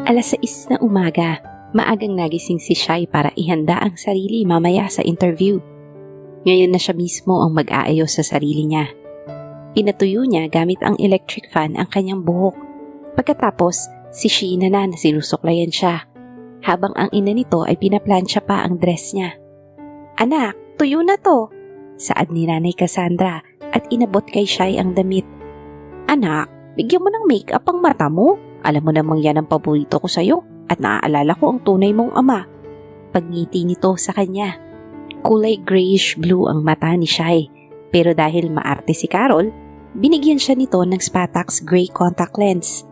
6:00 na umaga, maagang nagising si Shai para ihanda ang sarili mamaya sa interview. Ngayon na siya mismo ang mag-aayos sa sarili niya. Pinatuyo niya gamit ang electric fan ang kanyang buhok. Pagkatapos, si Sheena na sinusuklayan siya, habang ang ina nito ay pinaplansya pa ang dress niya. "Anak, tuyo na to," saad ni Nanay Cassandra at inabot kay Shai ang damit. "Anak, bigyan mo ng make-up ang mata mo. Alam mo namang yan ang paborito ko sa'yo at naaalala ko ang tunay mong ama." Pagngiti nito sa kanya. Kulay grayish blue ang mata ni Shai, pero dahil maarte si Carol, binigyan siya nito ng Spatax gray contact lens.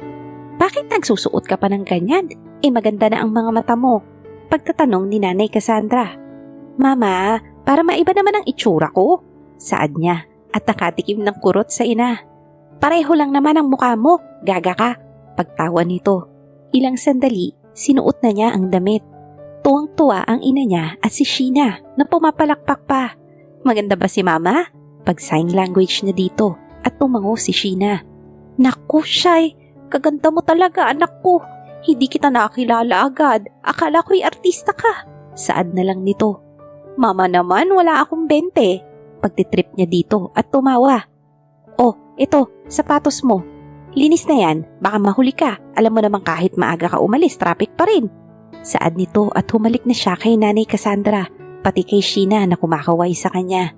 "Bakit nagsusuot ka pa ng ganyan? Maganda na ang mga mata mo," pagtatanong ni Nanay Cassandra. "Mama, para maiba naman ang itsura ko," saad niya at nakatikim ng kurot sa ina. "Pareho lang naman ang mukha mo, gaga ka," pagtawa nito. Ilang sandali, sinuot na niya ang damit. Tuwang-tuwa ang ina niya at si Sheena na pumapalakpak pa. "Maganda ba si Mama?" Pag-sign language na dito at tumango si Sheena. "Naku, Shai, kaganda mo talaga, anak ko. Hindi kita nakilala agad. Akala ko'y artista ka," saad na lang nito. "Mama naman, wala akong 20. Pagtitrip niya dito at tumawa. "Oh, ito, sapatos mo. Linis na yan, baka mahuli ka. Alam mo naman kahit maaga ka umalis, traffic pa rin," saad nito at humalik na siya kay Nanay Cassandra, pati kay Sheena na kumakaway sa kanya.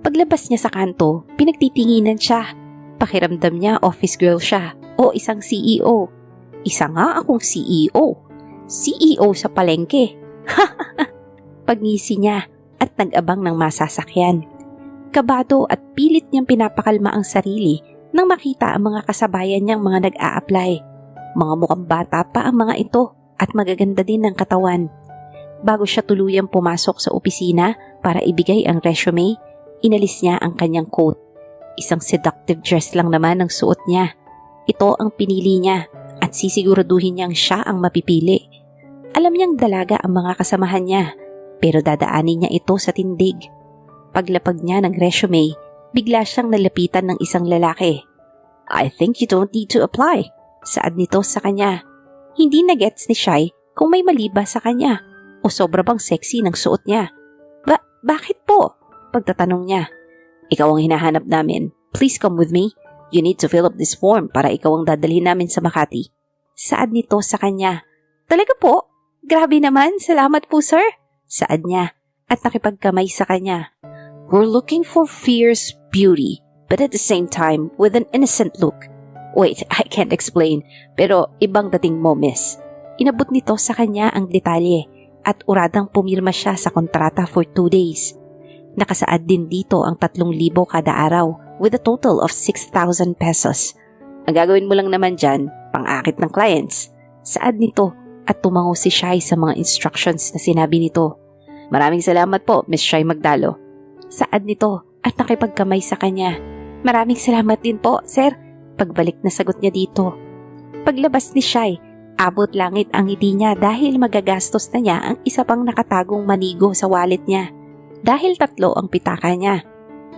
Paglabas niya sa kanto, pinagtitinginan siya. Pakiramdam niya office girl siya o isang CEO. Isa nga akong CEO. CEO sa palengke. Pagngisi niya at nag-abang ng masasakyan. Kabado at pilit niyang pinapakalma ang sarili nang makita ang mga kasabayan niyang mga nag-a-apply. Mga mukhang bata pa ang mga ito at magaganda din ng katawan. Bago siya tuluyang pumasok sa opisina para ibigay ang resume, inalis niya ang kanyang coat. Isang seductive dress lang naman ang suot niya. Ito ang pinili niya at sisiguraduhin niyang siya ang mapipili. Alam niyang dalaga ang mga kasamahan niya, pero dadaanin niya ito sa tindig. Paglapag niya ng resume, bigla siyang nalapitan ng isang lalaki. "I think you don't need to apply," saad nito sa kanya. Hindi na gets ni Shai kung may mali ba sa kanya o sobra bang sexy ng suot niya. Bakit po?" Pagtatanong niya. "Ikaw ang hinahanap namin. Please come with me. You need to fill up this form para ikaw ang dadalhin namin sa Makati," saad nito sa kanya. "Talaga po? Grabe naman, salamat po sir," saad niya at nakipagkamay sa kanya. "We're looking for fierce beauty, but at the same time with an innocent look. Wait, I can't explain, pero ibang dating mo, miss." Inabot nito sa kanya ang detalye at uradang pumirma siya sa kontrata for 2 days. Nakasaad din dito ang 3,000 kada araw with a total of 6,000 pesos. "Ang gagawin mo lang naman dyan, pang-akit ng clients," saad nito at tumango si Shai sa mga instructions na sinabi nito. "Maraming salamat po, Miss Shai Magdalo," saad nito at nakipagkamay sa kanya. "Maraming salamat din po, sir," pagbalik na sagot niya dito. Paglabas ni Shai, abot langit ang ngiti niya dahil magagastos na niya ang isa pang nakatagong manigo sa wallet niya. Dahil 3 ang pitaka niya.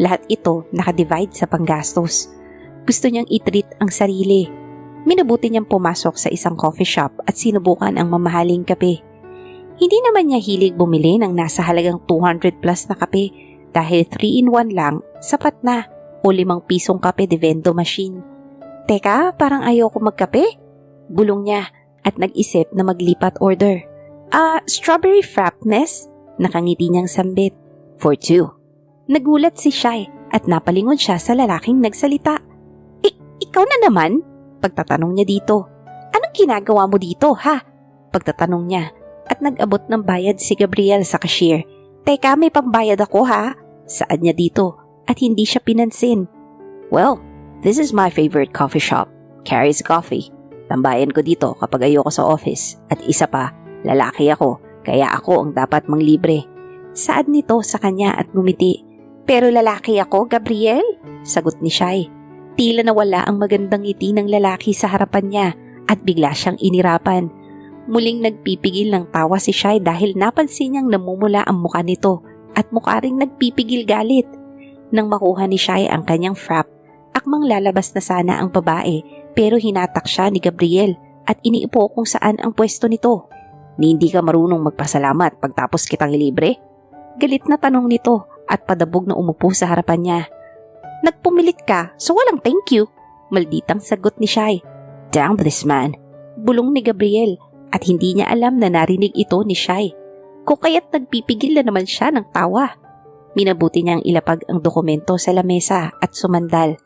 Lahat ito nakadivide sa panggastos. Gusto niyang i-treat ang sarili. Minabuti niyang pumasok sa isang coffee shop at sinubukan ang mamahaling kape. Hindi naman niya hilig bumili ng nasa halagang 200 plus na kape dahil 3-in-1 lang, sapat na, o 5 pisong kape de vendo machine. "Teka, parang ayoko magkape?" bulong niya at nag-isip na maglipat order. Strawberry frap, miss?" Nakangiti niyang sambit. "For 2. Nagulat si Shai at napalingon siya sa lalaking nagsalita. Ikaw na naman?" Pagtatanong niya dito. "Anong ginagawa mo dito, ha?" Pagtatanong niya at nag-abot ng bayad si Gabriel sa cashier. "Teka, may pambayad ako, ha?" saad niya dito at hindi siya pinansin. "Well, this is my favorite coffee shop. Carrie's Coffee. Tambayan ko dito kapag ayoko sa office. At isa pa, lalaki ako, kaya ako ang dapat manglibre," saad nito sa kanya at ngumiti. "Pero lalaki ako, Gabriel?" sagot ni Shai. Tila nawala ang magandang ngiti ng lalaki sa harapan niya at bigla siyang inirapan. Muling nagpipigil ng tawa si Shai dahil napansin niyang namumula ang muka nito at mukha ring nagpipigil galit. Nang makuha ni Shai ang kanyang frap, akmang lalabas na sana ang babae pero hinatak siya ni Gabriel at iniipo kung saan ang pwesto nito. Ni hindi ka marunong magpasalamat pagtapos kitang ilibre? Galit na tanong nito at padabog na umupo sa harapan niya. Nagpumilit ka, so walang thank you. Malditang sagot ni Shai. Damn this man. Bulong ni Gabriel at hindi niya alam na narinig ito ni Shai. Kung kaya't nagpipigil na naman siya ng tawa. Minabuti niyang ilapag ang dokumento sa lamesa at sumandal.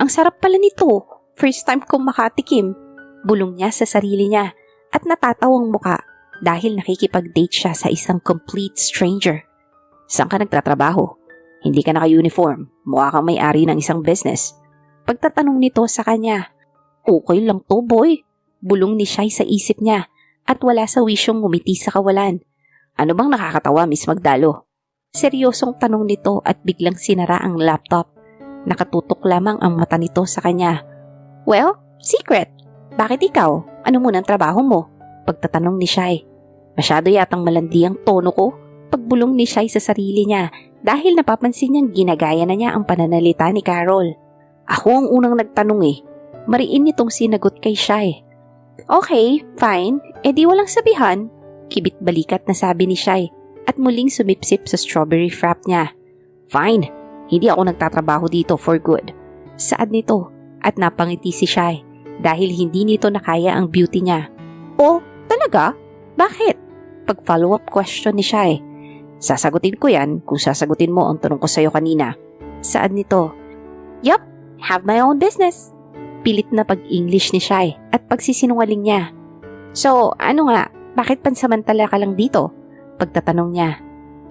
Ang sarap pala nito. First time kong makatikim. Bulong niya sa sarili niya at natatawang muka dahil nakikipag-date siya sa isang complete stranger. Saan ka nagtatrabaho? Hindi ka naka-uniform. Mukha kang may-ari ng isang business. Pagtatanong nito sa kanya. Okay lang to, boy. Bulong ni Shai sa isip niya at wala sa wisyong ngumiti sa kawalan. Ano bang nakakatawa, Miss Magdalo? Seryosong tanong nito at biglang sinara ang laptop. Nakatutok lamang ang mata nito sa kanya. Well, secret. Bakit ikaw? Ano muna ang trabaho mo? Pagtatanong ni Shai. Masyado yatang malandi ang tono ko. Pagbulong ni Shai sa sarili niya dahil napapansin niyang ginagaya na niya ang pananalita ni Carol. Ako ang unang nagtanong eh. Mariin nitong sinagot kay Shai. Okay, fine. E di walang sabihan. Kibit balikat na sabi ni Shai at muling sumipsip sa strawberry frap niya. Fine. Hindi ako nagtatrabaho dito for good. Saad nito at napangiti si Shai dahil hindi nito nakaya ang beauty niya. Oh, talaga? Bakit? Pag-follow-up question ni Shai. Sasagutin ko yan kung sasagutin mo ang tanong ko sa'yo kanina. Saad nito. Yup, have my own business. Pilit na pag-English ni Shai at pagsisinungaling niya. So, ano nga, bakit pansamantala ka lang dito? Pagtatanong niya.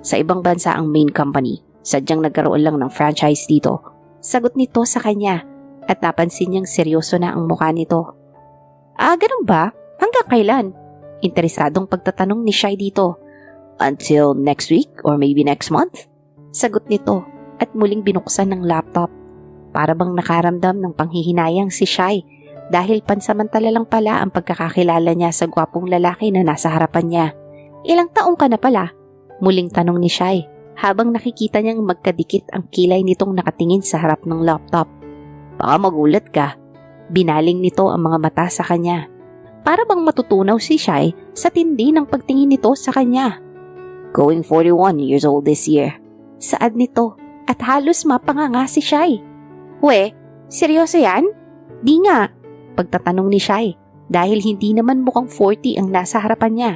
Sa ibang bansa ang main company. Sadyang nagkaroon lang ng franchise dito. Sagot nito sa kanya at napansin niyang seryoso na ang mukha nito. Ganun ba? Hanggang kailan? Interesadong pagtatanong ni Shai dito. Until next week or maybe next month? Sagot nito at muling binuksan ng laptop. Para bang nakaramdam ng panghihinayang si Shai dahil pansamantala lang pala ang pagkakakilala niya sa gwapong lalaki na nasa harapan niya. Ilang taong ka na pala? Muling tanong ni Shai habang nakikita niyang magkadikit ang kilay nitong nakatingin sa harap ng laptop. Baka magulat ka. Binaling nito ang mga mata sa kanya. Para bang matutunaw si Shai sa tindi ng pagtingin nito sa kanya. Going 41 years old this year. Saad nito at halos mapanganga si Shai. We, seryoso yan? Di nga. Pagtatanong ni Shai dahil hindi naman mukhang 40 ang nasa harapan niya.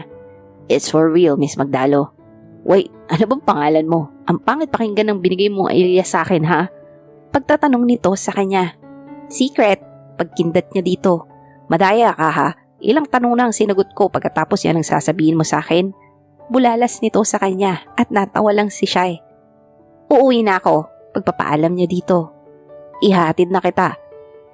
It's for real, Miss Magdalo. Wait, ano bang pangalan mo? Ang pangit pakinggan ng binigay mong alias sa akin, ha? Pagtatanong nito sa kanya. Secret. Pagkindat niya dito. Madaya ka, ha? Ilang tanong na ang sinagot ko pagkatapos yan ang sasabihin mo sa akin. Bulalas nito sa kanya at natawa lang si Shai. Uuwi na ako. Pagpapaalam niya dito. Ihatid na kita.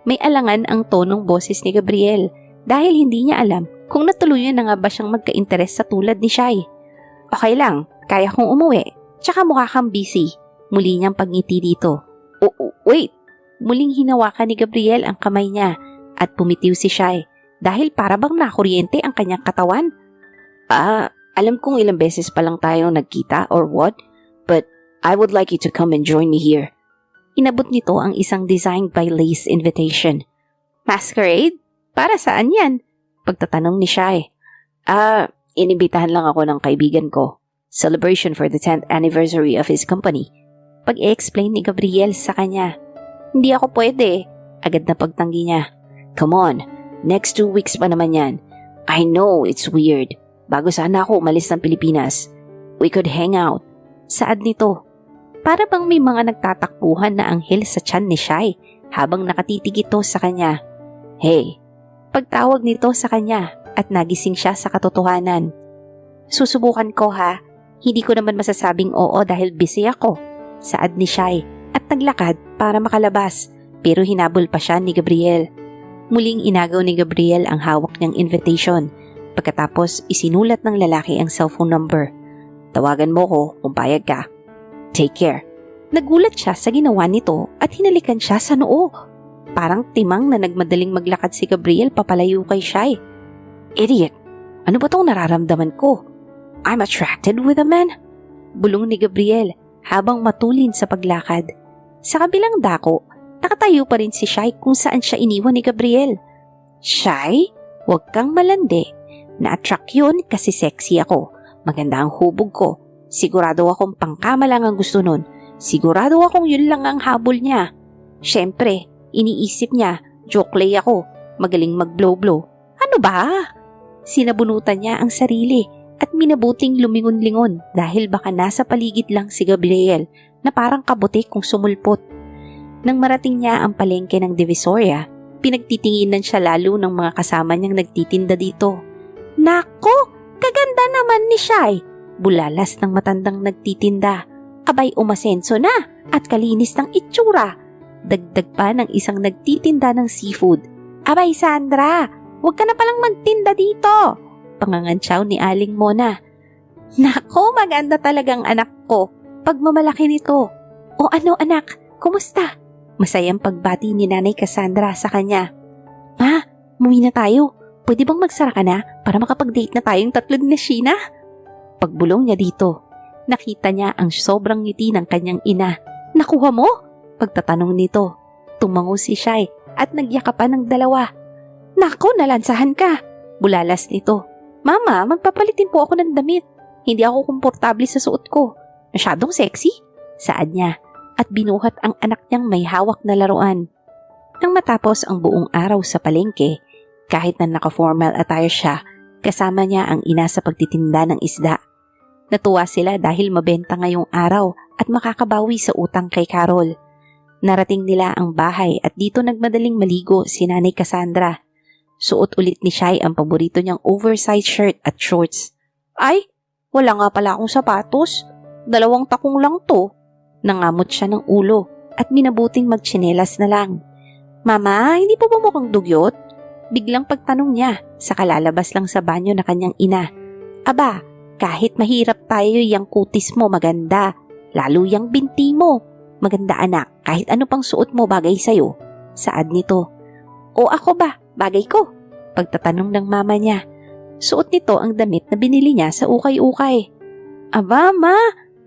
May alangan ang tonong boses ni Gabriel dahil hindi niya alam kung natuluyan na nga ba siyang magka-interes sa tulad ni Shai. Okay lang, kaya kong umuwi. Tsaka mukha kang busy. Muli niyang pagngiti dito. Wait! Muling hinawakan ni Gabriel ang kamay niya at pumitiw si Shai dahil para bang nakuryente ang kanyang katawan. Alam kong ilang beses pa lang tayo nagkita or what, but I would like you to come and join me here. Inabot nito ang isang designed by lace invitation. Masquerade? Para saan yan? Pagtatanong ni Shai. Inibitahan lang ako ng kaibigan ko. Celebration for the 10th anniversary of his company. Pag-i-explain ni Gabriel sa kanya. Hindi ako pwede. Agad na pagtanggi niya. Come on, next 2 weeks pa naman yan. I know it's weird. Bago sana ako umalis ng Pilipinas. We could hang out. Saad nito. Para bang may mga nagtatakbuhan na anghel sa tiyan ni Shai habang nakatitig ito sa kanya. Hey, pagtawag nito sa kanya at nagising siya sa katotohanan. Susubukan ko ha. Hindi ko naman masasabing oo dahil busy ako. Saad ni Shai at naglakad para makalabas pero hinabol pa siya ni Gabriel. Muling inagaw ni Gabriel ang hawak niyang invitation. Pagkatapos isinulat ng lalaki ang cellphone number. Tawagan mo ko kung payag ka. Take care. Nagulat siya sa ginawa nito at hinalikan siya sa noo. Parang timang na nagmadaling maglakad si Gabriel papalayo kay Shai. Idiot! Ano ba tong nararamdaman ko? I'm attracted with a man? Bulong ni Gabriel habang matulin sa paglakad. Sa kabilang dako, nakatayo pa rin si Shai kung saan siya iniwan ni Gabriel. Shai? Huwag kang malandi. Na-attract yun kasi sexy ako. Maganda ang hubog ko. Sigurado akong pangkama lang ang gusto nun. Sigurado akong yun lang ang habol niya. Siyempre, iniisip niya, jokelay ako. Magaling mag-blow-blow. Ano ba? Sinabunutan niya ang sarili at minabuting lumingon-lingon dahil baka nasa paligid lang si Gabriel na parang kabutik kung sumulpot. Nang marating niya ang palengke ng Divisoria, pinagtitinginan siya lalo ng mga kasama niyang nagtitinda dito. Nako, kaganda naman ni Shai! Bulalas ng matandang nagtitinda. Abay umasenso na at kalinis ng itsura. Dagdag pa ng isang nagtitinda ng seafood. Abay Sandra, huwag ka na palang magtinda dito! Pangangantsaw ni Aling Mona. Nako, maganda talagang anak ko. Pagmamalaki nito. O ano anak, kumusta? Masayang pagbati ni Nanay Cassandra sa kanya. Ma, umuwi na tayo. Pwede bang magsara ka na para makapag-date na tayong tatlo ni Sheena? Pagbulong niya dito, nakita niya ang sobrang ngiti ng kanyang ina. Nakuha mo? Pagtatanong nito, tumango si Shai at nagyakapan ng dalawa. Nako, nalansahan ka. Bulalas nito. Mama, magpapalitin po ako ng damit. Hindi ako komportable sa suot ko. Masyadong sexy? Saad niya at binuhat ang anak niyang may hawak na laruan. Nang matapos ang buong araw sa palengke, kahit na naka-formal attire siya, kasama niya ang ina sa pagtitinda ng isda. Natuwa sila dahil mabenta ngayong araw at makakabawi sa utang kay Carol. Narating nila ang bahay at dito nagmadaling maligo si Nanay Cassandra. Suot ulit ni Shai ang paborito niyang oversized shirt at shorts. Ay, wala nga pala akong sapatos. 2 takong lang to. Nangamot siya ng ulo at minabuting magtsinelas na lang. Mama, hindi po ba mukhang dugyot? Biglang pagtanong niya sa kalalabas lang sa banyo na kanyang ina. Aba, kahit mahirap tayo yang kutis mo maganda, lalo yang binti mo. Maganda anak, kahit ano pang suot mo bagay sa'yo. Saad nito. O ako ba, bagay ko? Pagtatanong ng mama niya. Suot nito ang damit na binili niya sa ukay-ukay. Aba ma,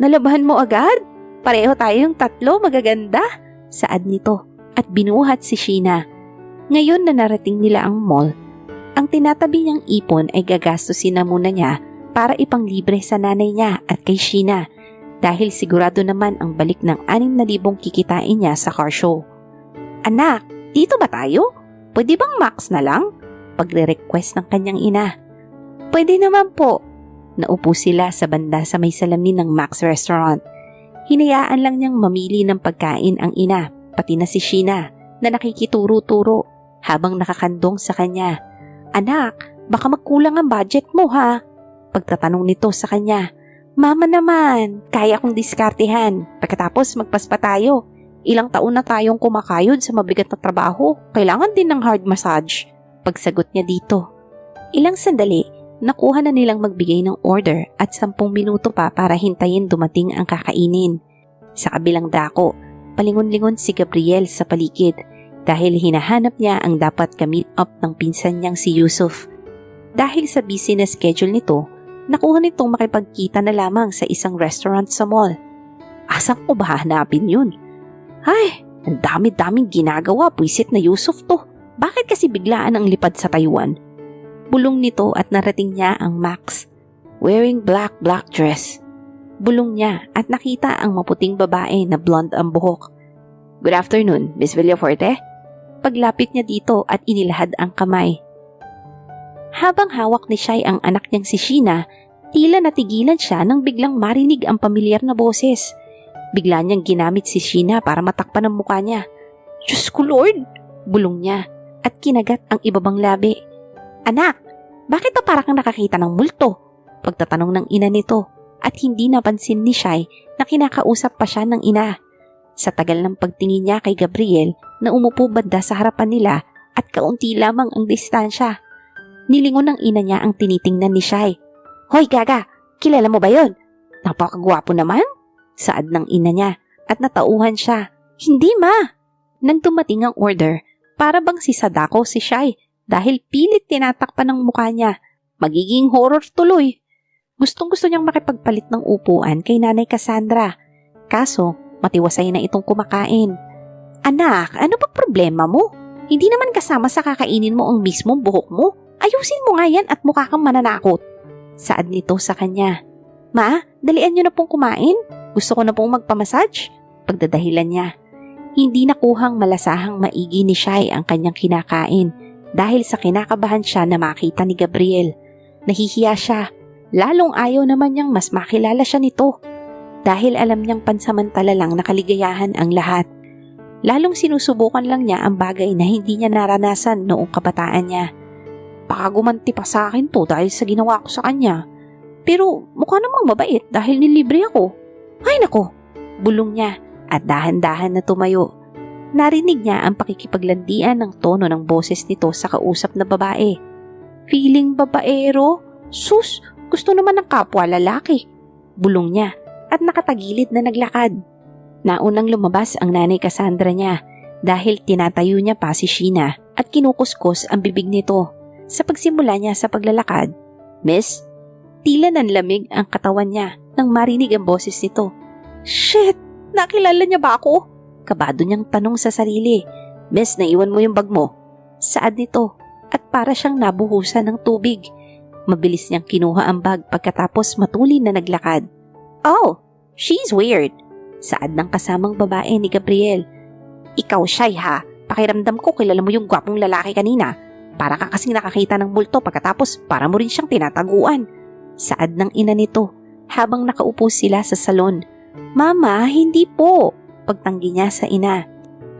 nalabahan mo agad? Pareho tayong 3 magaganda? Saad nito at binuhat si Sheena. Ngayon na narating nila ang mall, ang tinatabi niyang ipon ay gagastusin na muna niya para ipanglibre sa nanay niya at kay Sheena dahil sigurado naman ang balik ng 6,000 kikitain niya sa car show. Anak, dito ba tayo? Pwede bang Max na lang? Pagre-request ng kanyang ina. Pwede naman po. Naupo sila sa banda sa may salamin ng Max Restaurant. Hinayaan lang niyang mamili ng pagkain ang ina, pati na si Sheena na nakikituro-turo habang nakakandong sa kanya. Anak, baka magkulang ang budget mo ha? Pagtatanong nito sa kanya. Mama naman, kaya kong diskartehan. Pagkatapos magpaspa tayo. Ilang taon na tayong kumakayod sa mabigat na trabaho. Kailangan din ng hard massage. Pagsagot niya dito. Ilang sandali, nakuha na nilang magbigay ng order at 10 minuto pa para hintayin dumating ang kakainin. Sa kabilang dako, palingon-lingon si Gabriel sa paligid dahil hinahanap niya ang dapat ka-meet up ng pinsan niyang si Yusuf. Dahil sa busy na schedule nito, nakuha nitong makipagkita na lamang sa isang restaurant sa mall. Asan ko ba hanapin yun? Ay, ang dami-daming ginagawa, puwisit na Yusuf to. Bakit kasi biglaan ang lipad sa Taiwan? Bulong nito at narating niya ang Max, wearing black dress. Bulong niya at nakita ang maputing babae na blonde ang buhok. Good afternoon, Miss Villaforte. Paglapit niya dito at inilahad ang kamay. Habang hawak ni Shai ang anak niyang si Sheena, tila natigilan siya nang biglang marinig ang pamilyar na boses. Bigla niyang ginamit si Sheena para matakpan ang mukha niya. Diyos ko Lord! Bulong niya at kinagat ang ibabang labi. Anak, bakit pa parang nakakita ng multo? Pagtatanong ng ina nito at hindi napansin ni Shai na kinakausap pa siya ng ina. Sa tagal ng pagtingin niya kay Gabriel na umupo banda sa harapan nila at kaunti lamang ang distansya, nilingon ng ina niya ang tinitingnan ni Shai. Hoy gaga, kilala mo ba yon? Napakagwapo naman? Saad ng ina niya at natauhan siya. Hindi ma! Nang dumating ang order, para bang si Sadako si Shai dahil pilit tinatakpan ng mukha niya. Magiging horror tuloy. Gustong-gusto niyang makipagpalit ng upuan kay Nanay Cassandra. Kaso, matiwasay na itong kumakain. Anak, ano ba problema mo? Hindi naman kasama sa kakainin mo ang mismong buhok mo. Ayusin mo nga yan at mukha kang mananakot. Saad nito sa kanya. Ma, dalian niyo na pong kumain. Gusto ko na pong magpamassage. Pagdadahilan niya. Hindi nakuhang malasahang maigi ni Shai ang kanyang kinakain dahil sa kinakabahan siya na makita ni Gabriel. Nahihiya siya. Lalong ayaw naman niyang mas makilala siya nito. Dahil alam niyang pansamantala lang nakaligayahan ang lahat. Lalong sinusubukan lang niya ang bagay na hindi niya naranasan noong kabataan niya. Baka gumanti pa sa akin to dahil sa ginawa ko sa kanya. Pero mukha namang mabait dahil nilibre ako. Ay nako, bulong niya at dahan-dahan na tumayo. Narinig niya ang pakikipaglandian ng tono ng boses nito sa kausap na babae. Feeling babaero? Sus, gusto naman ng kapwa lalaki. Bulong niya at nakatagilid na naglakad. Naunang lumabas ang nanay Cassandra niya dahil tinatayo niya pa si Sheena at kinukuskus ang bibig nito. Sa pagsimula niya sa paglalakad, Miss, tila nanlamig ang katawan niya nang marinig ang boses nito. Shit! Nakilala niya ba ako? Kabado niyang tanong sa sarili. Miss, naiwan mo yung bag mo. Saad nito at para siyang nabuhusan ng tubig. Mabilis niyang kinuha ang bag pagkatapos matulin na naglakad. Oh, she's weird. Saad ng kasamang babae ni Gabriel. Ikaw, Shai ha. Pakiramdam ko kilala mo yung gwapong lalaki kanina. Para ka kasing nakakita ng multo pagkatapos para mo rin siyang tinataguan. Saad ng ina nito habang nakaupo sila sa salon. Mama, hindi po. Pagtanggi niya sa ina.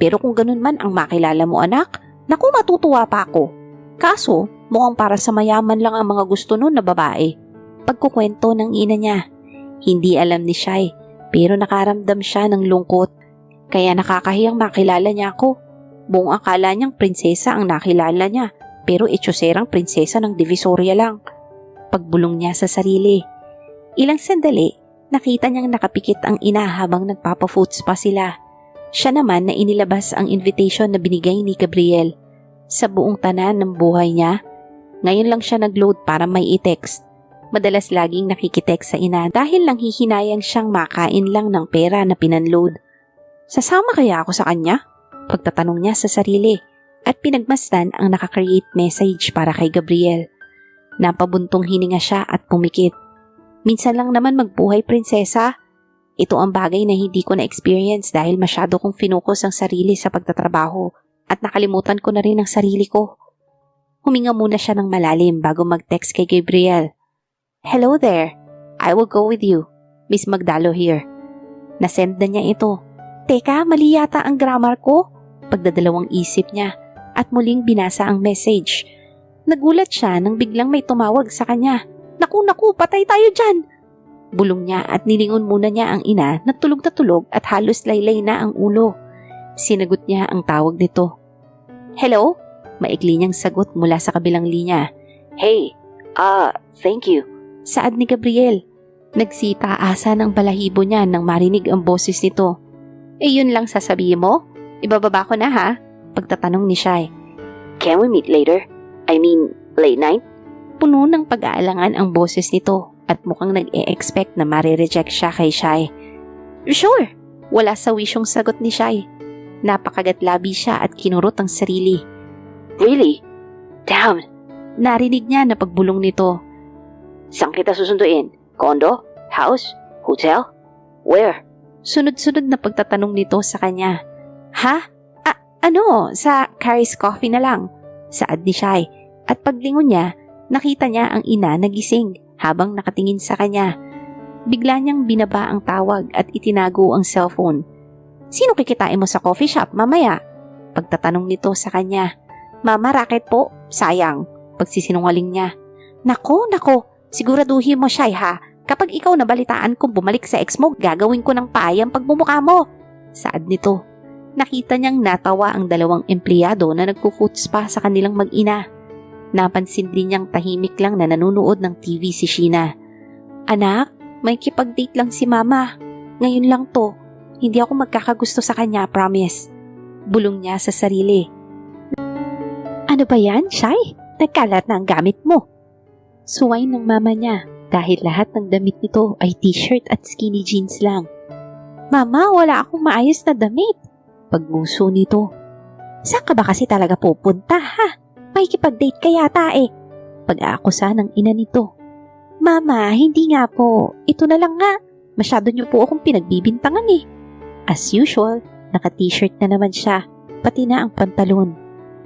Pero kung ganun man ang makilala mo anak, naku matutuwa pa ako. Kaso, mukhang para sa mayaman lang ang mga gusto nun na babae. Pagkukwento ng ina niya. Hindi alam ni Shai, pero nakaramdam siya ng lungkot. Kaya nakakahiyang makilala niya ako. Buong akala niyang prinsesa ang nakilala niya, pero etyoserang prinsesa ng Divisoria lang. Pagbulong niya sa sarili. Ilang sandali, nakita niyang nakapikit ang ina habang nagpapafoots pa sila. Siya naman na inilabas ang invitation na binigay ni Gabriel. Sa buong tanan ng buhay niya, ngayon lang siya nag-load para may i-text. Madalas laging nakikitext sa ina dahil lang hihinayang siyang makain lang ng pera na pinanload. Sasama kaya ako sa kanya? Pagtatanong niya sa sarili at pinagmasdan ang nakakreate message para kay Gabriel. Napabuntong hininga siya at pumikit. Minsan lang naman magbuhay prinsesa. Ito ang bagay na hindi ko na-experience dahil masyado kong finocus ang sarili sa pagtatrabaho at nakalimutan ko na rin ang sarili ko. Huminga muna siya ng malalim bago mag-text kay Gabriel. Hello there. I will go with you. Miss Magdalo here. Nasend na niya ito. Teka, mali yata ang grammar ko. Pagdadalawang isip niya at muling binasa ang message. Nagulat siya nang biglang may tumawag sa kanya. Naku, patay tayo dyan! Bulong niya at nilingon muna niya ang ina na tulog at halos laylay na ang ulo. Sinagot niya ang tawag nito. Hello? Maikli niyang sagot mula sa kabilang linya. Hey, thank you. Saad ni Gabriel. Nagsita-asa ng balahibo niya nang marinig ang boses nito. Yun lang sasabihin mo? Ibababa ko na ha? Pagtatanong ni Shai. Can we meet later? I mean, late night? Puno ng pag-aalangan ang boses nito at mukhang nag-e-expect na marireject siya kay Shai. Sure! Wala sa wisyong sagot ni Shai. Napakagatlabi siya at kinurot ang sarili. Really? Damn! Narinig niya na pagbulong nito. Saan kita susunduin? Condo? House? Hotel? Where? Sunod-sunod na pagtatanong nito sa kanya. Ha? Sa Carrie's Coffee na lang. Saad ni Shai. At paglingon niya, nakita niya ang ina nagising habang nakatingin sa kanya. Bigla niyang binaba ang tawag at itinago ang cellphone. Sino kikitain mo sa coffee shop mamaya? Pagtatanong nito sa kanya. Mama, racket po. Sayang. Pagsisinungaling niya. Nako. Siguraduhin mo Shai ha. Kapag ikaw nabalitaan kung bumalik sa ex mo, gagawin ko ng paayang pagmumukha mo. Saad nito. Nakita niyang natawa ang dalawang empleyado na nagpo-foots pa sa kanilang mag-ina. Napansin din niyang tahimik lang na nanonood ng TV si Sheena. Anak, may kipag-date lang si Mama. Ngayon lang to. Hindi ako magkakagusto sa kanya, promise. Bulong niya sa sarili. Ano ba yan, Shai? Nagkalat na ang gamit mo. Suway ng mama niya dahil lahat ng damit nito ay t-shirt at skinny jeans lang. Mama, wala akong maayos na damit. Pagnguso nito. Saan ka ba kasi talaga pupunta, ha? May kipag-date ka yata eh. pag-aakusa ng ina nito. Mama, hindi nga po. Ito na lang nga. Masyado niyo po akong pinagbibintangan eh. As usual, naka-t-shirt na naman siya, pati na ang pantalon.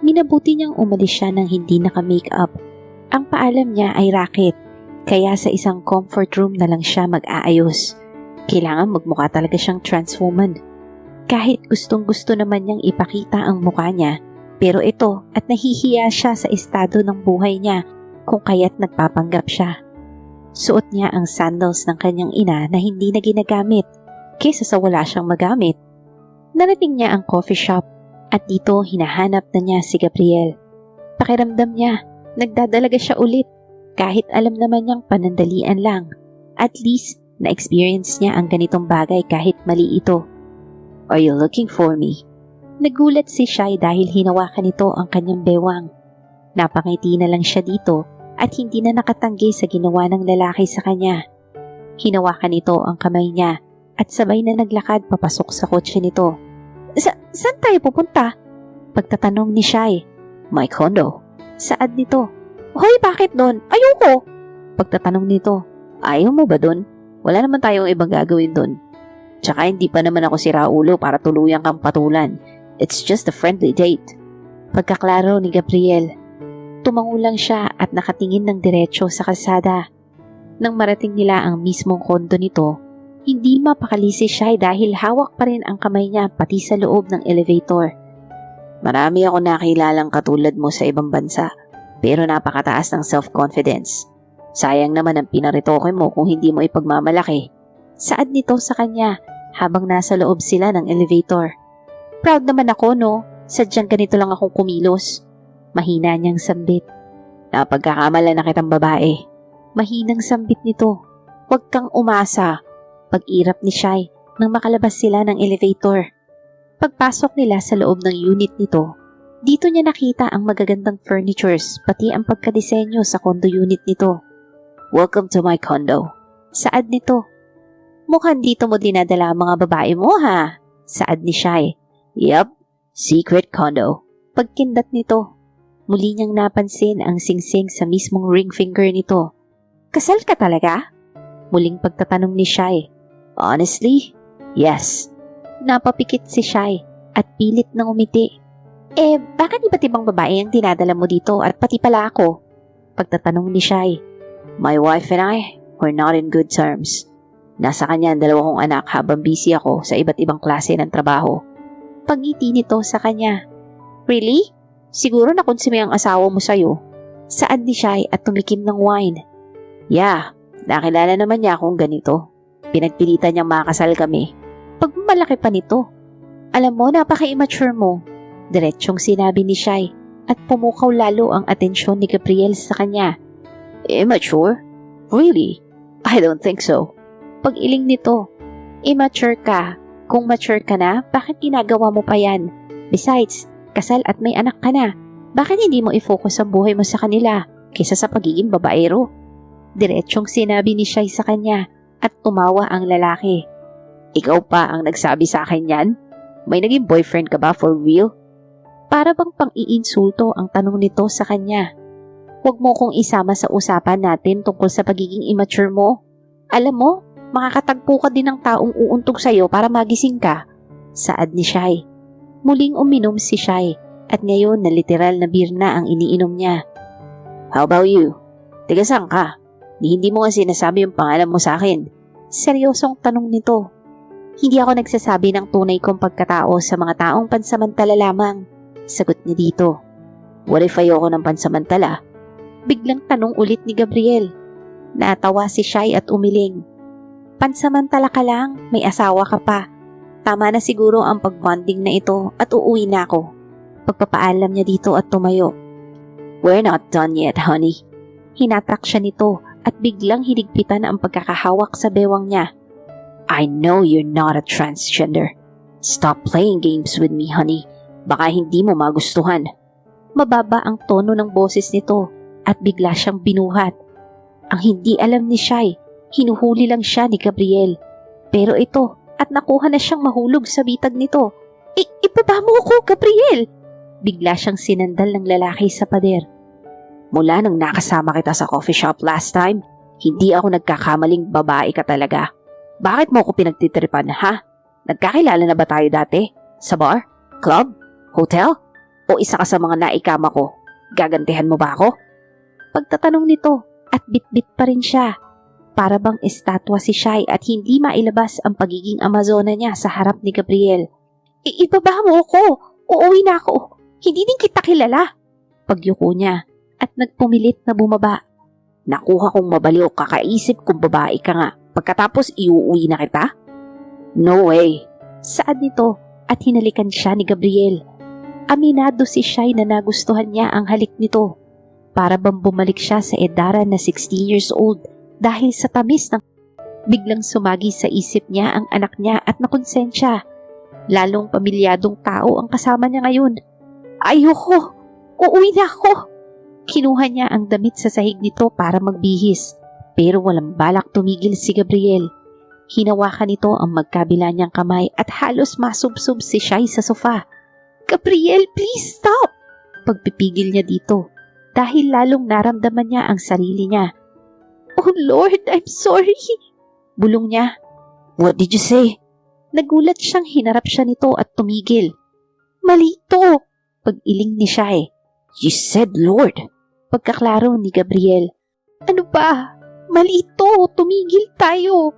Minabuti niyang umalis siya nang hindi naka-makeup. Ang paalam niya ay racket, kaya sa isang comfort room na lang siya mag-aayos. Kailangan magmukha talaga siyang trans woman. Kahit gustong-gusto naman niyang ipakita ang mukha niya, pero ito at nahihiya siya sa estado ng buhay niya kung kaya't nagpapanggap siya. Suot niya ang sandals ng kanyang ina na hindi na ginagamit kaysa sa wala siyang magamit. Narating niya ang coffee shop at dito hinahanap na niya si Gabriel. Pakiramdam niya, nagdadalaga siya ulit kahit alam naman niyang panandalian lang. At least, na-experience niya ang ganitong bagay kahit mali ito. Are you looking for me? Nagulat si Shai dahil hinawakan nito ang kanyang bewang. Napangiti na lang siya dito at hindi na nakatanggi sa ginawa ng lalaki sa kanya. Hinawakan nito ang kamay niya at sabay na naglakad papasok sa kotse nito. Saan tayo pupunta? Pagtatanong ni Shai. My condo. Saad nito. Hoy, bakit doon? Ayoko! Pagtatanong nito. Ayaw mo ba doon? Wala naman tayong ibang gagawin doon. Tsaka hindi pa naman ako si Raulo para tuluyang kang patulan. It's just a friendly date. Pagkaklaro ni Gabriel. Tumango lang siya at nakatingin ng diretso sa kalsada. Nang marating nila ang mismong kondo nito, hindi mapakali si Shai dahil hawak pa rin ang kamay niya pati sa loob ng elevator. Marami ako nakilalang katulad mo sa ibang bansa, pero napakataas ng self-confidence. Sayang naman ang pinaritoke mo kung hindi mo ipagmamalaki. Saad nito sa kanya habang nasa loob sila ng elevator. Proud naman ako, no? Sadyang ganito lang akong kumilos. Mahina niyang sambit. Napagkakamala na kitang babae. Mahinang sambit nito. Huwag kang umasa. Pag-irap ni Shai nang makalabas sila ng elevator. Pagpasok nila sa loob ng unit nito, dito niya nakita ang magagandang furnitures pati ang pagkadisenyo sa condo unit nito. Welcome to my condo. Saad nito. Mukhang dito mo dinadala ang mga babae mo ha? Saad ni Shai. Yup, secret condo. Pagkindat nito. Muli niyang napansin ang singsing sa mismong ring finger nito. Kasal ka talaga? Muling pagtatanong ni Shai. Honestly, yes. Napapikit si Shai at pilit ng umiti. Bakit iba't ibang babae ang dinadala mo dito at pati pala ako? Pagtatanong ni Shai. My wife and I were not in good terms. Nasa kanya ang 2 kong anak habang busy ako sa iba't ibang klase ng trabaho. Pagngiti nito sa kanya. Really? Siguro nakonsumi ang asawa mo sa'yo. Saad ni Shai at tumikim ng wine. Yeah, nakilala naman niya akong ganito. Pinagpilitan niyang makasal kami. Pagmalaki pa nito. Alam mo, napaka-immature mo. Diretsyong sinabi ni Shai at pumukaw lalo ang atensyon ni Gabriel sa kanya. Immature? Really? I don't think so. Pag-iling nito. Immature ka. Kung mature ka na, bakit ginagawa mo pa yan? Besides, kasal at may anak ka na. Bakit hindi mo i-focus ang buhay mo sa kanila kaysa sa pagiging babaero? Diretsyong sinabi ni Shai sa kanya at tumawa ang lalaki. Ikaw pa ang nagsabi sa akin yan? May naging boyfriend ka ba for real? Para bang pang-iinsulto ang tanong nito sa kanya. Huwag mo kong isama sa usapan natin tungkol sa pagiging immature mo. Alam mo, makakatagpo ka din ng taong uuntog sa'yo para magising ka. Saad ni Shai. Muling uminom si Shai at ngayon na literal na beer na ang iniinom niya. How about you? Tiga saan ka? Hindi mo nga sinasabi yung pangalan mo sa akin. Seryosong tanong nito. Hindi ako nagsasabi ng tunay kong pagkatao sa mga taong pansamantala lamang. Sagot niya dito. What if ayoko ng pansamantala? Biglang tanong ulit ni Gabriel. Natawa si Shai at umiling. Pansamantala ka lang, may asawa ka pa. Tama na siguro ang pag-bonding na ito at uuwi na ako. Pagpapaalam niya dito at tumayo. We're not done yet, honey. Hinatak siya nito at biglang hinigpitan ang pagkakahawak sa bewang niya. I know you're not a transgender. Stop playing games with me, honey. Baka hindi mo magustuhan. Mababa ang tono ng boses nito at bigla siyang binuhat. Ang hindi alam ni Shai, hinuhuli lang siya ni Gabriel. Pero ito, at nakuha na siyang mahulog sa bitag nito. Ibaba mo ako, Gabriel! Bigla siyang sinandal ng lalaki sa pader. Mula nang nakasama kita sa coffee shop last time, hindi ako nagkakamaling babae ka talaga. Bakit mo ako pinagtitripan, ha? Nagkakilala na ba tayo dati? Sa bar? Club? Hotel? O isa ka sa mga naikama ko? Gagantihan mo ba ako? Pagtatanong nito at bitbit pa rin siya. Para bang estatwa si Shai at hindi mailabas ang pagiging Amazona niya sa harap ni Gabriel. Ibaba mo ako! Uuwi na ako! Hindi din kita kilala! Pagyuko niya at nagpumilit na bumaba. Nakuha kong mabaliw kakaisip kung babae ka nga. Pagkatapos iuuwi na kita? No way! Saad nito at hinalikan siya ni Gabriel. Aminado si Shai na nagustuhan niya ang halik nito. Para bang bumalik siya sa edaran na 16 years old dahil sa tamis ng biglang sumagi sa isip niya ang anak niya at nakonsensya. Lalong pamilyadong tao ang kasama niya ngayon. Ayoko! Uuwi na ako! Kinuha niya ang damit sa sahig nito para magbihis. Pero walang balak tumigil si Gabriel. Hinawakan nito ang magkabila niyang kamay at halos masubsob si Shai sa sofa. Gabriel, please stop! Pagpipigil niya dito dahil lalong naramdaman niya ang sarili niya. Oh Lord, I'm sorry! Bulong niya. What did you say? Nagulat siyang hinarap siya nito at tumigil. Mali ito! Pag-iling ni Shai. You said Lord! Pagkaklaro ni Gabriel. Ano ba? Mali ito! Tumigil tayo!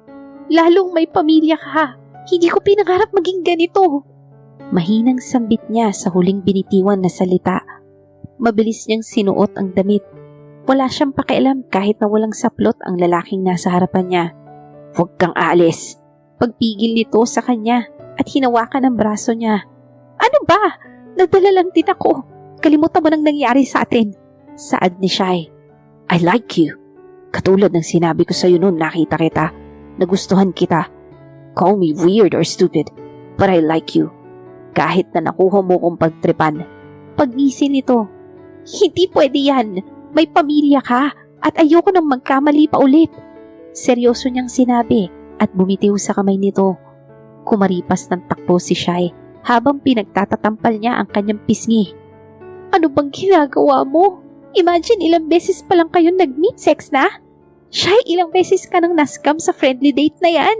Lalong may pamilya ka. Hindi ko pinangarap maging ganito. Mahinang sambit niya sa huling binitiwan na salita. Mabilis niyang sinuot ang damit. Wala siyang pakialam kahit na walang saplot ang lalaking nasa harapan niya. Huwag kang aalis. Pagpigil nito sa kanya at hinawakan ang braso niya. Ano ba? Nagdala lang din ako. Kalimutan mo nang nangyari sa atin. Saad ni Shai. I like you. Katulad ng sinabi ko sa'yo noon nakita kita. Nagustuhan kita. Call me weird or stupid, but I like you. Kahit na nakuha mo kong pagtripan. Pag-ngisi nito. Hindi pwede yan. May pamilya ka at ayoko nang magkamali pa ulit. Seryoso niyang sinabi at bumitiw sa kamay nito. Kumaripas ng takbo si Shai habang pinagtatatampal niya ang kanyang pisngi. Ano bang ginagawa mo? Imagine ilang beses pa lang kayo nag-meet sex na? Shai, ilang beses ka nang nascam sa friendly date na yan.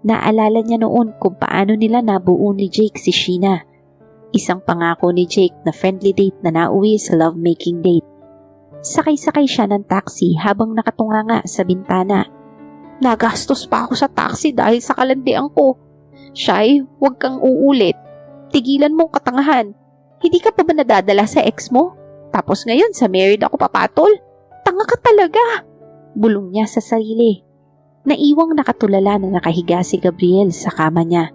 Naalala niya noon kung paano nila nabuo ni Jake si Sheena. Isang pangako ni Jake na friendly date na nauwi sa lovemaking date. Sakay-sakay siya ng taxi habang nakatunganga sa bintana. Nagastos pa ako sa taxi dahil sa kalandian ko. Shai, huwag kang uulit. Tigilan mong katangahan. Hindi ka pa ba nadadala sa ex mo? Tapos ngayon sa married ako papatol? Tanga ka talaga! Bulong niya sa sarili. Naiwang nakatulala na nakahiga si Gabriel sa kama niya.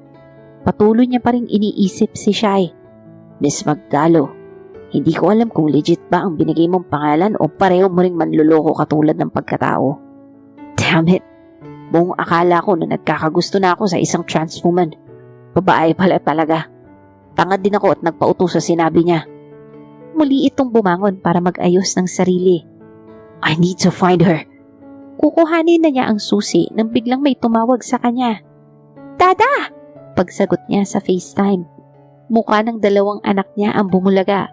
Patuloy niya pa rin iniisip si Shai. Miss Magdalo, hindi ko alam kung legit ba ang binigay mong pangalan o pareho mo ring manluloko katulad ng pagkatao. Damn it! Buong akala ko na nagkakagusto na ako sa isang trans woman. Babae pala talaga. Tangad din ako at nagpauto sa sinabi niya. Muli itong bumangon para mag-ayos ng sarili. I need to find her. Kukuhanin na niya ang susi nang biglang may tumawag sa kanya. Dada! Pagsagot niya sa FaceTime. Mukha ng dalawang anak niya ang bumulaga.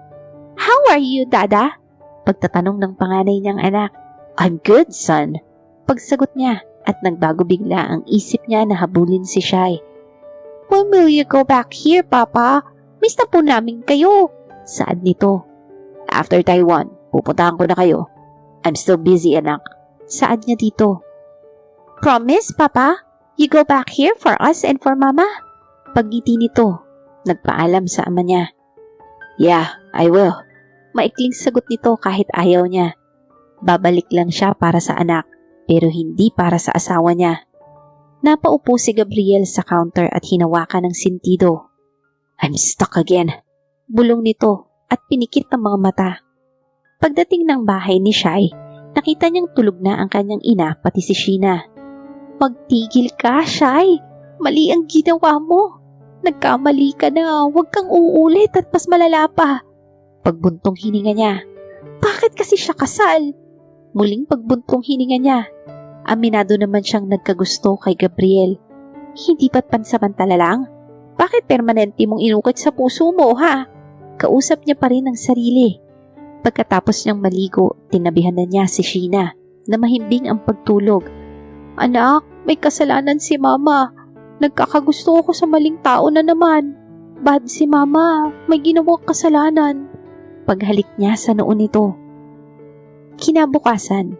How are you, Dada? Pagtatanong ng panganay niyang anak. I'm good, son. Pagsagot niya at nagbago bigla ang isip niya na habulin si Shai. When will you go back here, Papa? Miss na po namin kayo. Saad nito. After Taiwan, pupuntahan ko na kayo. I'm still busy, anak. Saad niya dito. Promise, Papa? You go back here for us and for Mama? Pagngiti nito, nagpaalam sa ama niya. Yeah, I will. Maikling sagot nito kahit ayaw niya. Babalik lang siya para sa anak, pero hindi para sa asawa niya. Napaupo si Gabriel sa counter at hinawakan ng sentido. I'm stuck again. Bulong nito at pinikit ang mga mata. Pagdating ng bahay ni Shai, nakita niyang tulog na ang kanyang ina pati si Sheena. Magtigil ka, Shai. Mali ang ginawa mo. Nagkamali ka na. Huwag kang uulit at mas malala pa. Pagbuntong hininga niya. Bakit kasi siya kasal? Muling pagbuntong hininga niya. Aminado naman siyang nagkagusto kay Gabriel. Hindi ba't pansamantala lang? Bakit permanente mong inukit sa puso mo, ha? Kausap niya pa rin ang sarili. Pagkatapos niyang maligo, tinabihan na niya si Sheena na mahimbing ang pagtulog. Anak, may kasalanan si Mama. Nagkakagusto ako sa maling tao na naman. Bad si Mama, may ginawang kasalanan. Paghalik niya sa noo nito. Kinabukasan,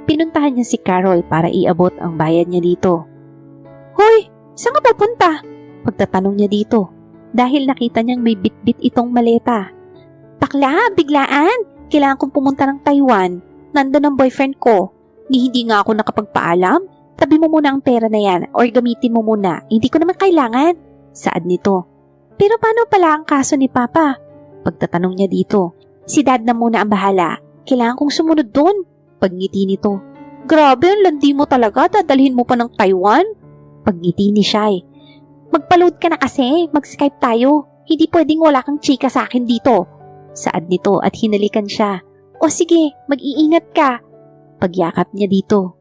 pinuntahan niya si Carol para iabot ang bayad niya dito. Hoy, saan ka pupunta? Pagtatanong niya dito dahil nakita niyang may bitbit itong maleta. Bakla, biglaan. Kailangan kong pumunta ng Taiwan. Nandun ang boyfriend ko. Hindi nga ako nakapagpaalam. Tabi mo muna ang pera na yan or gamitin mo muna. Hindi ko naman kailangan. Saad nito. Pero paano pala ang kaso ni Papa? Pagtatanong niya dito. Si Dad na muna ang bahala. Kailangan kong sumunod doon. Pagngiti nito. Grabe, ang landi mo talaga. Dadalhin mo pa ng Taiwan? Pagngiti ni Shai. Magpa-load ka na kasi. Mag-Skype tayo. Hindi pwedeng wala kang chika sa akin dito. Saad nito at hinalikan siya. O sige, mag-iingat ka. Pagyakap niya dito.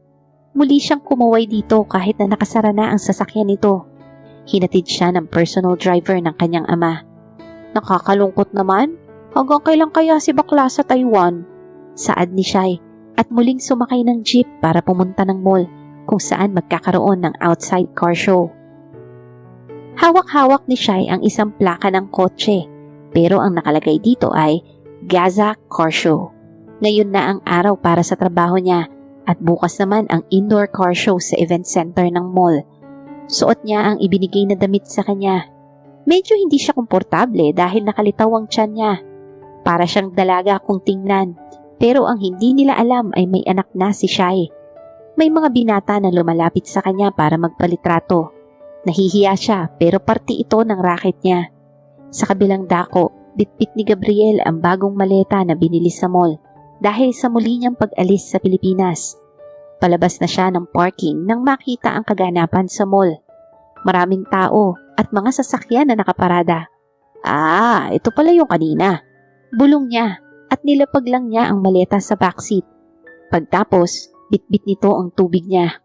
Muli siyang kumaway dito kahit na nakasara na ang sasakyan nito. Hinatid siya ng personal driver ng kanyang ama. Nakakalungkot naman. Hanggang kailan kaya si bakla sa Taiwan? Saad ni Shai at muling sumakay ng jeep para pumunta ng mall kung saan magkakaroon ng outside car show. Hawak-hawak ni Shai ang isang plaka ng kotse. Pero ang nakalagay dito ay Gaza Car Show. Ngayon na ang araw para sa trabaho niya at bukas naman ang indoor car show sa event center ng mall. Suot niya ang ibinigay na damit sa kanya. Medyo hindi siya komportable dahil nakalitaw ang tiyan niya. Para siyang dalaga kung tingnan. Pero ang hindi nila alam ay may anak na si Shai. May mga binata na lumalapit sa kanya para magpalitrato. Nahihiya siya pero parte ito ng racket niya. Sa kabilang dako, bitbit ni Gabriel ang bagong maleta na binili sa mall dahil sa muli niyang pag-alis sa Pilipinas. Palabas na siya ng parking nang makita ang kaganapan sa mall. Maraming tao at mga sasakyan na nakaparada. Ito pala yung kanina. Bulong niya at nilapag lang niya ang maleta sa backseat. Pagtapos, bitbit nito ang tubig niya.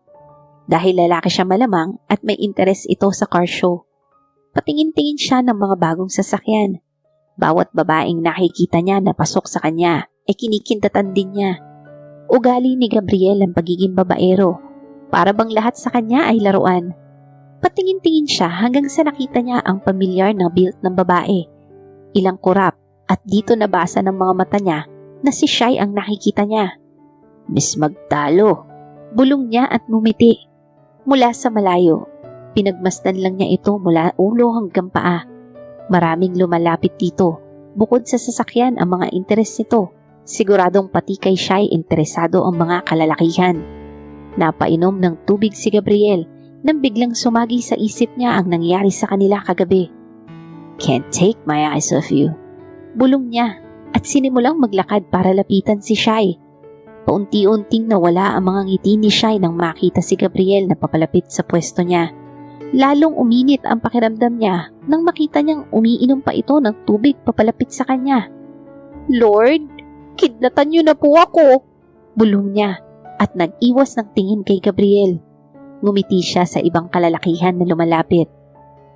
Dahil lalaki siya malamang at may interes ito sa car show. Patingin-tingin siya ng mga bagong sasakyan. Bawat babaeng nakikita niya na pasok sa kanya ay kinikindatan din niya. Ugali ni Gabriel ang pagiging babaero. Para bang lahat sa kanya ay laruan. Patingin-tingin siya hanggang sa nakita niya ang pamilyar na build ng babae. Ilang kurap at dito nabasa ng mga mata niya na si Shai ang nakikita niya. Miss Magdalo. Bulong niya at ngumiti. Mula sa malayo. Pinagmasdan lang niya ito mula ulo hanggang paa. Maraming lumalapit dito. Bukod sa sasakyan ang mga interes nito, siguradong pati kay Shai interesado ang mga kalalakihan. Napainom ng tubig si Gabriel nang biglang sumagi sa isip niya ang nangyari sa kanila kagabi. Can't take my eyes off you. Bulong niya at sinimulang maglakad para lapitan si Shai. Paunti-unting nawala ang mga ngiti ni Shai nang makita si Gabriel na papalapit sa pwesto niya. Lalong uminit ang pakiramdam niya nang makita niyang umiinom pa ito ng tubig papalapit sa kanya. Lord, kidnatan niyo na po ako, bulong niya at nag-iwas ng tingin kay Gabriel. Ngumiti siya sa ibang kalalakihan na lumalapit.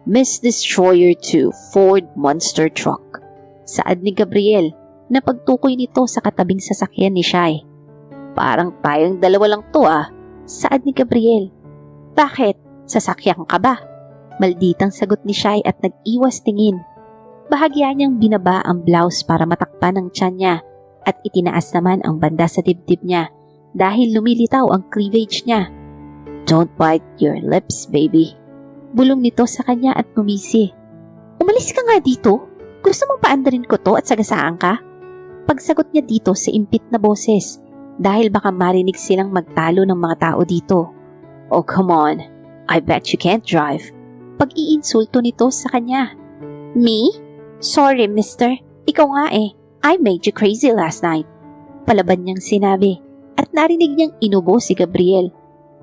Miss Destroyer 2 Ford Monster Truck. Saad ni Gabriel na pagtukoy nito sa katabing sasakyan ni Shai. Parang tayong dalawa lang to saad ni Gabriel. Bakit? Sasakyan ka ba? Malditang sagot ni Shai at nag-iwas tingin. Bahagya niyang binaba ang blouse para matakpan ang tiyan niya at itinaas naman ang banda sa dibdib niya dahil lumilitaw ang cleavage niya. Don't bite your lips, baby. Bulong nito sa kanya at gumisi. Umalis ka nga dito. Gusto mong paandarin ko to at sagasaan ka? Pagsagot niya dito sa impit na boses dahil baka marinig silang magtalo ng mga tao dito. Oh, come on. I bet you can't drive. Pag-iinsulto nito sa kanya. Me? Sorry, mister. Ikaw nga I made you crazy last night. Palaban niyang sinabi at narinig niyang inubo si Gabriel.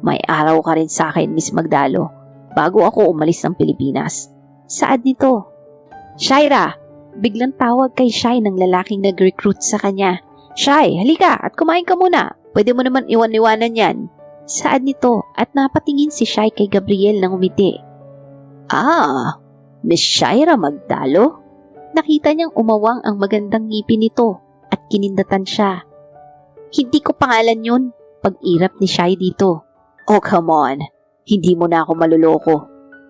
May araw ka rin sa akin, Miss Magdalo, bago ako umalis ng Pilipinas. Saad nito. Shaira! Biglang tawag kay Shai ng lalaking nag-recruit sa kanya. Shai, halika at kumain ka muna. Pwede mo naman iwan-iwanan yan. Saad nito at napatingin si Shai kay Gabriel nang umiti. Miss Shaira Magdalo? Nakita niyang umawang ang magandang ngipin nito at kinindatan siya. Hindi ko pangalan yun, pag-irap ni Shai dito. Oh come on, hindi mo na ako maluloko.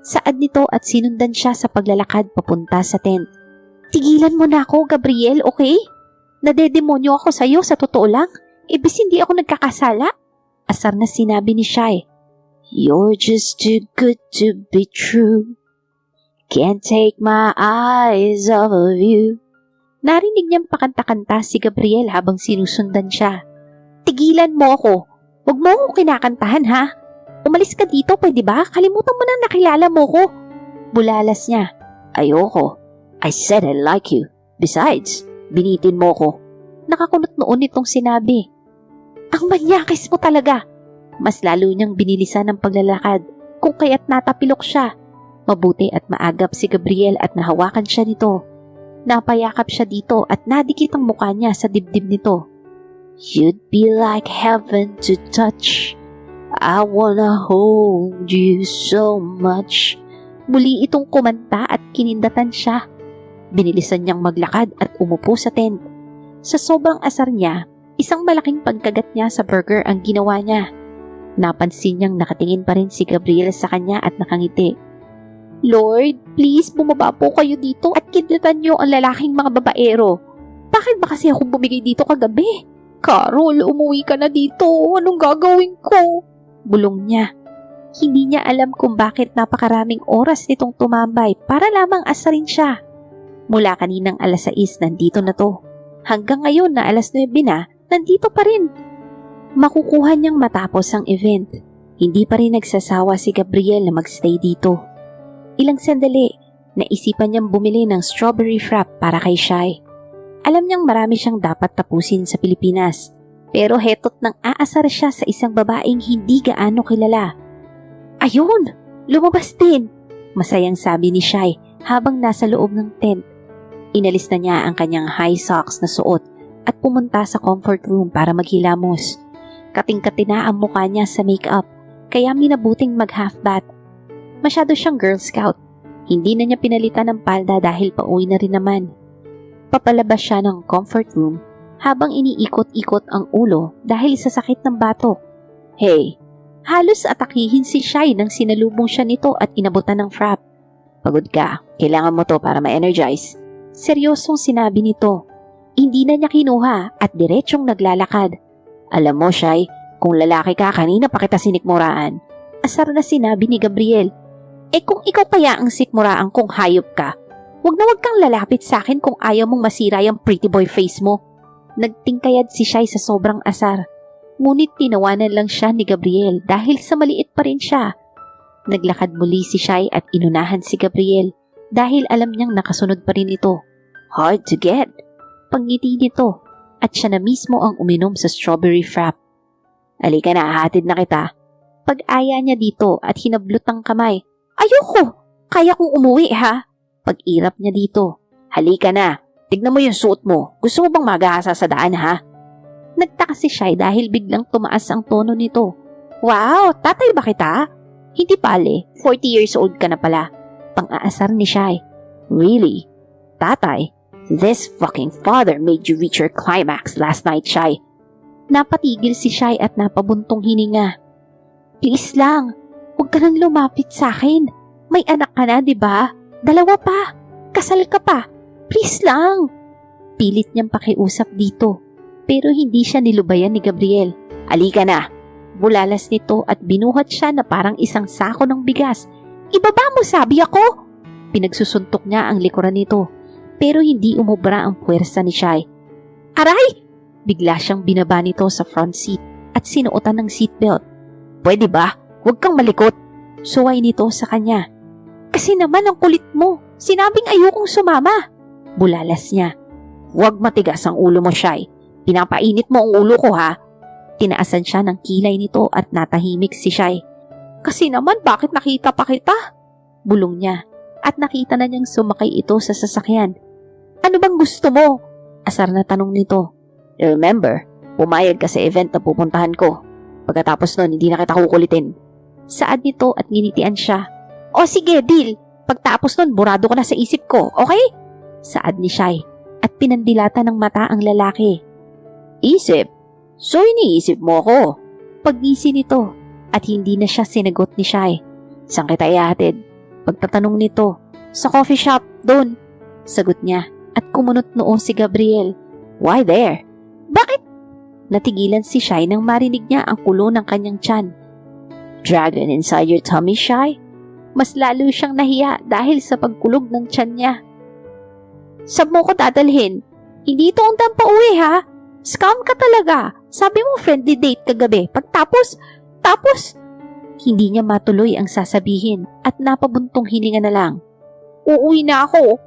Saad nito at sinundan siya sa paglalakad papunta sa tent. Tigilan mo na ako, Gabriel, okay? Nadedemonyo ako sa'yo sa totoo lang. Ibig hindi ako nagkakasala. Asar na sinabi ni Shai. You're just too good to be true. Can't take my eyes off of you. Narinig niyang pakanta-kanta si Gabriel habang sinusundan siya. Tigilan mo ako. Huwag mo akong kinakantahan ha. Umalis ka dito, pwede ba? Kalimutan mo na nakilala mo ko. Bulalas niya. Ayoko. I said I like you. Besides, binitin mo ko. Nakakunot noon itong sinabi. Ang manyakis mo talaga. Mas lalo niyang binilisan ang paglalakad kung kaya't natapilok siya. Mabuti at maagap si Gabriel at nahawakan siya nito. Napayakap siya dito at nadikit ang mukha niya sa dibdib nito. You'd be like heaven to touch. I wanna hold you so much. Muli itong kumanta at kinindatan siya. Binilisan niyang maglakad at umupo sa tent. Sa sobrang asar niya, isang malaking pagkagat niya sa burger ang ginawa niya. Napansin niyang nakatingin pa rin si Gabriel sa kanya at nakangiti. Lord, please bumaba po kayo dito at kidlatan niyo ang lalaking mga babaero. Bakit ba kasi ako bumigay dito kagabi? Carol, umuwi ka na dito. Anong gagawin ko? Bulong niya. Hindi niya alam kung bakit napakaraming oras nitong tumambay para lamang asarin siya. Mula kaninang alas 6 nandito na to. Hanggang ngayon na alas 9 na, nandito pa rin. Makukuha niyang matapos ang event. Hindi pa rin nagsasawa si Gabriel na magstay dito. Ilang sandali, naisipan niyang bumili ng strawberry frap para kay Shai. Alam niyang marami siyang dapat tapusin sa Pilipinas. Pero heto't nang aasar siya sa isang babaeng hindi gaano kilala. Ayun! Lumabas din! Masayang sabi ni Shai habang nasa loob ng tent. Inalis na niya ang kanyang high socks na suot at pumunta sa comfort room para maghilamos. Kating-kati na ang mukha niya sa makeup, kaya minabuting mag-half bath. Masyado siyang Girl Scout. Hindi na niya pinalitan ng palda dahil pauwi na rin naman. Papalabas siya ng comfort room habang iniikot-ikot ang ulo dahil sa sakit ng batok. Hey, halos atakihin si Shai nang sinalubong siya nito at inabutan ng frap. Pagod ka, kailangan mo to para ma-energize. Seryosong sinabi nito. Hindi na niya kinuha at diretsong naglalakad. Alam mo, Shai, kung lalaki ka kanina pa kita sinikmuraan. Asar na sinabi ni Gabriel. Kung ikaw kaya ang sikmuraan kung hayop ka, wag kang lalapit sa akin kung ayaw mong masira yung pretty boy face mo. Nagtingkayad si Shai sa sobrang asar. Ngunit tinawanan lang siya ni Gabriel dahil sa maliit pa rin siya. Naglakad muli si Shai at inunahan si Gabriel dahil alam niyang nakasunod pa rin ito. Hard to get. Pangiti nito at siya na mismo ang uminom sa strawberry frap. Alika na, hahatid na kita. Pag-aya niya dito at hinablot ang kamay. Ayoko! Kaya kong umuwi ha? Pag-irap niya dito. Halika na, tignan mo yung suot mo. Gusto mo bang magahasa sa daan ha? Nagtaka si Shai dahil biglang tumaas ang tono nito. Wow, tatay ba kita? Hindi pale, 40 years old ka na pala. Pang-aasar ni Shai. Really? Tatay? This fucking father made you reach your climax last night, Shai. Napatigil si Shai at napabuntong hininga. Please lang, huwag ka nang lumapit sa akin. May anak ka na, di ba? 2 pa. Kasal ka pa. Please lang. Pilit niyang pakiusap dito. Pero hindi siya nilubayan ni Gabriel. Alika na. Bulalas nito at binuhat siya na parang isang sako ng bigas. Ibaba mo, sabi ako. Pinagsusuntok niya ang likuran nito. Pero hindi umubra ang puwersa ni Shai. Aray! Bigla siyang binaba nito sa front seat at sinuotan ng seatbelt. Pwede ba? Huwag kang malikot. Suway nito sa kanya. Kasi naman ang kulit mo. Sinabing ayokong sumama. Bulalas niya. Huwag matigas ang ulo mo, Shai. Pinapainit mo ang ulo ko ha. Tinaasan siya ng kilay nito at natahimik si Shai. Kasi naman bakit nakita pa kita? Bulong niya at nakita na niyang sumakay ito sa sasakyan. Ano bang gusto mo? Asar na tanong nito. Remember, pumayag ka sa event na pupuntahan ko. Pagkatapos nun, hindi na kita kukulitin. Saad nito at nginitian siya. O sige, deal. Pagtapos nun, burado ko na sa isip ko, okay? Saad ni Shai at pinandilata ng mata ang lalaki. Isip? So iniisip mo ako? Pagngisi nito at hindi na siya sinagot ni Shai. Saan kita ihatid? Pagtatanong nito, sa coffee shop, doon. Sagot niya at kumunot noo si Gabriel. Why there? Bakit? Natigilan si Shai nang marinig niya ang kulo ng kanyang tiyan. Dragon inside your tummy, Shai? Mas lalo siyang nahiya dahil sa pagkulog ng tiyan niya. Saan mo ko dadalhin? Hindi ito ang daan pa uwi, ha? Scam ka talaga. Sabi mo friendly date kagabi. Tapos, hindi niya matuloy ang sasabihin at napabuntong hininga na lang. Uuwi na ako.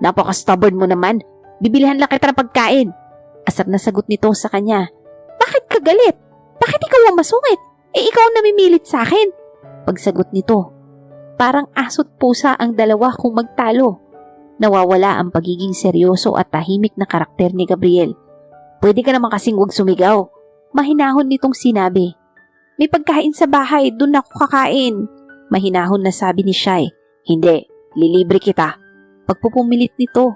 Napaka-stubborn mo naman. Bibilihan lang kita ng pagkain. Asar na sagot nito sa kanya. Bakit ka galit? Bakit ikaw ang masungit? Ikaw ang namimilit sa akin. Pagsagot nito, parang aso't pusa ang dalawa kung magtalo. Nawawala ang pagiging seryoso at tahimik na karakter ni Gabriel. Pwede ka naman kasing huwag sumigaw. Mahinahon nitong sinabi. May pagkain sa bahay, dun ako kakain. Mahinahon na sabi ni Shai. Hindi, lilibre kita. Pagpupumilit nito.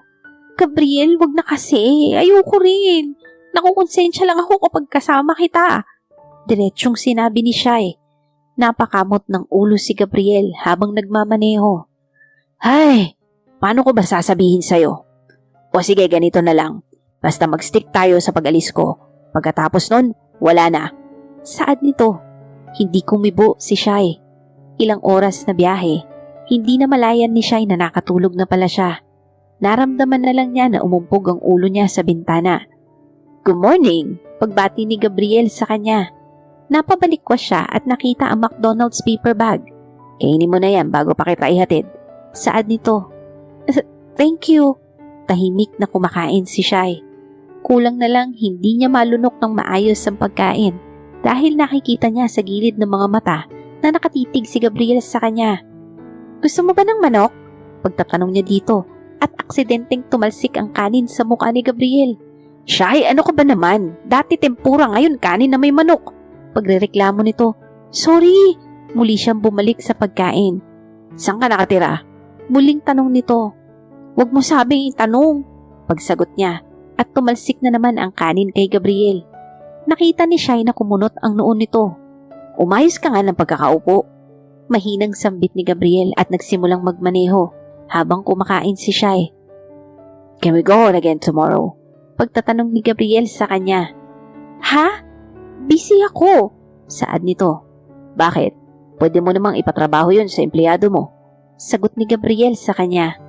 Gabriel, wag na kasi. Ayoko rin. Nakukonsensya lang ako kapag kasama kita. Diretsyong sinabi ni Shai. Napakamot ng ulo si Gabriel habang nagmamaneho. Ay, paano ko ba sasabihin sa'yo? O sige, ganito na lang. Basta mag-stick tayo sa pag-alis ko. Pagkatapos nun, wala na. Saad nito? Hindi kumibo si Shai. Ilang oras na biyahe, hindi na malayan ni Shai na nakatulog na pala siya. Naramdaman na lang niya na umumpog ang ulo niya sa bintana. Good morning! Pagbati ni Gabriel sa kanya. Napabalikwas siya at nakita ang McDonald's paper bag. Kainin mo na yan bago pa kita ihatid. Saad nito? Thank you. Tahimik na kumakain si Shai. Kulang na lang hindi niya malunok ng maayos ang pagkain dahil nakikita niya sa gilid ng mga mata na nakatitig si Gabriel sa kanya. Gusto mo ba ng manok? Pagtatanong niya dito at aksidenteng tumalsik ang kanin sa mukha ni Gabriel. Shai, ano ka ba naman? Dati tempura, ngayon kanin na may manok. Pagrereklamo nito, sorry! Muli siyang bumalik sa pagkain. Saan ka nakatira? Muling tanong nito. Huwag mo sabing itanong. Pagsagot niya at tumalsik na naman ang kanin kay Gabriel. Nakita ni Shai na kumunot ang noon nito. Umayos ka nga ng pagkakaupo. Mahinang sambit ni Gabriel at nagsimulang magmaneho habang kumakain si Shai. Can we go on again tomorrow? Pagtatanong ni Gabriel sa kanya. Ha? Busy ako. Saad nito. Bakit? Pwede mo namang ipatrabaho yun sa empleyado mo. Sagot ni Gabriel sa kanya.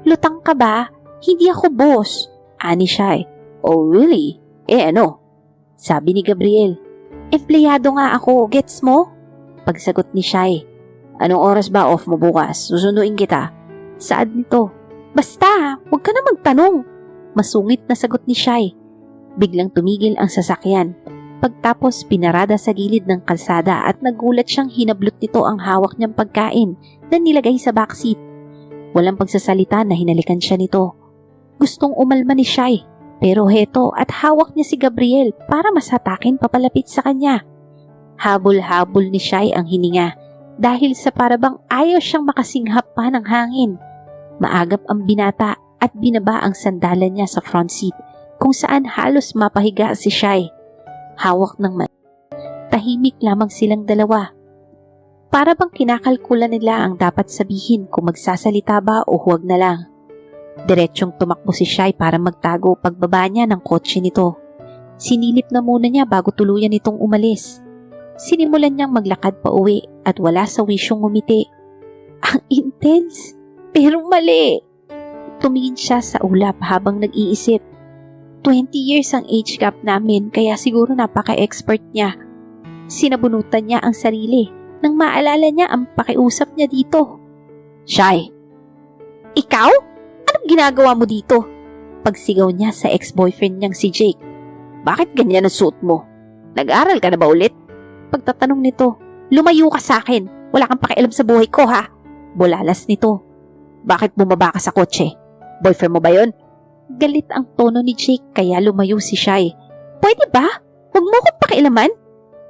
Lutang ka ba? Hindi ako boss. Ani Shai. Oh really? Ano? Sabi ni Gabriel. Empleyado nga ako, gets mo? Pagsagot ni Shai. Anong oras ba off mo bukas? Susunduin kita. Saad nito. Basta, huwag ka na magtanong. Masungit na sagot ni Shai. Biglang tumigil ang sasakyan. Pagtapos pinarada sa gilid ng kalsada at nagulat siyang hinablot nito ang hawak niyang pagkain na nilagay sa backseat. Walang pagsasalita na hinalikan siya nito. Gustong umalma ni Shai, pero heto at hawak niya si Gabriel para masatakin papalapit sa kanya. Habol-habol ni Shai ang hininga dahil sa parabang ayaw siyang makasinghap pa ng hangin. Maagap ang binata at binaba ang sandalan niya sa front seat kung saan halos mapahiga si Shai. Hawak ng tahimik lamang silang dalawa. Para bang kinakalkula nila ang dapat sabihin kung magsasalita ba o huwag na lang. Diretsyong tumakbo si Shai para magtago pagbaba niya ng kotse nito. Sinilip na muna niya bago tuluyan itong umalis. Sinimulan niyang maglakad pa uwi at wala sa wisyong ngumiti. Ang intense, pero mali. Tumingin siya sa ulap habang nag-iisip. 20 years ang age gap namin kaya siguro napaka-expert niya. Sinabunutan niya ang sarili nang maalala niya ang pakiusap niya dito. Shai! Ikaw? Anong ginagawa mo dito? Pagsigaw niya sa ex-boyfriend niyang si Jake. Bakit ganyan ang suot mo? Nag-aral ka na ba ulit? Pagtatanong nito, lumayo ka sa akin. Wala kang pakialam sa buhay ko ha. Bulalas nito. Bakit bumaba ka sa kotse? Boyfriend mo ba yon? Galit ang tono ni Jake kaya lumayo si Shai. Pwede ba? Huwag mo akong pakialaman.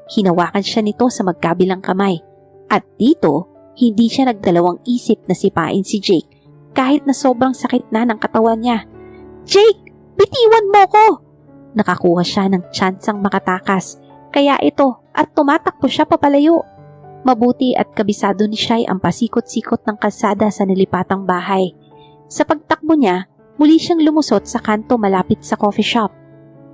Hinawakan siya nito sa magkabilang kamay. At dito, hindi siya nagdalawang isip na sipain si Jake kahit na sobrang sakit na ng katawan niya. Jake, bitiwan mo ko! Nakakuha siya ng tsansang makatakas, kaya ito at tumatakbo siya papalayo. Mabuti at kabisado ni Shai ang pasikot-sikot ng kalsada sa nilipatang bahay. Sa pagtakbo niya, muli siyang lumusot sa kanto malapit sa coffee shop.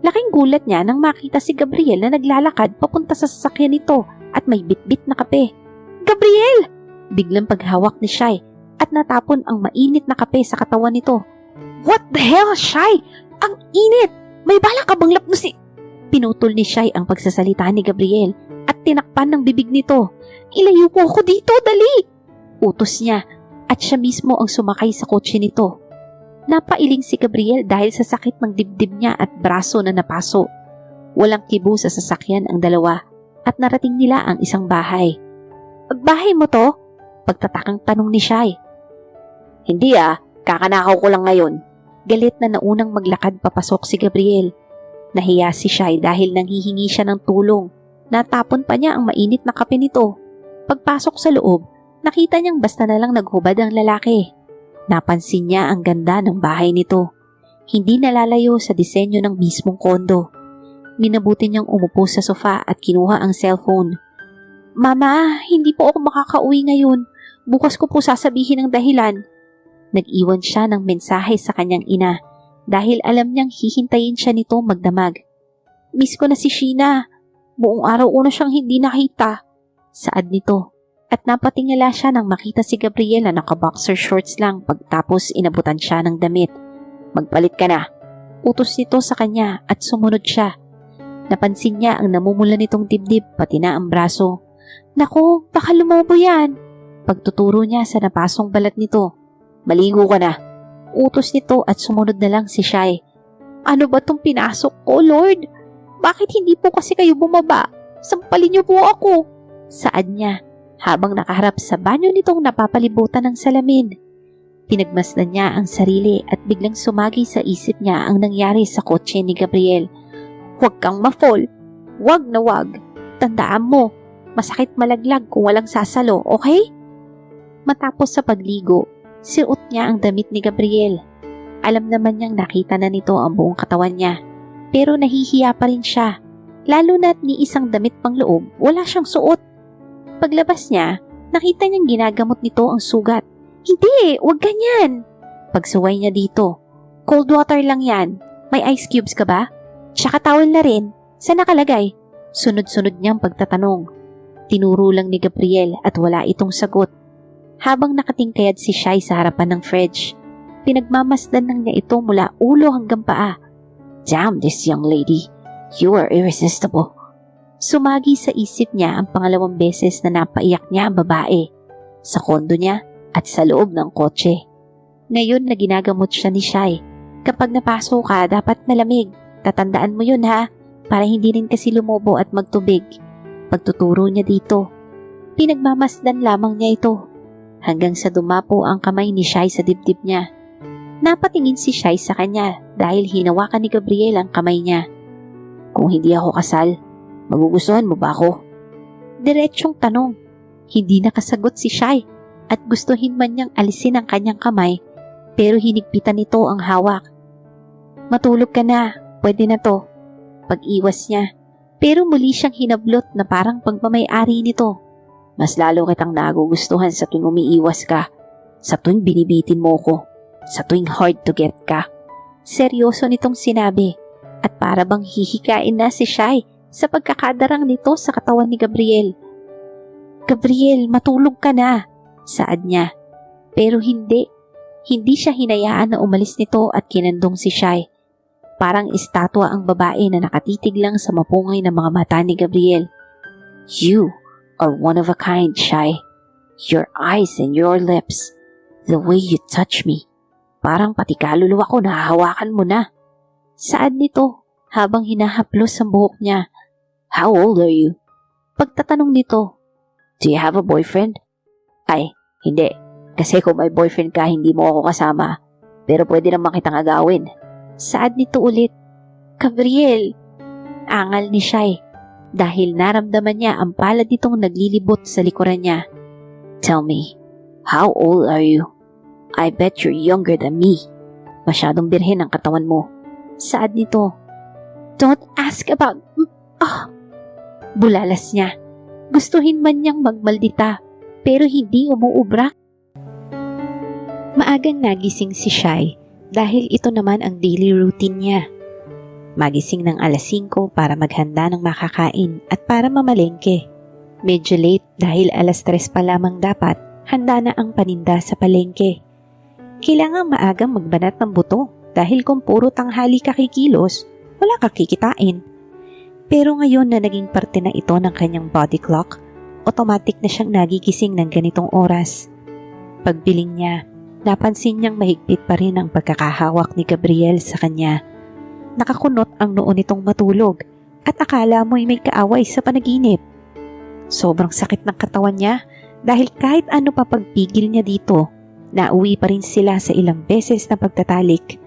Laking gulat niya nang makita si Gabriel na naglalakad papunta sa sasakyan nito at may bitbit na kape. "Gabriel!" Biglang paghawak ni Shai at natapon ang mainit na kape sa katawan nito. "What the hell, Shai? Ang init! May bala ka bang lapnusi?" Pinutol ni Shai ang pagsasalita ni Gabriel at tinakpan ng bibig nito. "Ilayo mo ako dito, dali!" Utos niya at siya mismo ang sumakay sa kotse nito. Napailing si Gabriel dahil sa sakit ng dibdib niya at braso na napaso. Walang kibo sa sasakyan ang dalawa at narating nila ang isang bahay. "Bahay mo to?" Pagtatakang tanong ni Shai. "Hindi kakanakaw ko lang ngayon." Galit na naunang maglakad papasok si Gabriel. Nahiya si Shai dahil nanghihingi siya ng tulong. Natapon pa niya ang mainit na kape nito. Pagpasok sa loob, nakita niyang basta na lang naghubad ang lalaki. Napansin niya ang ganda ng bahay nito. Hindi nalalayo sa disenyo ng mismong kondo. Minabuti niyang umupo sa sofa at kinuha ang cellphone. "Mama, hindi po ako makakauwi ngayon. Bukas ko po sasabihin ang dahilan." Nag-iwan siya ng mensahe sa kanyang ina dahil alam niyang hihintayin siya nito magdamag. "Miss ko na si Sheena. Buong araw una siyang hindi nakita." Saad nito. At napatingala siya nang makita si Gabriel na naka-boxer shorts lang pagtapos inabutan siya ng damit. "Magpalit ka na." Utos nito sa kanya at sumunod siya. Napansin niya ang namumula nitong dibdib pati na ang braso. "Naku, baka lumobo yan." Pagtuturo niya sa napasong balat nito. "Maligo ka na." Utos nito at sumunod na lang si Shai. "Ano ba tong pinasok ko, Lord? Bakit hindi po kasi kayo bumaba? Sampalin niyo po ako." Saad niya habang nakaharap sa banyo nitong napapalibutan ng salamin. Pinagmasdan niya ang sarili at biglang sumagi sa isip niya ang nangyari sa kotse ni Gabriel. "Huwag kang ma-fall. Huwag na huwag. Tandaan mo, masakit malaglag kung walang sasalo, okay?" Matapos sa pagligo, sinuot niya ang damit ni Gabriel. Alam naman niyang nakita na nito ang buong katawan niya, pero nahihiya pa rin siya, lalo na't ni isang damit pang loob wala siyang suot. Paglabas niya, nakita niyang ginagamot nito ang sugat. "Hindi, wag ganyan." Pagsuway niya dito. "Cold water lang yan. May ice cubes ka ba? Tsaka towel na rin. Saan nakalagay?" Sunod-sunod niyang pagtatanong. Tinuro lang ni Gabriel at wala itong sagot. Habang nakatingkayad si Shai sa harapan ng fridge, pinagmamasdan lang niya ito mula ulo hanggang paa. "Damn this young lady. You are irresistible." Sumagi sa isip niya ang pangalawang beses na napaiyak niya ang babae. Sa kondo niya at sa loob ng kotse. Ngayon na ginagamot siya ni Shai. "Kapag napasok ka, dapat malamig. Tatandaan mo yun ha, para hindi rin kasi lumobo at magtubig." Pagtuturo niya dito. Pinagmamasdan lamang niya ito. Hanggang sa dumapo ang kamay ni Shai sa dibdib niya. Napatingin si Shai sa kanya dahil hinawakan ni Gabriel ang kamay niya. "Kung hindi ako kasal, magugustuhan mo ba ako?" Diretsyong tanong. Hindi nakasagot si Shai at gustuhin man niyang alisin ang kanyang kamay, pero hinigpitan nito ang hawak. "Matulog ka na, pwede na to." Pag-iwas niya, pero muli siyang hinablot na parang pagmamay-ari nito. "Mas lalo kitang nagugustuhan sa tuwing umiiwas ka, sa tuwing binibitin mo ko, sa tuwing hard to get ka." Seryoso nitong sinabi at para bang hihikain na si Shai sa pagkakadarang nito sa katawan ni Gabriel. "Gabriel, matulog ka na," saad niya. Pero hindi. Hindi siya hinayaan na umalis nito at kinandong si Shai. Parang estatwa ang babae na nakatitig lang sa mapungay na mga mata ni Gabriel. "You are one of a kind, Shai. Your eyes and your lips, the way you touch me, parang pati kaluluwa ko nahahawakan mo na." Saad nito habang hinahaplos ang buhok niya. "How old are you?" Pagtatanong nito. "Do you have a boyfriend?" "Ay, hindi. Kasi kung may boyfriend ka, hindi mo ako kasama. Pero pwede naman kitang agawin." Saad nito ulit. "Gabriel." Angal ni Shai dahil naramdaman niya ang palad nitong naglilibot sa likuran niya. "Tell me, how old are you? I bet you're younger than me. Masyadong birhen ang katawan mo." Saad nito. Don't ask about... Bulalas niya. Gustuhin man niyang magmaldita, pero hindi umuubra. Maagang nagising si Shai dahil ito naman ang daily routine niya. Magising ng alas 5 para maghanda ng makakain at para mamalengke. Medyo late dahil alas 3 pa lamang dapat handa na ang paninda sa palengke. Kailangan maagang magbanat ng buto dahil kung puro tanghali ka kikilos, wala ka kikitain. Pero ngayon na naging parte na ito ng kanyang body clock, automatic na siyang nagigising ng ganitong oras. Pagbiling niya, napansin niyang mahigpit pa rin ang pagkakahawak ni Gabriel sa kanya. Nakakunot ang noo nitong matulog at akala mo'y may kaaway sa panaginip. Sobrang sakit ng katawan niya dahil kahit ano pa pagpigil niya dito, nauwi pa rin sila sa ilang beses na pagtatalik.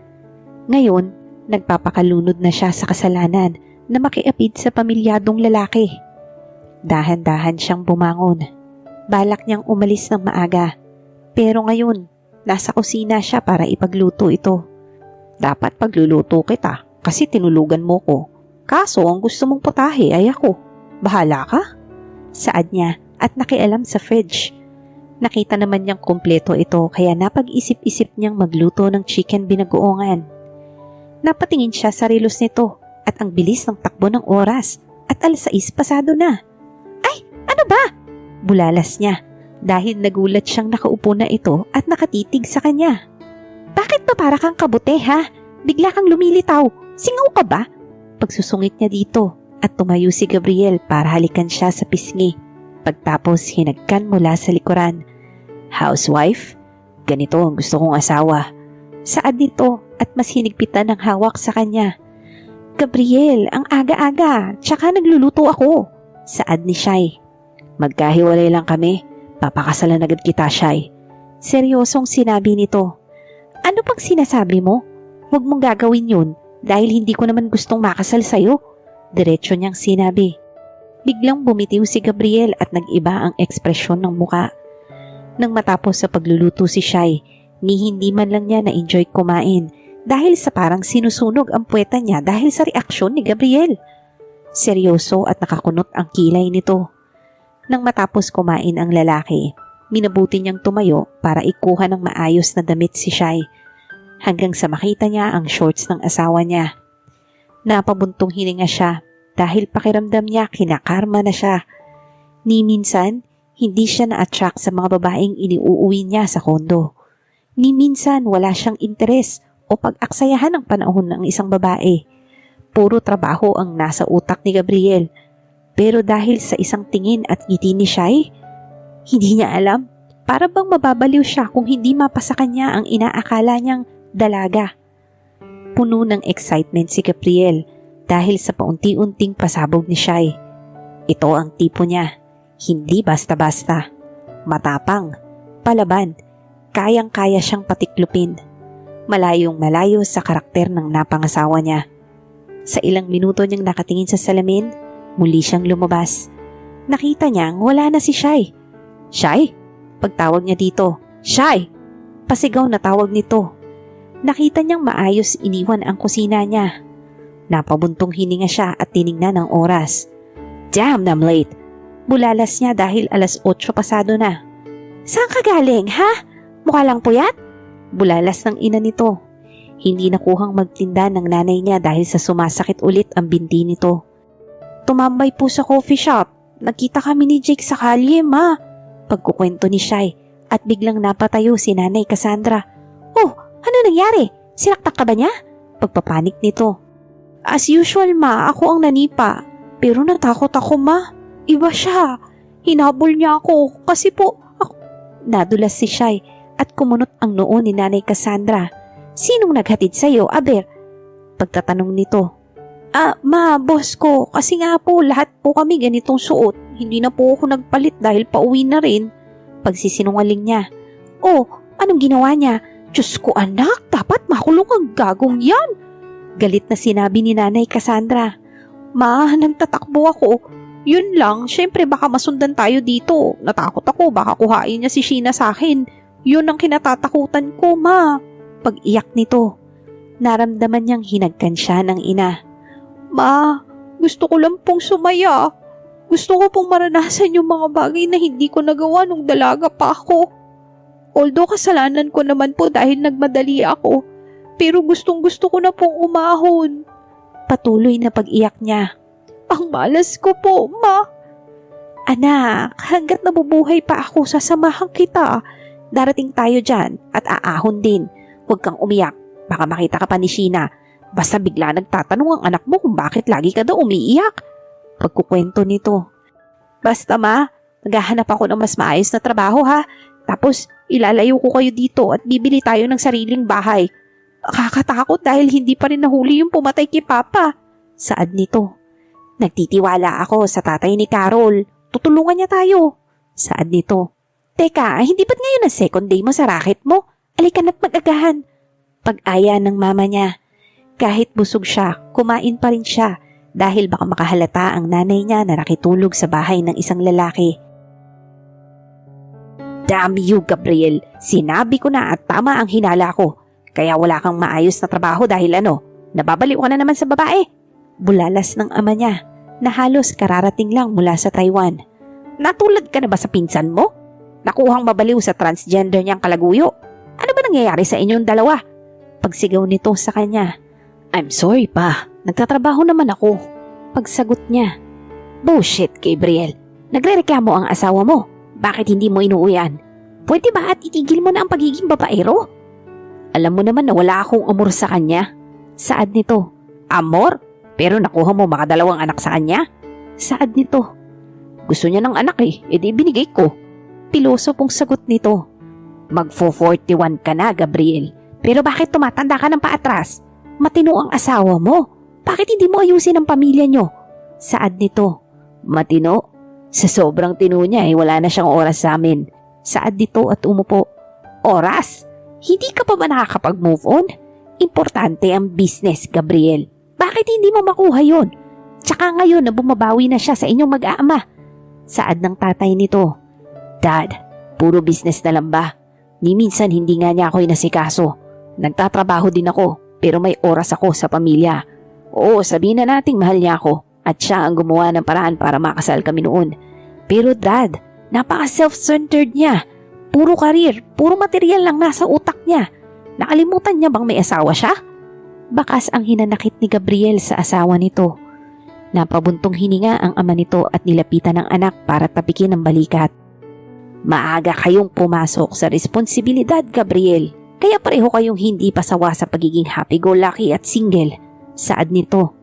Ngayon, nagpapakalunod na siya sa kasalanan na makiapid sa pamilyadong lalaki. Dahan-dahan siyang bumangon. Balak niyang umalis ng maaga. Pero ngayon, nasa kusina siya para ipagluto ito. Dapat pagluluto kita kasi tinulugan mo ko. Kaso ang gusto mong putahe ay ako. Bahala ka? Saad niya at nakialam sa fridge. Nakita naman niyang kumpleto ito kaya napag-isip-isip niyang magluto ng chicken binagoongan. Napatingin siya sa relos nito at ang bilis ng takbo ng oras at alas 6 pasado na. Ay, ano ba? Bulalas niya dahil nagulat siyang nakaupo na ito at nakatitig sa kanya. Bakit ba para kang kabute ha? Bigla kang lumilitaw. Singaw ka ba? Pagsusungit niya dito at tumayo si Gabriel para halikan siya sa pisngi. Pagtapos hinagkan mula sa likuran. Housewife? Ganito ang gusto kong asawa. Saad nito at mas hinigpitan ng hawak sa kanya. Gabriel, ang aga-aga, tsaka nagluluto ako. Saad ni Shai. Magkahiwalay lang kami, papakasalan agad kita, Shai. Seryosong sinabi nito. Ano pang sinasabi mo? Huwag mong gagawin yun dahil hindi ko naman gustong makasal sa'yo. Diretso niyang sinabi. Biglang bumitiw si Gabriel at nag-iba ang ekspresyon ng muka. Nang matapos sa pagluluto si Shai, ni hindi man lang niya na-enjoy kumain dahil sa parang sinusunog ang puweta niya dahil sa reaksyon ni Gabriel. Seryoso at nakakunot ang kilay nito. Nang matapos kumain ang lalaki, minabuti niyang tumayo para ikuha ng maayos na damit si Shai hanggang sa makita niya ang shorts ng asawa niya. Napabuntong hininga siya dahil pakiramdam niya kinakarma na siya. Ni minsan, hindi siya na-attract sa mga babaeng iniuuwi niya sa kondo. Ni minsan wala siyang interes o pag-aksayahan ng panahon ng isang babae. Puro trabaho ang nasa utak ni Gabriel. Pero dahil sa isang tingin at ngiti ni Shai, hindi niya alam. Para bang mababaliw siya kung hindi mapasa kanya ang inaakala niyang dalaga. Puno ng excitement si Gabriel dahil sa paunti-unting pasabog ni Shai. Ito ang tipo niya. Hindi basta-basta. Matapang. Palaban. Kayang-kaya siyang patiklupin. Malayong-malayo sa karakter ng napangasawa niya. Sa ilang minuto niyang nakatingin sa salamin, muli siyang lumabas. Nakita niyang wala na si Shai. Shai? Pagtawag niya dito, Shai! Pasigaw na tawag nito. Nakita niyang maayos iniwan ang kusina niya. Napabuntong hininga siya at tiningnan ang oras. Damn, I'm late. Bulalas niya dahil alas 8 pasado na. Saan ka galing, ha? Mukha lang puyat? Bulalas ng ina nito. Hindi nakuhang magtinda ng nanay niya dahil sa sumasakit ulit ang binti nito. Tumambay po sa coffee shop. Nagkita kami ni Jake sa kalye, ma. Pagkukwento ni Shai at biglang napatayo si Nanay Cassandra. Oh, ano nangyari? Sinaktak ka ba niya? Pagpapanik nito. As usual, ma, ako ang nanipa. Pero natakot ako, ma. Iba siya. Hinabol niya ako kasi po ako... Nadulas si Shai at kumunot ang noo ni Nanay Cassandra. Sinong naghatid sa'yo, aber? Pagtatanong nito. Ma, boss ko, kasi nga po lahat po kami ganitong suot. Hindi na po ako nagpalit dahil pauwi na rin. Pagsisinungaling niya. Oh, anong ginawa niya? Diyos ko anak, dapat makulong ang gagong yan. Galit na sinabi ni Nanay Cassandra. Ma, nagtatakbo ako. Yun lang, syempre baka masundan tayo dito. Natakot ako, baka kuhain niya si Sheena sa akin. Yun ang kinatatakutan ko, ma. Pag-iyak nito, naramdaman niyang hinagkan siya ng ina. Ma, gusto ko lang pong sumaya. Gusto ko pong maranasan yung mga bagay na hindi ko nagawa nung dalaga pa ako. Although kasalanan ko naman po dahil nagmadali ako, pero gustong gusto ko na pong umahon. Patuloy na pag-iyak niya. Ang malas ko po, Ma. Anak, hanggat nabubuhay pa ako, sasamahan kita. Darating tayo dyan at aahon din. Huwag kang umiyak. Baka makita ka pa ni Sheena. Basta bigla nagtatanong ang anak mo kung bakit lagi ka daw umiiyak. Pagkukwento nito. Basta ma, maghahanap ako ng mas maayos na trabaho ha. Tapos ilalayo ko kayo dito at bibili tayo ng sariling bahay. Nakakatakot dahil hindi pa rin nahuli yung pumatay kay Papa. Saad nito. Nagtitiwala ako sa tatay ni Carol. Tutulungan niya tayo. Saad nito. Teka, hindi ba't ngayon ang second day mo sa racket mo? Alika na't mag-agahan. Pag-aya ng mama niya. Kahit busog siya, kumain pa rin siya dahil baka makahalata ang nanay niya na nakitulog sa bahay ng isang lalaki. Damn you, Gabriel. Sinabi ko na at tama ang hinala ko. Kaya wala kang maayos na trabaho dahil nababaliw ka na naman sa babae. Bulalas ng ama niya na halos kararating lang mula sa Taiwan. Natulad ka na ba sa pinsan mo? Nakuhang mabaliw sa transgender niyang kalaguyo. Ano ba nangyayari sa inyong dalawa? Pagsigaw nito sa kanya. I'm sorry pa, nagtatrabaho naman ako. Pagsagot niya. Bullshit, Gabriel. Nagrereklamo ang asawa mo. Bakit hindi mo inuuwian? Pwede ba at itigil mo na ang pagiging babaero? Alam mo naman na wala akong amor sa kanya. Saad nito. Amor? Pero nakuha mo makadalawang anak sa kanya? Saad nito. Gusto niya ng anak edi binigay ko. Piloso pong sagot nito. Magfo-41 ka na, Gabriel. Pero bakit tumatanda ka ng paatras? Matino ang asawa mo. Bakit hindi mo ayusin ang pamilya nyo? Saad nito. Matino? Sa sobrang tino niya wala na siyang oras sa amin. Saad nito at umupo. Oras? Hindi ka pa ba nakakapag-move on? Importante ang business, Gabriel. Bakit hindi mo makuha yon? Tsaka ngayon na bumabawi na siya sa inyong mag-aama. Saad ng tatay nito. Dad, puro business na lang ba? Ni minsan hindi nga niya ako inasikaso. Nagtatrabaho din ako. Pero may oras ako sa pamilya. Oo, sabihin na nating mahal niya ako at siya ang gumawa ng paraan para makasal kami noon. Pero dad, napaka-self-centered niya. Puro karir, puro material lang nasa utak niya. Nakalimutan niya bang may asawa siya? Bakas ang hinanakit ni Gabriel sa asawa nito. Napabuntong hininga ang ama nito at nilapitan ng anak para tapikin ang balikat. Maaga kayong pumasok sa responsibilidad, Gabriel. Kaya pareho kayong hindi pasawa sa pagiging happy-go-lucky at single. Saad nito.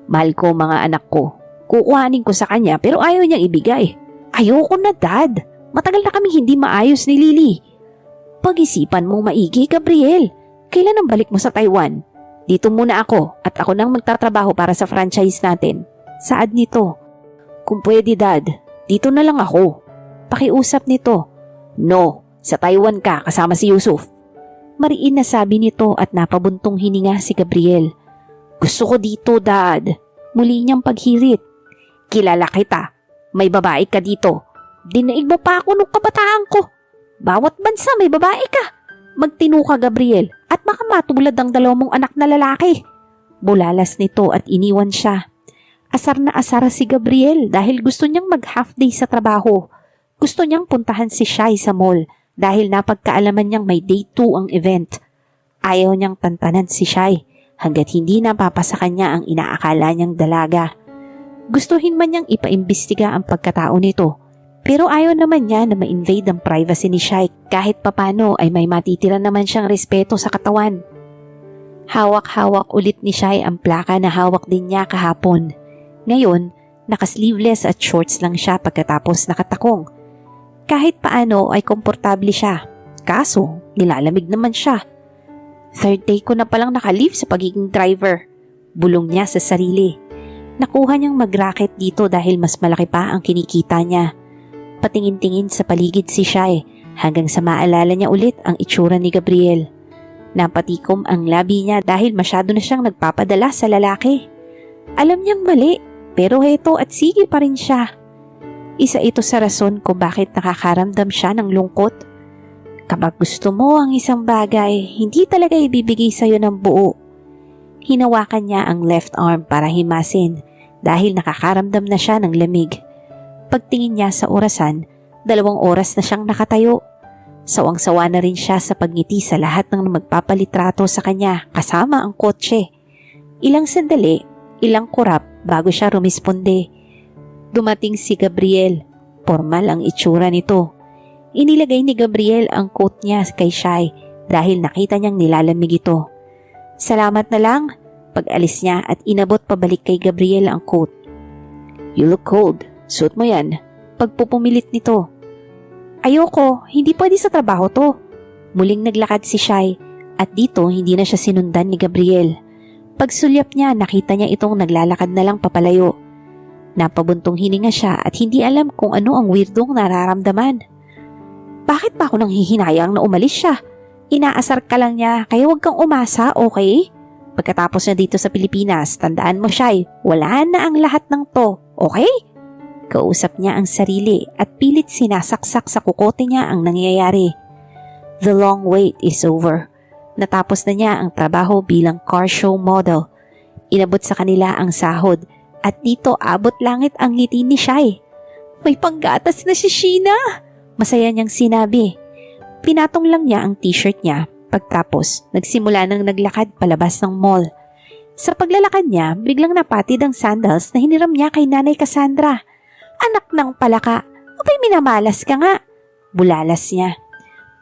Mahal ko mga anak ko. Kukuhanin ko sa kanya pero ayaw niyang ibigay. Ayoko na, Dad. Matagal na kami hindi maayos ni Lily. Pag-isipan mong maigi, Gabriel. Kailan ang balik mo sa Taiwan? Dito muna ako at ako nang magtatrabaho para sa franchise natin. Saad nito. Kung pwede, Dad, dito na lang ako. Pakiusap nito. No, sa Taiwan ka kasama si Yusuf. Mariin na sabi nito at napabuntong hininga si Gabriel. Gusto ko dito, Dad. Muli niyang paghirit. Kilala kita. May babae ka dito. Dinaig mo pa ako nung kabataan ko. Bawat bansa may babae ka. Magtino ka, Gabriel, at baka matulad ang dalawang mong anak na lalaki. Bulalas nito at iniwan siya. Asar na asar si Gabriel dahil gusto niyang mag-half day sa trabaho. Gusto niyang puntahan si Shai sa mall dahil napagkaalaman niyang may day 2 ang event. Ayaw niyang tantanan si Shai hanggat hindi napapasa kanya ang inaakala niyang dalaga. Gustuhin man niyang ipaimbestiga ang pagkatao nito, pero ayaw naman niya na ma-invade ang privacy ni Shai kahit papano ay may matitira naman siyang respeto sa katawan. Hawak-hawak ulit ni Shai ang plaka na hawak din niya kahapon. Ngayon, naka-sleeveless at shorts lang siya pagkatapos nakatakong. Kahit paano ay komportable siya, kaso nilalamig naman siya. Third day ko na palang naka-leave sa pagiging driver. Bulong niya sa sarili. Nakuha niyang mag-racket dito dahil mas malaki pa ang kinikita niya. Patingin-tingin sa paligid si Shai hanggang sa maalala niya ulit ang itsura ni Gabriel. Napatikom ang labi niya dahil masyado na siyang nagpapadala sa lalaki. Alam niyang mali, pero heto at sige pa rin siya. Isa ito sa rason kung bakit nakakaramdam siya ng lungkot. Kapag gusto mo ang isang bagay, hindi talaga ibibigay sa'yo ng buo. Hinawakan niya ang left arm para himasin dahil nakakaramdam na siya ng lamig. Pagtingin niya sa orasan, 2 oras na siyang nakatayo. Sawang-sawa na rin siya sa pagngiti sa lahat ng magpapalitrato sa kanya kasama ang kotse. Ilang sandali, ilang kurap bago siya rumisponde. Dumating si Gabriel. Formal ang itsura nito. Inilagay ni Gabriel ang coat niya kay Shai dahil nakita niyang nilalamig ito. Salamat na lang, pag-alis niya at inabot pabalik kay Gabriel ang coat. You look cold. Suot mo yan. Pagpupumilit nito. Ayoko, hindi pwede sa trabaho to. Muling naglakad si Shai at dito hindi na siya sinundan ni Gabriel. Pagsulyap niya, nakita niya itong naglalakad na lang papalayo. Napabuntong hininga siya at hindi alam kung ano ang weirdong nararamdaman. Bakit ba ako nang hihinayang na umalis siya? Inaasar ka lang niya, kaya huwag kang umasa, okay? Pagkatapos na dito sa Pilipinas, tandaan mo Shai, wala na ang lahat ng to, okay? Kausap niya ang sarili at pilit sinasaksak sa kukote niya ang nangyayari. The long wait is over. Natapos na niya ang trabaho bilang car show model. Inabot sa kanila ang sahod at dito abot langit ang ngiti ni Shai. May panggatas na si Sheena! Masaya niyang sinabi. Pinatong lang niya ang t-shirt niya. Pagtapos, nagsimula nang naglakad palabas ng mall. Sa paglalakad niya, biglang napatid ang sandals na hiniram niya kay Nanay Cassandra. Anak ng palaka, abay minamalas ka nga. Bulalas niya.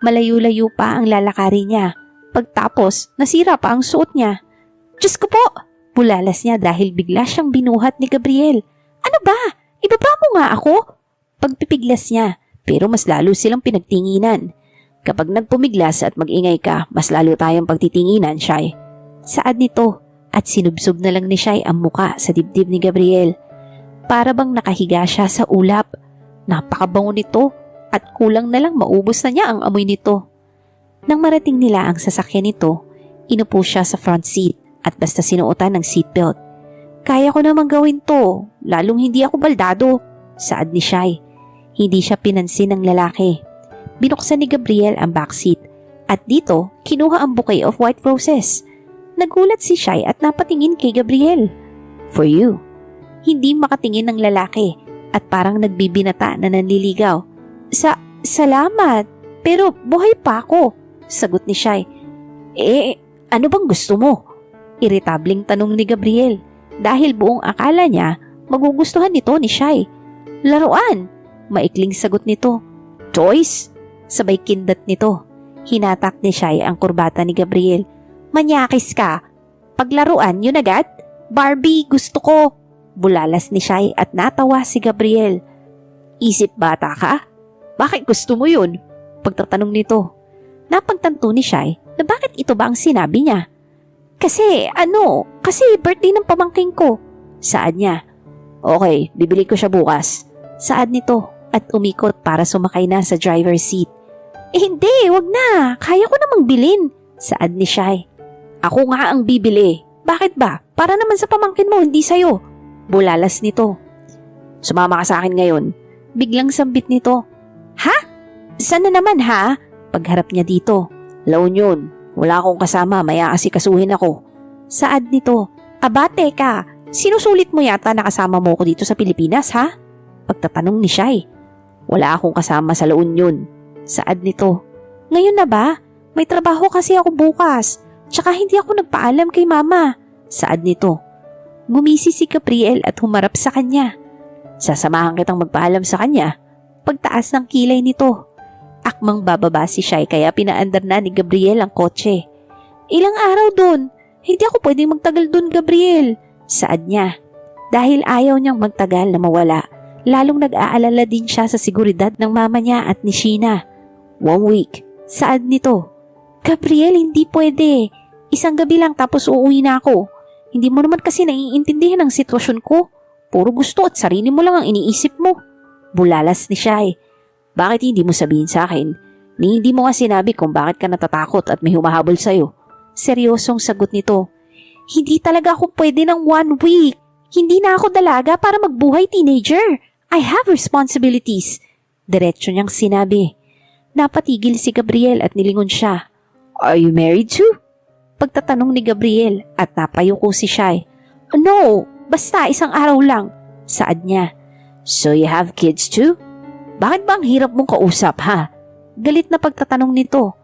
Malayo-layo pa ang lalakari niya. Pagtapos, nasira pa ang suot niya. Diyos ko po! Bulalas niya dahil bigla siyang binuhat ni Gabriel. Ano ba? Ibaba mo nga ako? Pagpipiglas niya, pero mas lalo silang pinagtinginan. Kapag nagpumiglas at mag-ingay ka, mas lalo tayong pagtitinginan, Shai. Saad nito at sinubsob na lang ni Shai ang muka sa dibdib ni Gabriel. Para bang nakahiga siya sa ulap. Napakabango nito at kulang na lang maubos na niya ang amoy nito. Nang marating nila ang sasakyan nito, inupo siya sa front seat at basta sinuotan ng seatbelt. Kaya ko namang gawin to, lalong hindi ako baldado, saad ni Shai. Hindi siya pinansin ng lalaki. Binuksan ni Gabriel ang backseat at dito kinuha ang bouquet of white roses. Nagulat si Shai at napatingin kay Gabriel. For you. Hindi makatingin ng lalaki at parang nagbibinata na nanliligaw. Salamat, pero buhay pa ako, sagot ni Shai. Ano bang gusto mo? Iritabling tanong ni Gabriel dahil buong akala niya magugustuhan nito ni Shai. Laruan, maikling sagot nito. Toys? Sabay kindat nito. Hinatak ni Shai ang kurbata ni Gabriel. Manyakis ka. Paglaruan yun agad? Barbie, gusto ko. Bulalas ni Shai at natawa si Gabriel. Isip bata ka? Bakit gusto mo yun? Pagtatanong nito. Napagtanto ni Shai na bakit ito ba ang sinabi niya. Kasi birthday ng pamangking ko. Saad niya. Okay, bibili ko siya bukas. Saad nito at umikot para sumakay na sa driver's seat. Hindi, wag na. Kaya ko namang bilin. Saad ni Shai. Ako nga ang bibili. Bakit ba? Para naman sa pamangkin mo, hindi sa'yo. Bulalas nito. Sumama ka sa akin ngayon. Biglang sambit nito. Ha? Saan na naman ha? Pagharap niya dito. La Union. Wala akong kasama, maya asikasuhin ako. Saad nito. Aba, teka. Sinusulit mo yata na kasama mo ko dito sa Pilipinas ha? Pagtatanong ni Shai. Wala akong kasama sa La Union. Saad nito. Ngayon na ba? May trabaho kasi ako bukas. Tsaka hindi ako nagpaalam kay mama. Saad nito. Gumisi si Gabriel at humarap sa kanya. Sasamahan kitang magpaalam sa kanya. Pagtaas ng kilay nito. Akmang bababa si Shai kaya pinaandar na ni Gabriel ang kotse. Ilang araw dun. Hindi ako pwedeng magtagal dun, Gabriel. Saad niya. Dahil ayaw niyang magtagal na mawala. Lalong nag-aalala din siya sa seguridad ng mama niya at ni Sheena. 1 week. Saad nito. Gabriel, hindi pwede. Isang gabi lang tapos uuwi na ako. Hindi mo naman kasi naiintindihan ang sitwasyon ko. Puro gusto at sarili mo lang ang iniisip mo. Bulalas ni Shai. Bakit hindi mo sabihin sa akin? Hindi mo nga sinabi kung bakit ka natatakot at may humahabol sa'yo. Seryosong sagot nito. Hindi talaga ako pwede ng 1 week. Hindi na ako dalaga para magbuhay teenager. I have responsibilities. Diretso niyang sinabi. Napatigil si Gabriel at nilingon siya. Are you married too? pagtatanong ni Gabriel at napayuko si Shai. No, basta isang araw lang, saad niya. So you have kids too? Bakit ba ang hirap mong kausap ha? Galit na pagtatanong nito.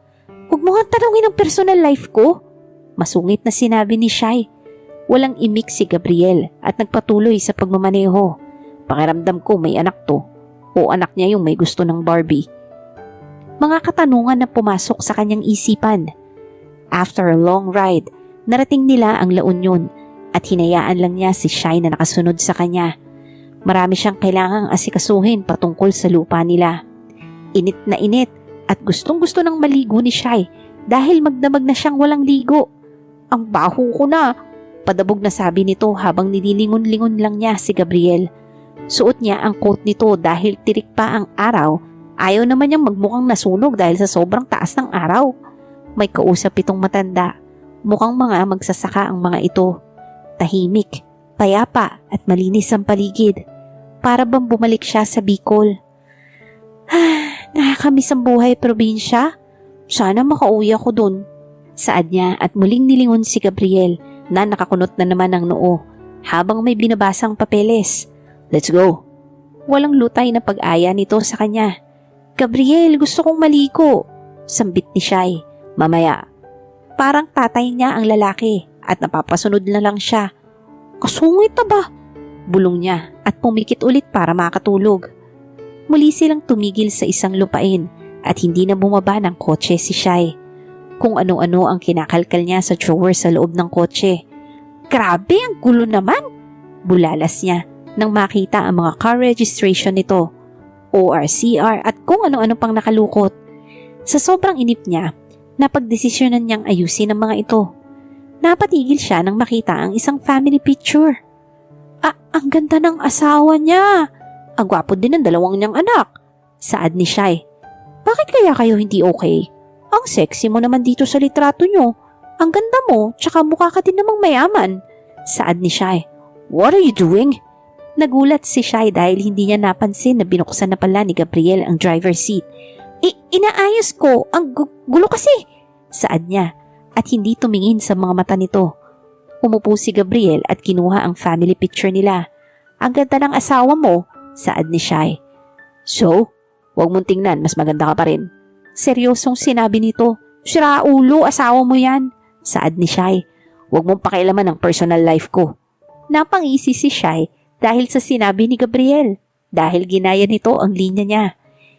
Huwag mo nga tanongin ang personal life ko. Masungit na sinabi ni Shai. Walang imik si Gabriel at nagpatuloy sa pagmamaneho. Pakiramdam ko may anak to o anak niya yung may gusto ng Barbie. Mga katanungan na pumasok sa kanyang isipan. After a long ride, narating nila ang La Union at hinayaan lang niya si Shai na nakasunod sa kanya. Marami siyang kailangang asikasuhin patungkol sa lupa nila. Init na init at gustong-gusto ng maligo ni Shai dahil magdamag na siyang walang ligo. Ang baho ko na, padabog na sabi nito habang nililingon-lingon lang niya si Gabriel. Suot niya ang coat nito dahil tirik pa ang araw. Ayaw naman niyang magmukhang nasunog dahil sa sobrang taas ng araw. May kausap itong matanda. Mukhang mga magsasaka ang mga ito. Tahimik, payapa at malinis ang paligid. Para bang bumalik siya sa Bicol. Nakakamiss ang buhay probinsya. Sana makauwi ako dun. Saad niya at muling nilingon si Gabriel na nakakunot na naman ang noo habang may binabasang papeles. Let's go. Walang lutay na pag-aya nito sa kanya. Gabriel, gusto kong maligo. Sambit ni Shai. Mamaya. Parang tatay niya ang lalaki at napapasunod na lang siya. Kasungit na ba? Bulong niya at pumikit ulit para makatulog. Muli silang tumigil sa isang lupain at hindi na bumaba ng kotse si Shai. Kung ano-ano ang kinakalkal niya sa drawer sa loob ng kotse. Grabe, ang gulo naman! Bulalas niya nang makita ang mga car registration nito, ORCR at kung ano-ano pang nakalukot. Sa sobrang inip niya, napagdesisyonan niyang ayusin ang mga ito. Napatigil siya nang makita ang isang family picture. Ang ganda ng asawa niya. Ang gwapo din ng dalawang niyang anak. Saad ni Shai. Bakit kaya kayo hindi okay? Ang sexy mo naman dito sa litrato niyo. Ang ganda mo, tsaka mukha ka din namang mayaman. Saad ni Shai. What are you doing? Nagulat si Shai dahil hindi niya napansin na binuksan na pala ni Gabriel ang driver's seat. Inaayos ko. Ang gulo kasi. Saad niya at hindi tumingin sa mga mata nito. Umupo si Gabriel at kinuha ang family picture nila. Ang ganda ng asawa mo, saad ni Shai. So, wag mong tingnan, mas maganda ka pa rin. Seryosong sinabi nito. Siraulo, asawa mo yan, saad ni Shai. Wag mong pakialaman ang personal life ko. Napangisi si Shai dahil sa sinabi ni Gabriel. Dahil ginaya nito ang linya niya.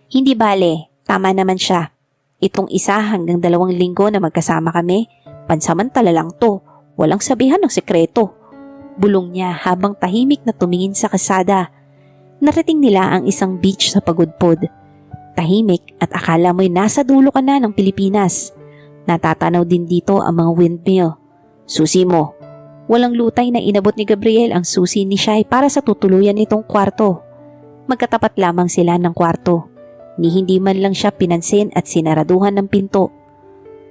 Hindi bale, tama naman siya. Itong 1 hanggang 2 linggo na magkasama kami, pansamantala lang to. Walang sabihan ng sekreto. Bulong niya habang tahimik na tumingin sa kasada. Narating nila ang isang beach sa Pagudpod. Tahimik at akala mo'y nasa dulo ka na ng Pilipinas. Natatanaw din dito ang mga windmill. Susi mo. Walang lutay na inabot ni Gabriel ang susi ni Shai para sa tutuluyan nitong kwarto. Magkatapat lamang sila ng kwarto. Ni hindi man lang siya pinansin at sinaraduhan ng pinto.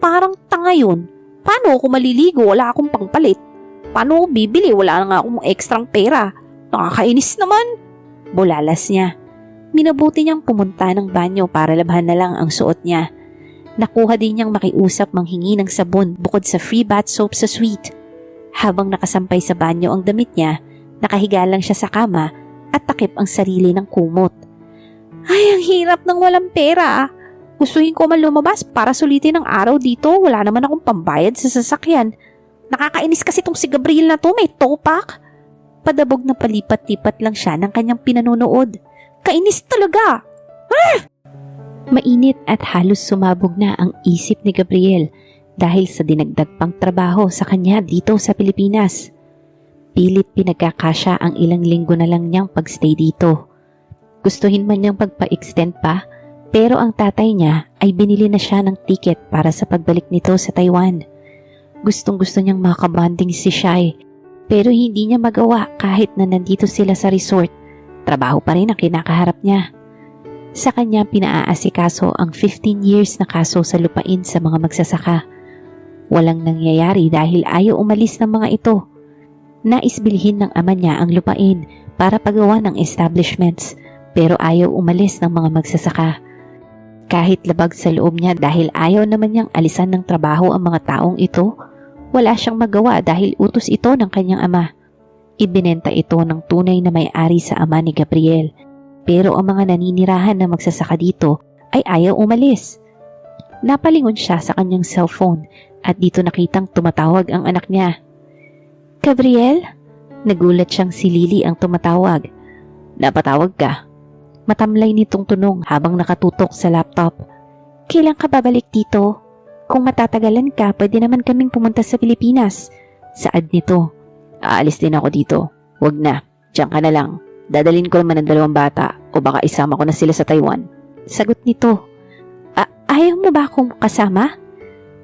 Parang tanga yun. Paano ako maliligo? Wala akong pangpalit. Paano ako bibili? Wala na nga akong ekstrang pera. Nakakainis naman. Bulalas niya. Minabuti niyang pumunta ng banyo para labhan na lang ang suot niya. Nakuha din niyang makiusap manghingi ng sabon bukod sa free bath soap sa suite. Habang nakasampay sa banyo ang damit niya, nakahiga lang siya sa kama at takip ang sarili ng kumot. Ay, ang hirap ng walang pera. Gustuhin ko man lumabas para sulitin ang araw dito. Wala naman akong pambayad sa sasakyan. Nakakainis kasi tong si Gabriel na to, may topak. Padabog na palipat-lipat lang siya ng kanyang pinanonood. Kainis talaga. Mainit at halos sumabog na ang isip ni Gabriel dahil sa dinagdag pang trabaho sa kanya dito sa Pilipinas. Pilit pinagkakasya ang ilang linggo na lang niyang pagstay dito. Gustuhin man niyang pagpa-extend pa, pero ang tatay niya ay binili na siya ng ticket para sa pagbalik nito sa Taiwan. Gustong-gusto niyang makabanding si Shai, pero hindi niya magawa kahit na nandito sila sa resort. Trabaho pa rin ang kinakaharap niya. Sa kanya pinaaasikaso ang 15 years na kaso sa lupain sa mga magsasaka. Walang nangyayari dahil ayaw umalis ng mga ito. Nais bilhin ng ama niya ang lupain para pagawa ng establishments, pero ayaw umalis ng mga magsasaka. Kahit labag sa loob niya dahil ayaw naman niyang alisan ng trabaho ang mga taong ito, Wala siyang magawa dahil utos ito ng kanyang ama. Ibinenta ito ng tunay na may-ari sa ama ni Gabriel. Pero ang mga naninirahan na magsasaka dito ay ayaw umalis. Napalingon siya sa kanyang cellphone at dito nakitang tumatawag ang anak niya. Gabriel? Nagulat siyang si Lily ang tumatawag. Napatawag ka? Matamlay nitong tunong habang nakatutok sa laptop. Kailan ka babalik dito? Kung matatagalan ka, pwede naman kaming pumunta sa Pilipinas. Saad nito. Aalis din ako dito. Wag na, diyan ka na lang. Dadalhin ko naman ang 2 bata o baka isama ko na sila sa Taiwan. Sagot nito. Ayaw mo ba akong kasama?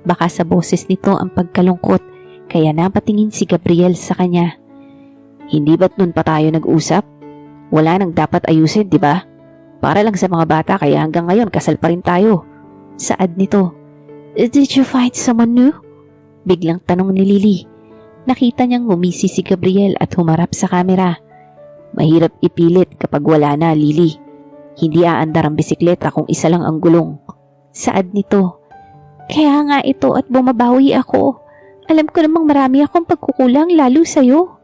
Baka sa boses nito ang pagkalungkot kaya napatingin si Gabriel sa kanya. Hindi ba't nun pa tayo nag-usap? Wala nang dapat ayusin, di ba? Para lang sa mga bata kaya hanggang ngayon kasal pa rin tayo. Saad nito. Did you find someone new? Biglang tanong ni Lily. Nakita niyang ngumisi si Gabriel at humarap sa kamera. Mahirap ipilit kapag wala na, Lily. Hindi aandar ang bisikleta kung isa lang ang gulong. Saad nito. Kaya nga ito at bumabawi ako. Alam ko namang marami akong pagkukulang lalo sa'yo.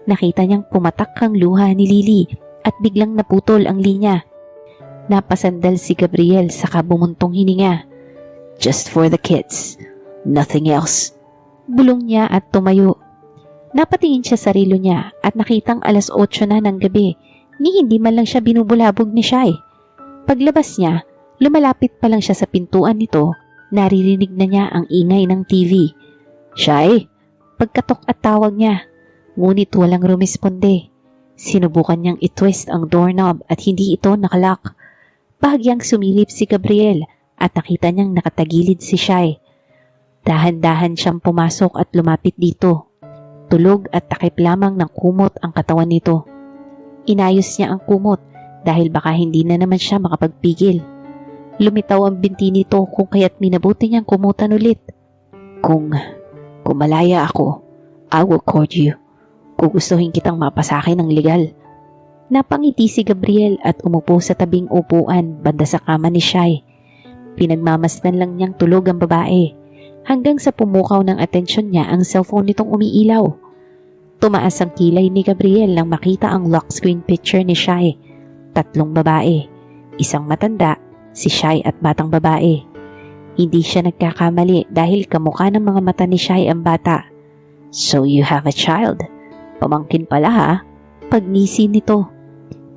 Nakita niyang pumatak ang luha ni Lily at biglang naputol ang linya. Napasandal si Gabriel saka bumuntong hininga. Just for the kids. Nothing else. Bulong niya at tumayo. Napatingin siya sa relo niya at nakitang 8:00 na ng gabi ni hindi man lang siya binubulabog ni Shai. Paglabas niya, lumalapit pa lang siya sa pintuan nito, naririnig na niya ang ingay ng TV. Shai! Pagkatok at tawag niya, ngunit walang rumisponde. Sinubukan niyang itwist ang doorknob at hindi ito nakalock. Bahagyang sumilip si Gabriel at nakita niyang nakatagilid si Shai. Dahan-dahan siyang pumasok at lumapit dito. Tulog at takip lamang ng kumot ang katawan nito. Inayos niya ang kumot dahil baka hindi na naman siya makapagpigil. Lumitaw ang binti nito kung kaya't minabuti niyang kumutan ulit. Kung malaya ako, I will court you. Gugustuhin kitang mapasakin ng legal. Napangiti si Gabriel at umupo sa tabing upuan banda sa kama ni Shai. Pinagmamasdan lang niyang tulog ang babae. Hanggang sa pumukaw ng atensyon niya ang cellphone nitong umiilaw. Tumaas ang kilay ni Gabriel nang makita ang lock screen picture ni Shai. 3 babae, isang matanda, si Shai at batang babae. Hindi siya nagkakamali dahil kamukha ng mga mata ni Shai ang bata. So you have a child. Pamangkin pala ha? Pagngisi nito.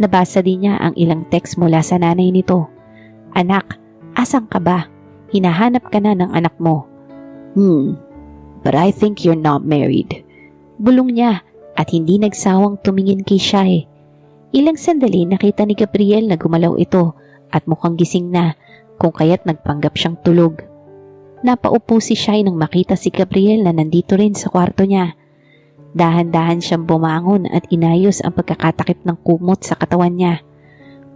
Nabasa din niya ang ilang text mula sa nanay nito. Anak, asan ka ba? Hinahanap ka na ng anak mo. But I think you're not married. Bulong niya at hindi nagsawang tumingin kay Shai. Ilang sandali nakita ni Gabriel na gumalaw ito at mukhang gising na kung kaya't nagpanggap siyang tulog. Napaupo si Shai nang makita si Gabriel na nandito rin sa kwarto niya. Dahan-dahan siyang bumangon at inayos ang pagkakatakip ng kumot sa katawan niya.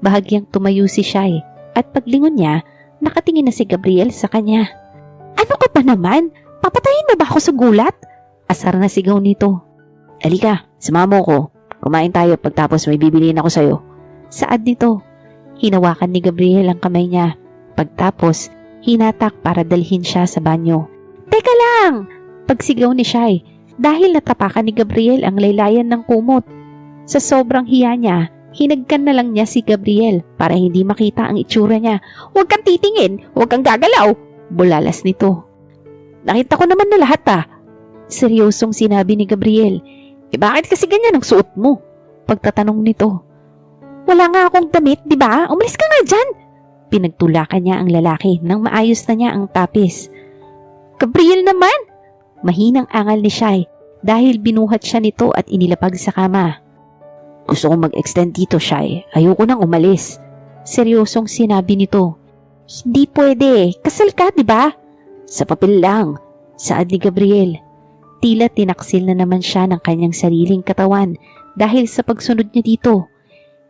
Bahagyang tumayo si Shai at paglingon niya, nakatingin na si Gabriel sa kanya. Ano ka ba naman? Papatayin mo ba ako sa gulat? Asar na sigaw nito. Alika, sumama mo ko. Kumain tayo pagtapos may bibiliin ako sa'yo. Saad nito. Hinawakan ni Gabriel ang kamay niya. Pagtapos, hinatak para dalhin siya sa banyo. Teka lang! Pagsigaw ni Shai dahil natapakan ni Gabriel ang laylayan ng kumot. Sa sobrang hiya niya, hinagkan na lang niya si Gabriel para hindi makita ang itsura niya. Huwag kang titingin! Huwag kang gagalaw! Bulalas nito. Nakita ko naman na lahat Seryosong sinabi ni Gabriel. Bakit kasi ganyan ang suot mo? Pagtatanong nito. Wala nga akong damit, di ba? Umalis ka nga dyan! Pinagtulakan niya ang lalaki nang maayos na niya ang tapis. Gabriel naman! Mahinang angal ni Shai dahil binuhat siya nito at inilapag sa kama. Gusto kong mag-extend dito, Shai. Ayoko nang umalis. Seryosong sinabi nito. Hindi pwede. Kasal ka, di ba? Sa papel lang. Saad ni Gabriel. Tila tinaksil na naman siya ng kanyang sariling katawan dahil sa pagsunod niya dito.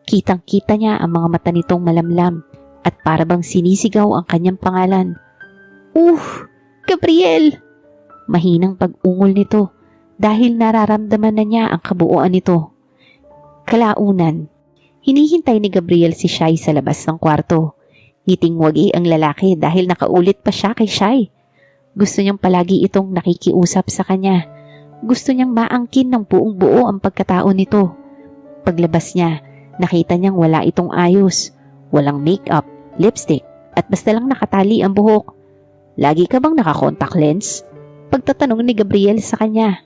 Kitang-kita niya ang mga mata nitong malamlam at parabang sinisigaw ang kanyang pangalan. Gabriel! Mahinang pag-ungol nito dahil nararamdaman na niya ang kabuuan nito. Kalaunan, hinihintay ni Gabriel si Shai sa labas ng kwarto. Ngiting wagi ang lalaki dahil nakaulit pa siya kay Shai. Gusto niyang palagi itong nakikiusap sa kanya. Gusto niyang maangkin ng buong buo ang pagkatao nito. Paglabas niya, nakita niyang wala itong ayos. Walang makeup, lipstick, at basta lang nakatali ang buhok. Lagi ka bang naka-contact lens? Pagtatanong ni Gabriel sa kanya.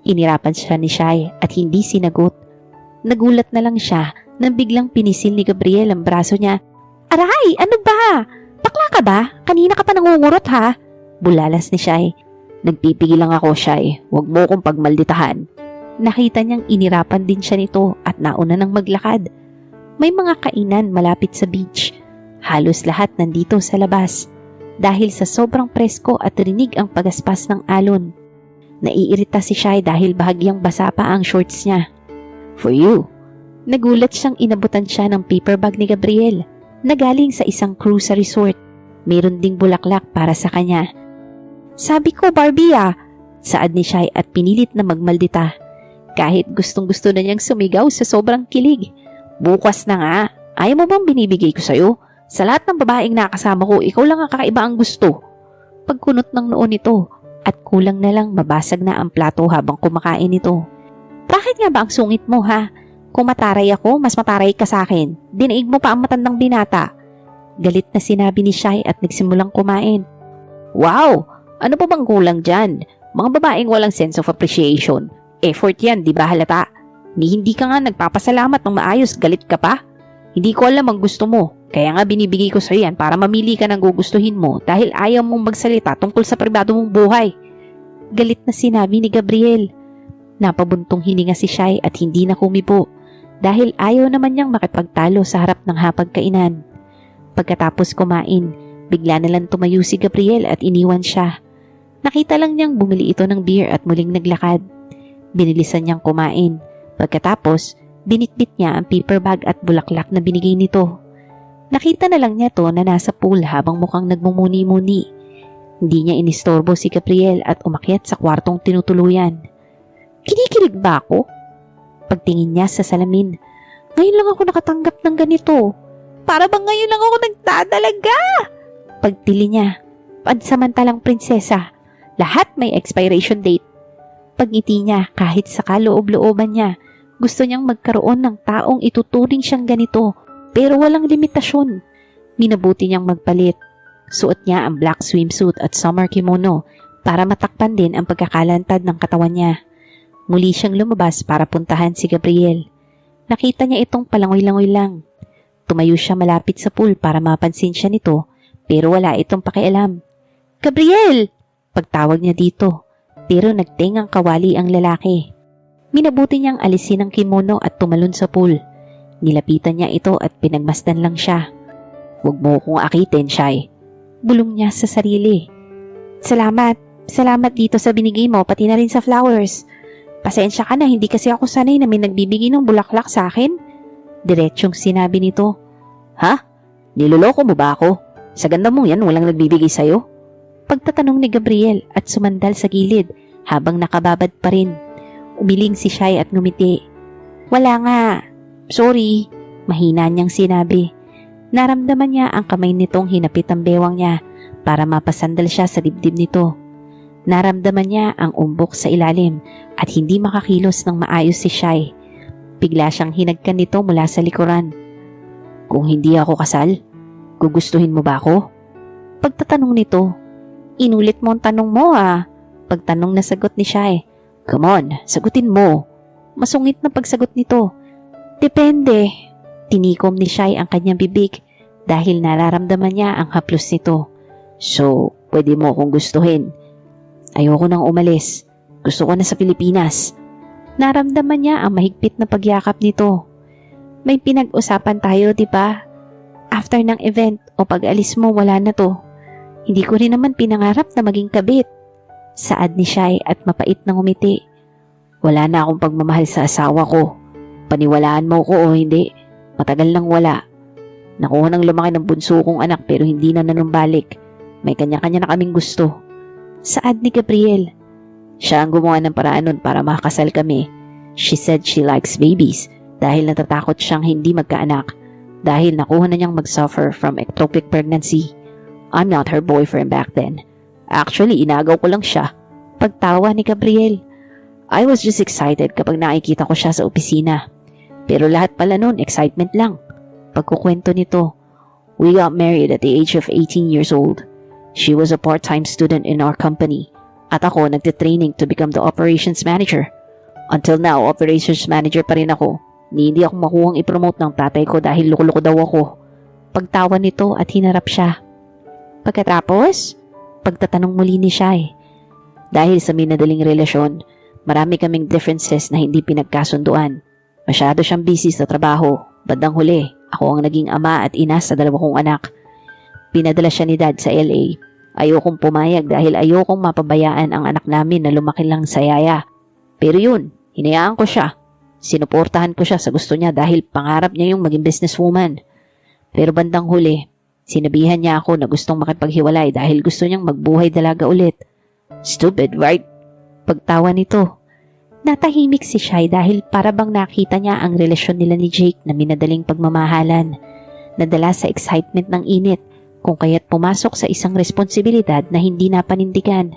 Inirapan siya ni Shai at hindi sinagot. Nagulat na lang siya nang biglang pinisil ni Gabriel ang braso niya. Aray! Ano ba? Bakla ka ba? Kanina ka pa nangungurot ha? Bulalas ni Shai. Nagpipigil lang ako, Shai. Huwag mo kong pagmalditahan. Nakita niyang inirapan din siya nito at nauna nang maglakad. May mga kainan malapit sa beach. Halos lahat nandito sa labas. Dahil sa sobrang presko at rinig ang pagaspas ng alon. Naiirita si Shai dahil bahagyang basa pa ang shorts niya. For you. Nagulat siyang inabutan siya ng paper bag ni Gabriel na galing sa isang cruise sa resort. Meron ding bulaklak para sa kanya. Sabi ko, Barbie saad ni Shai at pinilit na magmaldita. Kahit gustong gusto na niyang sumigaw sa sobrang kilig. Bukas na nga, ayaw mo bang binibigay ko sa'yo? Sa lahat ng babaeng nakasama ko, ikaw lang ang kakaiba ang gusto. Pagkunot ng noo nito at kulang na lang mabasag na ang plato habang kumakain ito. Bakit nga ba ang sungit mo ha? Kung mataray ako, mas mataray ka sa akin. Dinaig mo pa ang matandang binata. Galit na sinabi ni Shai at nagsimulang kumain. Wow! Ano pa bang kulang dyan? Mga babaeng walang sense of appreciation. Effort yan, di ba halata? Hindi ka nga nagpapasalamat ng maayos, galit ka pa? Hindi ko alam ang gusto mo. Kaya nga binibigay ko sa yan para mamili ka ng gugustuhin mo dahil ayaw mong magsalita tungkol sa pribado mong buhay. Galit na sinabi ni Gabriel. Napabuntong hininga si Shai at hindi na kumibo dahil ayaw naman niyang makipagtalo sa harap ng hapagkainan. Pagkatapos kumain, bigla na lang tumayo si Gabriel at iniwan siya. Nakita lang niyang bumili ito ng beer at muling naglakad. Binilisan niyang kumain. Pagkatapos, binitbit niya ang paper bag at bulaklak na binigay nito. Nakita na lang niya to na nasa pool habang mukhang nagmumuni-muni. Hindi niya inistorbo si Gabriel at umakyat sa kwartong tinutuluyan. Kinikilig ba ako? Pagtingin niya sa salamin, ngayon lang ako nakatanggap ng ganito. Para bang ngayon lang ako nagdadalaga? Pagtili niya, pansamantalang prinsesa, lahat may expiration date. Pagngiti niya kahit sa kaloob-looban niya, gusto niyang magkaroon ng taong ituturing siyang ganito. Pero walang limitasyon. Minabuti niyang magpalit. Suot niya ang black swimsuit at summer kimono para matakpan din ang pagkakalantad ng katawan niya. Muli siyang lumabas para puntahan si Gabriel. Nakita niya itong palangoy-langoy lang. Tumayo siya malapit sa pool para mapansin siya nito pero wala itong pakialam. Gabriel! Pagtawag niya dito pero nagtengang kawali ang lalaki. Minabuti niyang alisin ang kimono at tumalon sa pool. Nilapitan niya ito at pinagmasdan lang siya. Huwag mo kong akitin, Shai. Bulong niya sa sarili. Salamat. Salamat dito sa binigay mo, pati na rin sa flowers. Pasensya ka na, hindi kasi ako sanay na may nagbibigay ng bulaklak sa akin. Diretsyong sinabi nito. Ha? Niloloko mo ba ako? Sa ganda mong yan, walang nagbibigay sa'yo? Pagtatanong ni Gabriel at sumandal sa gilid habang nakababad pa rin. Umiling si Shai at ngumiti. Wala nga. Sorry, mahina niyang sinabi. Naramdaman niya ang kamay nitong hinapit ang bewang niya para mapasandal siya sa dibdib nito. Naramdaman niya ang umbok sa ilalim at hindi makakilos ng maayos si Shai. Bigla siyang hinagkan nito mula sa likuran. Kung hindi ako kasal, gugustuhin mo ba ako? Pagtatanong nito, inulit mo ang tanong mo Pagtanong na sagot ni Shai. Come on, sagutin mo. Masungit na pagsagot nito. Depende. Tinikom ni Shai ang kanyang bibig dahil nararamdaman niya ang haplos nito. So, pwede mo akong gustuhin. Ayoko nang umalis. Gusto ko na sa Pilipinas. Naramdaman niya ang mahigpit na pagyakap nito. May pinag-usapan tayo, di ba? After ng event o pag-alis mo, wala na to. Hindi ko rin naman pinangarap na maging kabit. Saad ni Shai at mapait na ngumiti. Wala na akong pagmamahal sa asawa ko. Paniwalaan mo ko o hindi, matagal nang wala. Nakuha nang lumaki ng bunso kong anak pero hindi na nanumbalik. May kanya-kanya na kaming gusto. Saad ni Gabriel. Siya ang gumawa ng paraan nun para makasal kami. She said she likes babies dahil natatakot siyang hindi magkaanak dahil nakuha na niyang mag-suffer from ectopic pregnancy. I'm not her boyfriend back then. Actually, inagaw ko lang siya. Pagtawa ni Gabriel. I was just excited kapag nakikita ko siya sa opisina. Pero lahat pala nun, excitement lang. Pagkukwento nito. We got married at the age of 18 years old. She was a part-time student in our company. At ako nagtitraining to become the operations manager. Until now, operations manager pa rin ako. Hindi ako makuhang ipromote ng tatay ko dahil loko-loko daw ako. Pagtawa nito at hinarap siya. Pagkatapos, pagtatanong muli ni Shai. Dahil sa minadaling relasyon, marami kaming differences na hindi pinagkasunduan. Masyado siyang busy sa trabaho. Bandang huli, ako ang naging ama at ina sa 2 kong anak. Pinadala siya ni Dad sa LA. Ayokong pumayag dahil ayokong mapabayaan ang anak namin na lumaki lang sa yaya. Pero yun, hinayaan ko siya. Sinuportahan ko siya sa gusto niya dahil pangarap niya yung maging businesswoman. Pero bandang huli, sinabihan niya ako na gustong makipaghiwalay dahil gusto niyang magbuhay dalaga ulit. Stupid, right? Pagtawa nito. Natahimik si Shai dahil para bang nakita niya ang relasyon nila ni Jake na minadaling pagmamahalan. Nadala sa excitement ng init kung kaya't pumasok sa isang responsibilidad na hindi napanindigan.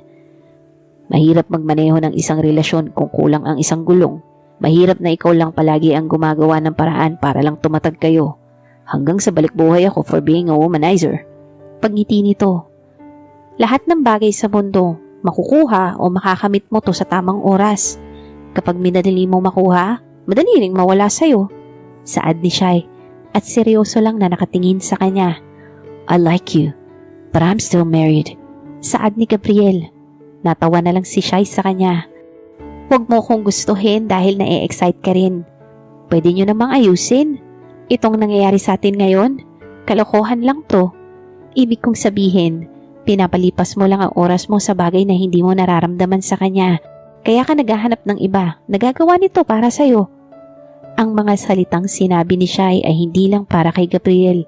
Mahirap magmaneho ng isang relasyon kung kulang ang isang gulong. Mahirap na ikaw lang palagi ang gumagawa ng paraan para lang tumatag kayo. Hanggang sa balikbuhay ako for being a womanizer. Pagngiti nito. Lahat ng bagay sa mundo, makukuha o makakamit mo to sa tamang oras. Kapag minadali mo makuha, madali ring mawala sa'yo. Saad ni Shai at seryoso lang na nakatingin sa kanya. I like you, but I'm still married. Saad ni Gabriel. Natawa na lang si Shai sa kanya. Huwag mo kong gustuhin dahil na-excite ka rin. Pwede nyo namang ayusin. Itong nangyayari sa atin ngayon, kalokohan lang to. Ibig kong sabihin, pinapalipas mo lang ang oras mo sa bagay na hindi mo nararamdaman sa kanya. Kaya ka naghahanap ng iba, nagagawa nito para sa'yo. Ang mga salitang sinabi ni Shai ay hindi lang para kay Gabriel,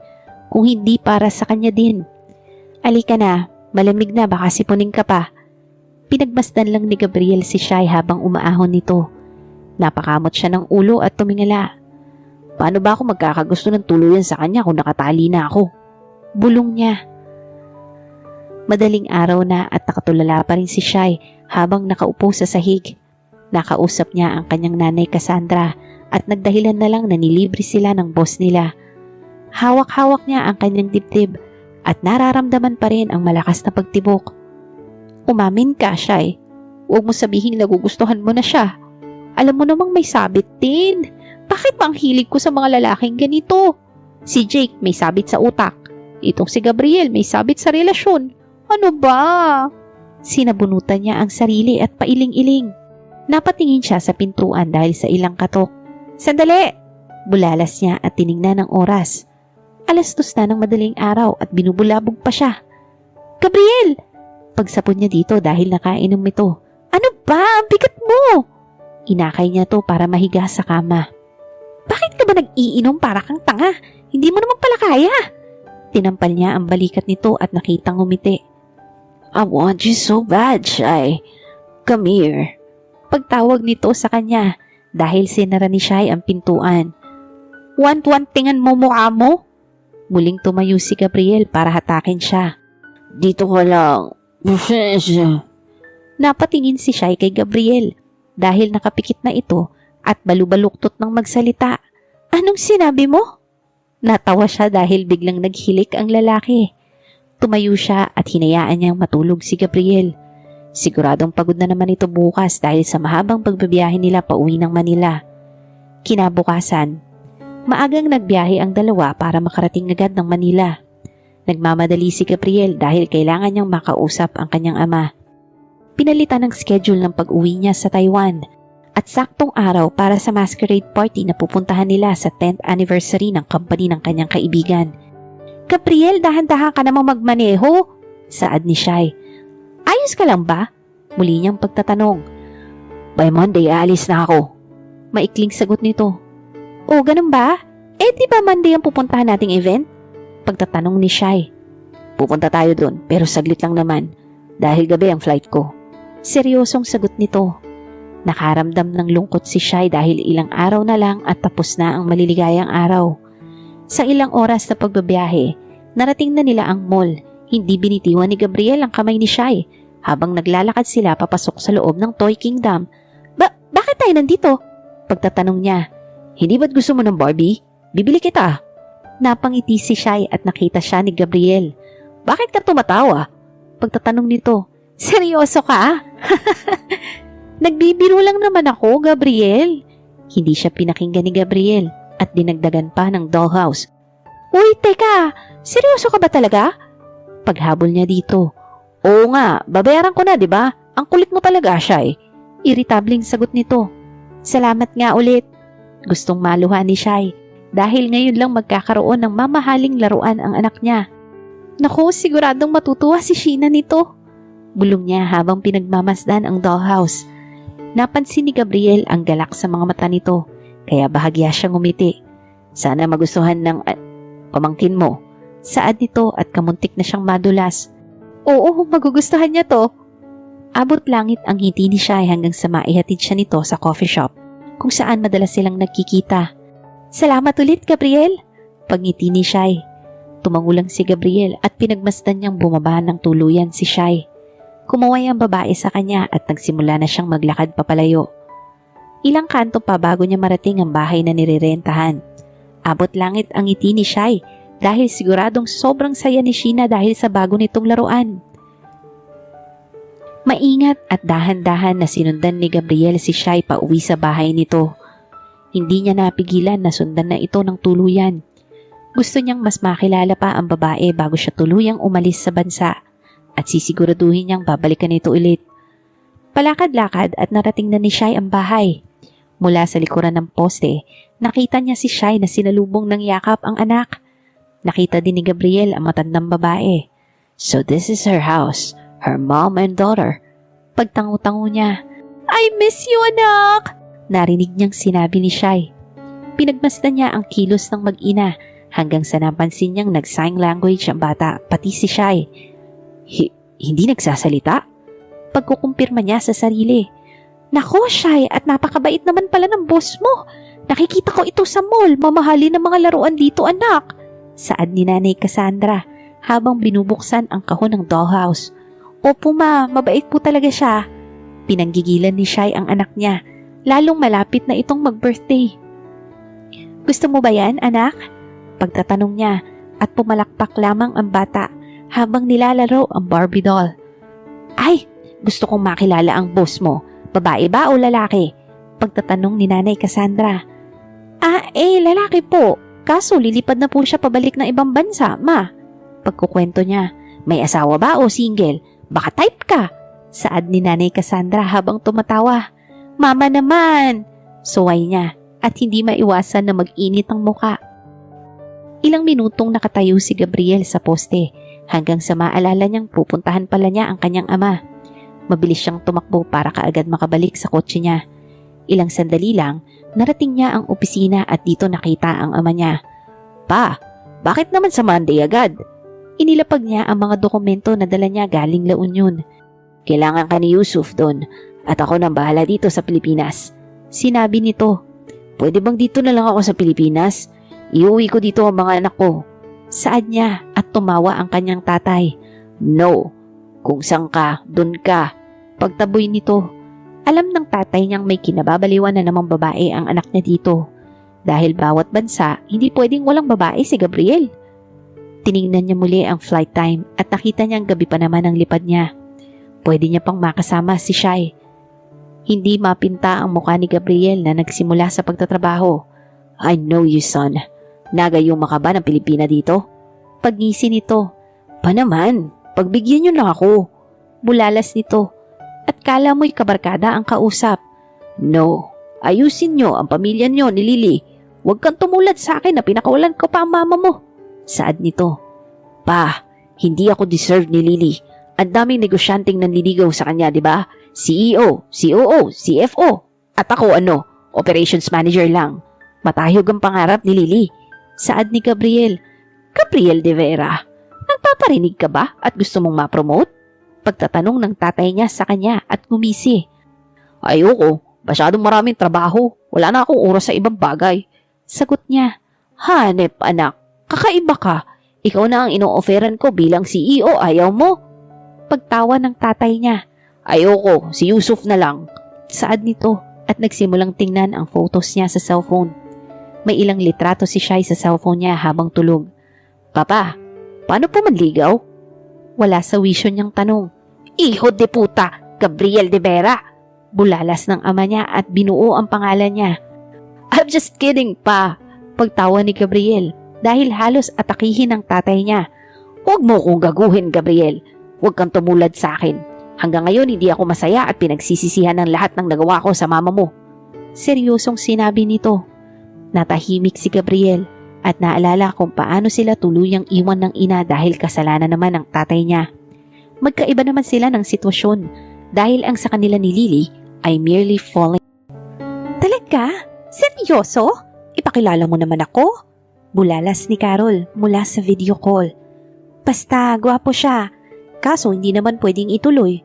kung hindi para sa kanya din. Alika na, malamig na baka sipunin ka pa. Pinagmasdan lang ni Gabriel si Shai habang umaahon nito. Napakamot siya ng ulo at tumingala. Paano ba ako magkakagusto ng tuluyan sa kanya kung nakatali na ako? Bulong niya. Madaling araw na at nakatulala pa rin si Shai habang nakaupo sa sahig. Nakausap niya ang kanyang nanay Cassandra at nagdahilan na lang na nilibre sila ng boss nila. Hawak-hawak niya ang kanyang dibdib at nararamdaman pa rin ang malakas na pagtibok. Umamin ka, Shai. Huwag mo sabihin nagugustuhan mo na siya. Alam mo namang may sabit din. Bakit ba ang hilig ko sa mga lalaking ganito? Si Jake may sabit sa utak. Itong si Gabriel may sabit sa relasyon. Ano ba? Sinabunutan niya ang sarili at pailing-iling. Napatingin siya sa pintuan dahil sa ilang katok. Sandali! Bulalas niya at tiningnan ang oras. 2:00 na ng madaling araw at binubulabog pa siya. Gabriel! Pagsapon niya dito dahil nakainom ito. Ano ba? Ang bigat mo! Inakay niya to para mahiga sa kama. Bakit ka ba nag-iinom para kang tanga? Hindi mo naman pala kaya. Tinampal niya ang balikat nito at nakitang ngumiti. I want you so bad, Shai. Come here. Pagtawag nito sa kanya dahil sinara ni Shai ang pintuan. Want-wantingan mo mukha mo? Muling tumayo si Gabriel para hatakin siya. Dito ko lang. Napatingin si Shai kay Gabriel dahil nakapikit na ito at balubaluktot ng magsalita. Anong sinabi mo? Natawa siya dahil biglang naghilik ang lalaki. Tumayo siya at hinayaan niyang matulog si Gabriel. Siguradong pagod na naman ito bukas dahil sa mahabang pagbabiyahe nila pauwi ng Manila. Kinabukasan, maagang nagbiyahe ang dalawa para makarating agad ng Manila. Nagmamadali si Gabriel dahil kailangan niyang makausap ang kanyang ama. Pinalitan ng schedule ng pag-uwi niya sa Taiwan at saktong araw para sa masquerade party na pupuntahan nila sa 10th anniversary ng company ng kanyang kaibigan. Gabriel, dahan-dahan ka namang magmaneho, saad ni Shai. Ayos ka lang ba? Muli niyang pagtatanong. By Monday, aalis na ako. Maikling sagot nito. O, ganun ba? Di ba Monday ang pupuntahan nating event? Pagtatanong ni Shai. Pupunta tayo doon, pero saglit lang naman. Dahil gabi ang flight ko. Seryosong sagot nito. Nakaramdam ng lungkot si Shai dahil ilang araw na lang at tapos na ang maliligayang araw. Sa ilang oras na pagbabiyahe, narating na nila ang mall. Hindi binitiwan ni Gabriel ang kamay ni Shai habang naglalakad sila papasok sa loob ng Toy Kingdom. Bakit tayo nandito? Pagtatanong niya. Hindi ba't gusto mo ng Barbie? Bibili kita. Napangiti si Shai at nakita siya ni Gabriel. Bakit ka tumatawa? Pagtatanong nito. Seryoso ka? Nagbibiro lang naman ako, Gabriel. Hindi siya pinakinggan ni Gabriel at dinagdagan pa ng dollhouse. Uy, teka, seryoso ka ba talaga? Paghabol niya dito. Oo nga, babayaran ko na, di ba? Ang kulit mo talaga, Shai. Irritabling sagot nito. Salamat nga ulit. Gustong maluha ni Shai dahil ngayon lang magkakaroon ng mamahaling laruan ang anak niya. Naku, siguradong matutuwa si Sheena nito. Bulong niya habang pinagmamasdan ang dollhouse. Napansin ni Gabriel ang galak sa mga mata nito, kaya bahagya siyang ngumiti. Sana magustuhan ng pamangkin mo. Saad nito at kamuntik na siyang madulas. Oo, magugustuhan niya to. Abot langit ang ngiti ni Shai hanggang sa maihatid siya nito sa coffee shop, kung saan madalas silang nagkikita. Salamat ulit, Gabriel. Pagngiti ni Shai. Tumangulang si Gabriel at pinagmasdan niyang bumaba ng tuluyan si Shai. Kumuway ang babae sa kanya at nagsimula na siyang maglakad papalayo. Ilang kanto pa bago niya marating ang bahay na nirerentahan. Abot langit ang ngiti ni Shai dahil siguradong sobrang saya ni Sheena dahil sa bago nitong laruan. Maingat at dahan-dahan na sinundan ni Gabriel si Shai pa uwi sa bahay nito. Hindi niya napigilan na sundan na ito ng tuluyan. Gusto niyang mas makilala pa ang babae bago siya tuluyang umalis sa bansa at sisiguraduhin niyang babalikan ito ulit. Palakad-lakad at narating na ni Shai ang bahay. Mula sa likuran ng poste, nakita niya si Shai na sinalubong ng yakap ang anak. Nakita din ni Gabriel ang matandang babae. So this is her house, her mom and daughter. Pagtango-tango niya, I miss you, anak! Narinig niyang sinabi ni Shai. Pinagmasdan niya ang kilos ng mag-ina hanggang sa napansin niyang nag-sign language ang bata, pati si Shai. Hindi nagsasalita? Pagkukumpirma niya sa sarili. Nako, Shai, at napakabait naman pala ng boss mo. Nakikita ko ito sa mall, mamahali ng mga laruan dito, anak. Saad ni Nanay Cassandra habang binubuksan ang kahon ng dollhouse. Opo ma, mabait po talaga siya. Pinanggigilan ni Shai ang anak niya, lalong malapit na itong mag-birthday. Gusto mo ba yan, anak? Pagtatanong niya at pumalakpak lamang ang bata habang nilalaro ang Barbie doll. Ay, gusto kong makilala ang boss mo. Babae ba o lalaki? Pagtatanong ni Nanay Cassandra. Lalaki po. Kaso lilipad na po siya pabalik ng ibang bansa, ma. Pagkukwento niya, may asawa ba o single? Baka type ka. Saad ni Nanay Cassandra habang tumatawa. Mama naman! Suway niya at hindi maiwasan na mag-init ang muka. Ilang minutong nakatayo si Gabriel sa poste hanggang sa maalala niyang pupuntahan pala niya ang kanyang ama. Mabilis siyang tumakbo para kaagad makabalik sa kotse niya. Ilang sandali lang, narating niya ang opisina at dito nakita ang ama niya. Pa, bakit naman sa Monday agad? Inilapag niya ang mga dokumento na dala niya galing La Union. Kailangan ka ni Yusuf doon at ako nang bahala dito sa Pilipinas. Sinabi nito, pwede bang dito na lang ako sa Pilipinas? Iuwi ko dito ang mga anak ko. Saad niya at tumawa ang kanyang tatay. No, kung saan ka, dun ka. Pagtaboy nito, alam ng tatay niyang may kinababaliwan na namang babae ang anak niya dito. Dahil bawat bansa, hindi pwedeng walang babae si Gabriel. Tiningnan niya muli ang flight time at nakita niyang gabi pa naman ang lipad niya. Pwede niya pang makasama si Shai. Hindi mapinta ang mukha ni Gabriel na nagsimula sa pagtatrabaho. I know you, son. Nagayuma ka ba ng Pilipina dito? Pagngisi nito. Pa naman, pagbigyan niyo na ako. Bulalas nito. At kala mo'y kabarkada ang kausap. No, ayusin niyo ang pamilya niyo ni Lily. Huwag kang tumulad sa akin na pinakawalan ko pa ang mama mo. Saad nito. Pa, hindi ako deserve ni Lily. Ang daming negosyanteng nanliligaw sa kanya, di ba? CEO, COO, CFO. At ako operations manager lang. Matahog ang pangarap ni Lily. Saad ni Gabriel. Gabriel de Vera, nagpaparinig ka ba at gusto mong ma-promote? Pagtatanong ng tatay niya sa kanya at ngumisi. Ayoko, masyadong maraming trabaho. Wala na akong oras sa ibang bagay. Sagot niya. Hanep anak, kakaiba ka. Ikaw na ang ino-offeran ko bilang CEO, ayaw mo? Pagtawa ng tatay niya. Ayoko, si Yusuf na lang. Saad nito at nagsimulang tingnan ang photos niya sa cellphone. May ilang litrato si Shai sa cellphone niya habang tulog. Papa, paano po manligaw? Wala sa wisyo niyang tanong. Iho de puta, Gabriel de Vera. Bulalas ng ama niya at binuo ang pangalan niya. I'm just kidding, pa. Pagtawa ni Gabriel dahil halos atakihin ng tatay niya. Huwag mo kong gaguhin, Gabriel. Huwag kang tumulad sa akin. Hanggang ngayon hindi ako masaya at pinagsisisihan ng lahat ng nagawa ko sa mama mo. Seryosong sinabi nito. Natahimik si Gabriel at naalala kung paano sila tuluyang iwan ng ina dahil kasalanan naman ng tatay niya. Magkaiba naman sila ng sitwasyon dahil ang sa kanila ni Lily ay merely falling. Talaga? Seryoso? Ipakilala mo naman ako? Bulalas ni Carol mula sa video call. Basta, gwapo siya. Kaso hindi naman pwedeng ituloy.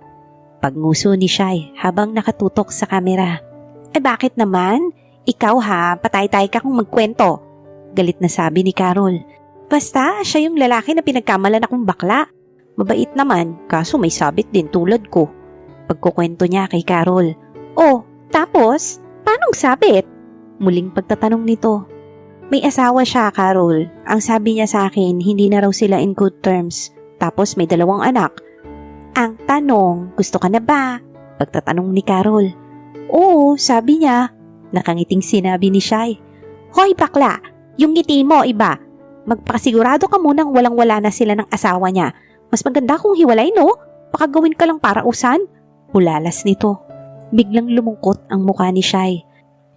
Pagnguso ni Shai habang nakatutok sa kamera. Bakit naman? Ikaw ha, patay-tay ka kung magkwento. Galit na sabi ni Carol. Basta, siya yung lalaki na pinagkamalan akong bakla. Mabait naman, kaso may sabit din tulad ko. Pagkukwento niya kay Carol. Oh, tapos? Paanong sabit? Muling pagtatanong nito. May asawa siya, Carol. Ang sabi niya sa akin, hindi na raw sila in good terms. Tapos may 2 anak. Ang tanong, gusto ka na ba? Pagtatanong ni Carol. Oo, sabi niya. Nakangiting sinabi ni Shai. Hoy bakla, yung ngiti mo iba. Magpakasigurado ka munang walang-wala na sila ng asawa niya. Mas maganda kung hiwalay, no? Baka gawin ka lang para usan. Bulalas nito. Biglang lumungkot ang mukha ni Shai.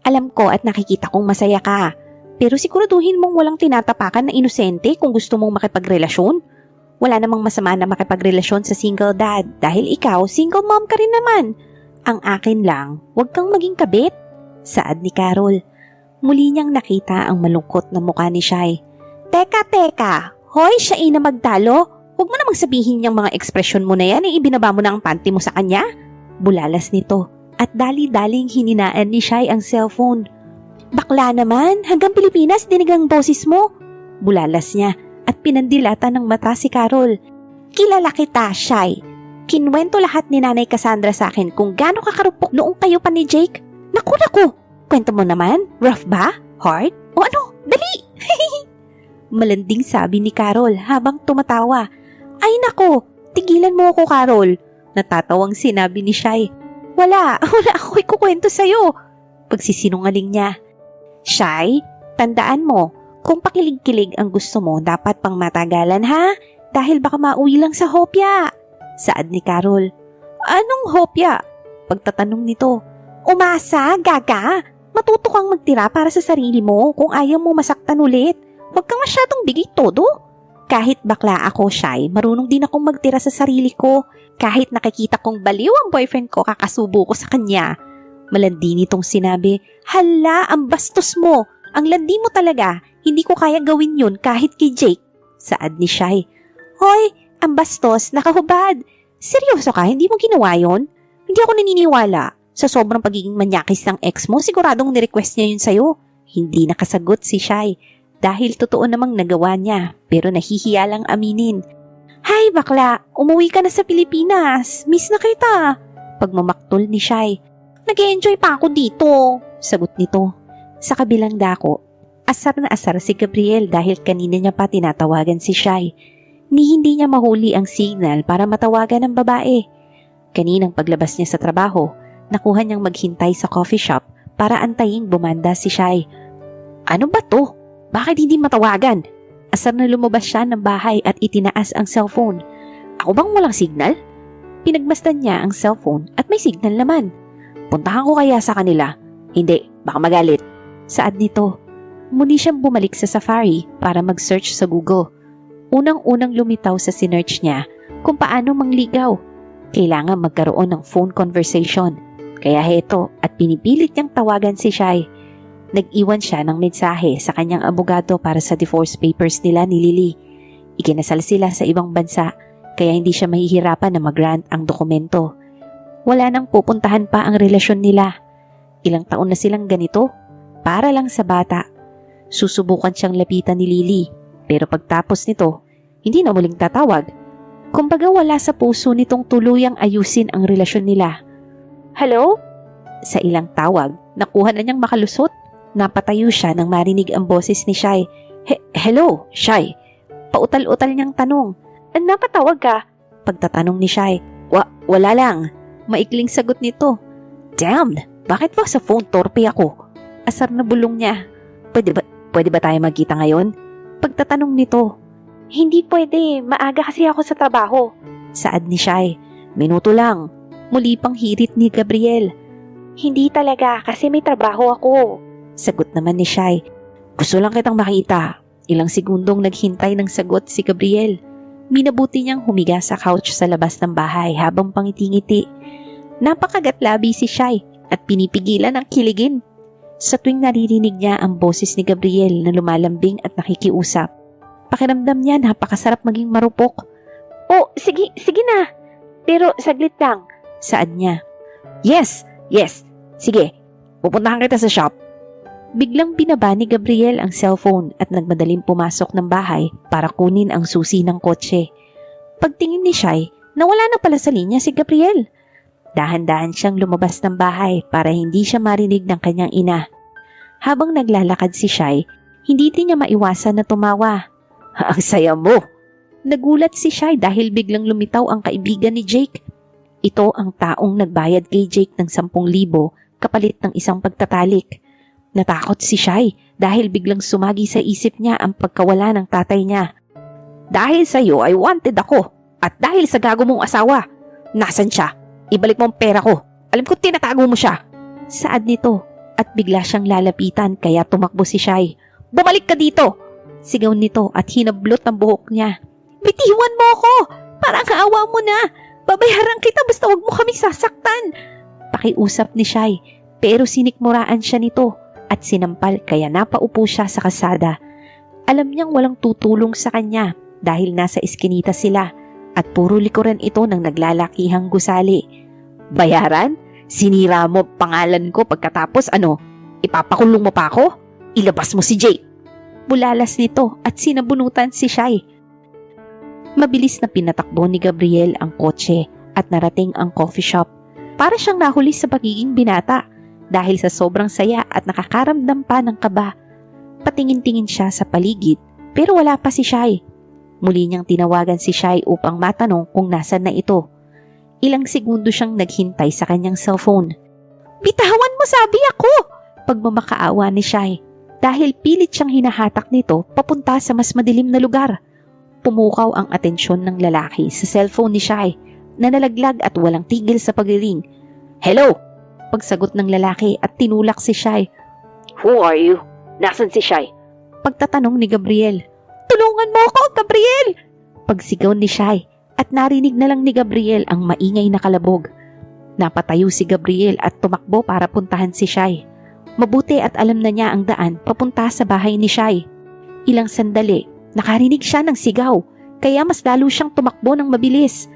Alam ko at nakikita kong masaya ka. Pero siguraduhin mong walang tinatapakan na inosente kung gusto mong makipagrelasyon. Wala namang masama na makipagrelasyon sa single dad dahil ikaw single mom ka rin naman. Ang akin lang, huwag kang maging kabit. Saad ni Carol. Muli niyang nakita ang malungkot na mukha ni Shai. Teka. Hoy, siya na magtalo. Huwag mo namang sabihin yung mga ekspresyon mo na yan ibinaba mo na ang panty mo sa kanya. Bulalas nito at dali-daling hininaan ni Shai ang cellphone. Bakla naman, hanggang Pilipinas dinigang boses mo. Bulalas niya at pinandilatan ng mata si Carol. Kilala kita, Shai. Kinwento lahat ni Nanay Cassandra sa akin kung gaano kakarupok noong kayo pa ni Jake. Naku, kwento mo naman, rough ba? Hard? O ano? Dali! Malanding sabi ni Carol habang tumatawa. Ay nako, tigilan mo ako, Carol. Natatawang sinabi ni Shai. Wala ako ikukwento sa'yo. Pagsisinungaling niya. Shai, tandaan mo, kung pakilig-kilig ang gusto mo, dapat pang matagalan ha? Dahil baka mauwi lang sa hopya. Saad ni Carol. Anong hopya? Pagtatanong nito. Umasa, gaga. Matuto kang magtira para sa sarili mo kung ayaw mo masaktan ulit. Huwag kang masyadong bigay todo. Kahit bakla ako, Shai, marunong din akong magtira sa sarili ko. Kahit nakikita kong baliw ang boyfriend ko, kakasubo ko sa kanya. Malandi nitong sinabi, hala, ang bastos mo. Ang landi mo talaga. Hindi ko kaya gawin yun kahit kay Jake. Saad ni Shai. Hoy, ang bastos, nakahubad. Seryoso ka, hindi mo ginawa yun? Hindi ako naniniwala. Sa sobrang pagiging manyakis ng ex mo, siguradong nirequest niya yun sa'yo. Hindi nakasagot si Shai dahil totoo namang nagawa niya pero nahihiya lang aminin. Hay bakla, umuwi ka na sa Pilipinas. Miss na kita. Pagmamaktol ni Shai. Nag-enjoy pa ako dito. Sagot nito. Sa kabilang dako, asar na asar si Gabriel dahil kanina niya pa tinatawagan si Shai. Ni hindi niya mahuli ang signal para matawagan ng babae. Kaninang paglabas niya sa trabaho, nakuha niyang maghintay sa coffee shop para antaying bumanda si Shai. Ano ba to? Bakit hindi matawagan? Asar na lumabas siya ng bahay at itinaas ang cellphone. Ako bang walang signal? Pinagmasdan niya ang cellphone at may signal naman. Puntahan ko kaya sa kanila? Hindi, baka magalit. Saad nito. Muli siyang bumalik sa Safari para mag-search sa Google. Unang-unang lumitaw sa sinearch niya kung paano mangligaw. Kailangan magkaroon ng phone conversation. Kaya heto at pinipilit niyang tawagan si Shai. Nag-iwan siya ng mensahe sa kanyang abogado para sa divorce papers nila ni Lily. Ikinasal sila sa ibang bansa kaya hindi siya mahihirapan na mag-grant ang dokumento. Wala nang pupuntahan pa ang relasyon nila. Ilang taon na silang ganito para lang sa bata. Susubukan siyang lapitan ni Lily pero pagtapos nito, hindi na muling tatawag. Kumbaga wala sa puso nitong tuluyang ayusin ang relasyon nila. Hello? Sa ilang tawag, nakuha na niyang makalusot. Napatayo siya nang marinig ang boses ni Shai. Hello, Shai. Pautal-utal niyang tanong. Napatawag ka? Pagtatanong ni Shai. Wala lang. Maikling sagot nito. Damn, bakit ba sa phone torpe ako? Asar na bulong niya. Pwede ba tayo magkita ngayon? Pagtatanong nito. Hindi pwede, maaga kasi ako sa trabaho. Saad ni Shai. Minuto lang. Muli pang hirit ni Gabriel. Hindi talaga kasi may trabaho ako. Sagot naman ni Shai. Gusto lang kitang makita. Ilang segundong naghintay ng sagot si Gabriel. Minabuti niyang humiga sa couch sa labas ng bahay habang pangiti-ngiti. Napakagatlabi si Shai at pinipigilan ang kiligin. Sa tuwing naririnig niya ang boses ni Gabriel na lumalambing at nakikiusap, pakiramdam niya napakasarap maging marupok. Oh, sige na. Pero saglit lang. Saad niya. Yes. Sige, pupuntahan kita sa shop. Biglang binaba ni Gabriel ang cellphone at nagmadaling pumasok ng bahay para kunin ang susi ng kotse. Pagtingin ni Shai, nawala na pala sa linya si Gabriel. Dahan-dahan siyang lumabas ng bahay para hindi siya marinig ng kanyang ina. Habang naglalakad si Shai, hindi din niya maiwasan na tumawa. Ang saya mo! Nagulat si Shai dahil biglang lumitaw ang kaibigan ni Jake. Ito ang taong nagbayad kay Jake ng 10,000 kapalit ng isang pagtatalik. Natakot si Shai dahil biglang sumagi sa isip niya ang pagkawala ng tatay niya. Dahil sa iyo ay wanted ako at dahil sa gago mong asawa. Nasaan siya? Ibalik mo ang pera ko. Alam ko tinatago mo siya. Saad nito at bigla siyang lalapitan kaya tumakbo si Shai. Bumalik ka dito! Sigaw nito at hinablot ang buhok niya. Bitiwan mo ako! Parang kaawa mo na! Babayaran kita basta wag mo kaming sasaktan! Pakiusap ni Shai pero sinikmuraan siya nito at sinampal kaya napaupo siya sa kasada. Alam niyang walang tutulong sa kanya dahil nasa iskinita sila at puro likuran ito ng naglalakihang gusali. Bayaran? Sinira mo pangalan ko pagkatapos ano? Ipapakulong mo pa ako? Ilabas mo si Jake. Bulalas nito at sinabunutan si Shai. Mabilis na pinatakbo ni Gabriel ang kotse at narating ang coffee shop. Para siyang nahuli sa pagiging binata dahil sa sobrang saya at nakakaramdam pa ng kaba. Patingin-tingin siya sa paligid pero wala pa si Shai. Muli niyang tinawagan si Shai upang matanong kung nasan na ito. Ilang segundo siyang naghintay sa kanyang cellphone. Bitawan mo sabi ako! Pagmamakaawa ni Shai dahil pilit siyang hinahatak nito papunta sa mas madilim na lugar. Pumukaw ang atensyon ng lalaki sa cellphone ni Shai na nalaglag at walang tigil sa pagriring. Hello! Pagsagot ng lalaki at tinulak si Shai. Who are you? Nasaan si Shai? Pagtatanong ni Gabriel. Tulungan mo ako, Gabriel! Pagsigaw ni Shai at narinig na lang ni Gabriel ang maingay na kalabog. Napatayo si Gabriel at tumakbo para puntahan si Shai. Mabuti at alam na niya ang daan papunta sa bahay ni Shai. Ilang sandali, nakarinig siya ng sigaw kaya mas lalo siyang tumakbo ng mabilis.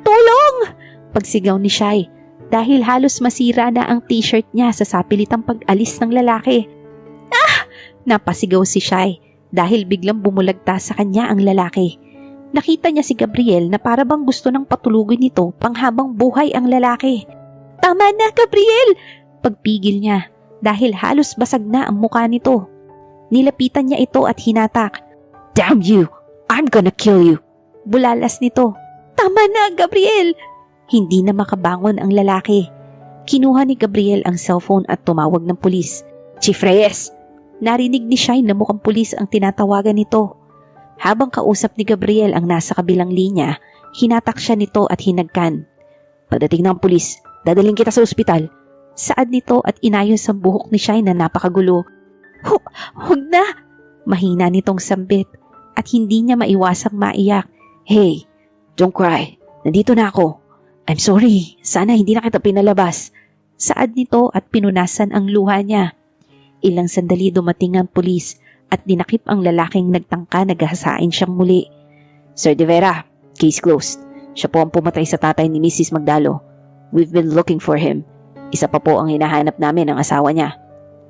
Tulong! Pagsigaw ni Shai dahil halos masira na ang t-shirt niya sa sapilitang pag-alis ng lalaki. Ah! Napasigaw si Shai dahil biglang bumulagta sa kanya ang lalaki. Nakita niya si Gabriel na para bang gusto ng patulugin nito panghabang buhay ang lalaki. Tama na, Gabriel! Pagpigil niya dahil halos basag na ang mukha nito. Nilapitan niya ito at hinatak. Damn you! I'm gonna kill you! Bulalas nito. Tama na, Gabriel! Hindi na makabangon ang lalaki. Kinuha ni Gabriel ang cellphone at tumawag ng pulis. Chief Reyes! Narinig ni Shai na mukhang pulis ang tinatawagan nito. Habang kausap ni Gabriel ang nasa kabilang linya, hinatak siya nito at hinagkan. Pagdating ng pulis, dadaling kita sa ospital. Saad nito at inayos ang buhok ni Shai na napakagulo. Huwag na! Mahina nitong sambit at hindi niya maiwasang maiyak. Hey, don't cry. Nandito na ako. I'm sorry. Sana hindi na kita pinalabas. Saad nito at pinunasan ang luha niya. Ilang sandali dumating ang pulis at dinakip ang lalaking nagtangka na gahasain siyang muli. Sir De Vera, case closed. Siya po ang pumatay sa tatay ni Mrs. Magdalo. We've been looking for him. Isa pa po ang hinahanap namin ang asawa niya.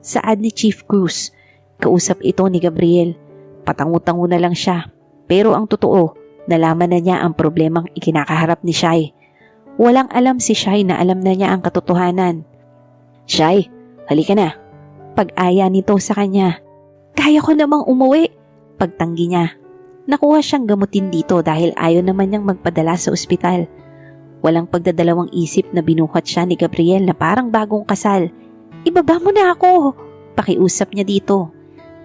Saad ni Chief Cruz. Kausap ito ni Gabriel. Patango-tango na lang siya. Pero ang totoo, Nalaman na niya ang problemang ikinakaharap ni Shai. Walang alam si Shai na alam na niya ang katotohanan. Shai, halika na. Pag-aya nito sa kanya. Kaya ko namang umuwi. Pagtanggi niya. Nakuha siyang gamutin dito dahil ayaw naman niyang magpadala sa ospital. Walang pagdadalawang isip na binuhat siya ni Gabriel na parang bagong kasal. Ibaba mo na ako. Pakiusap niya dito.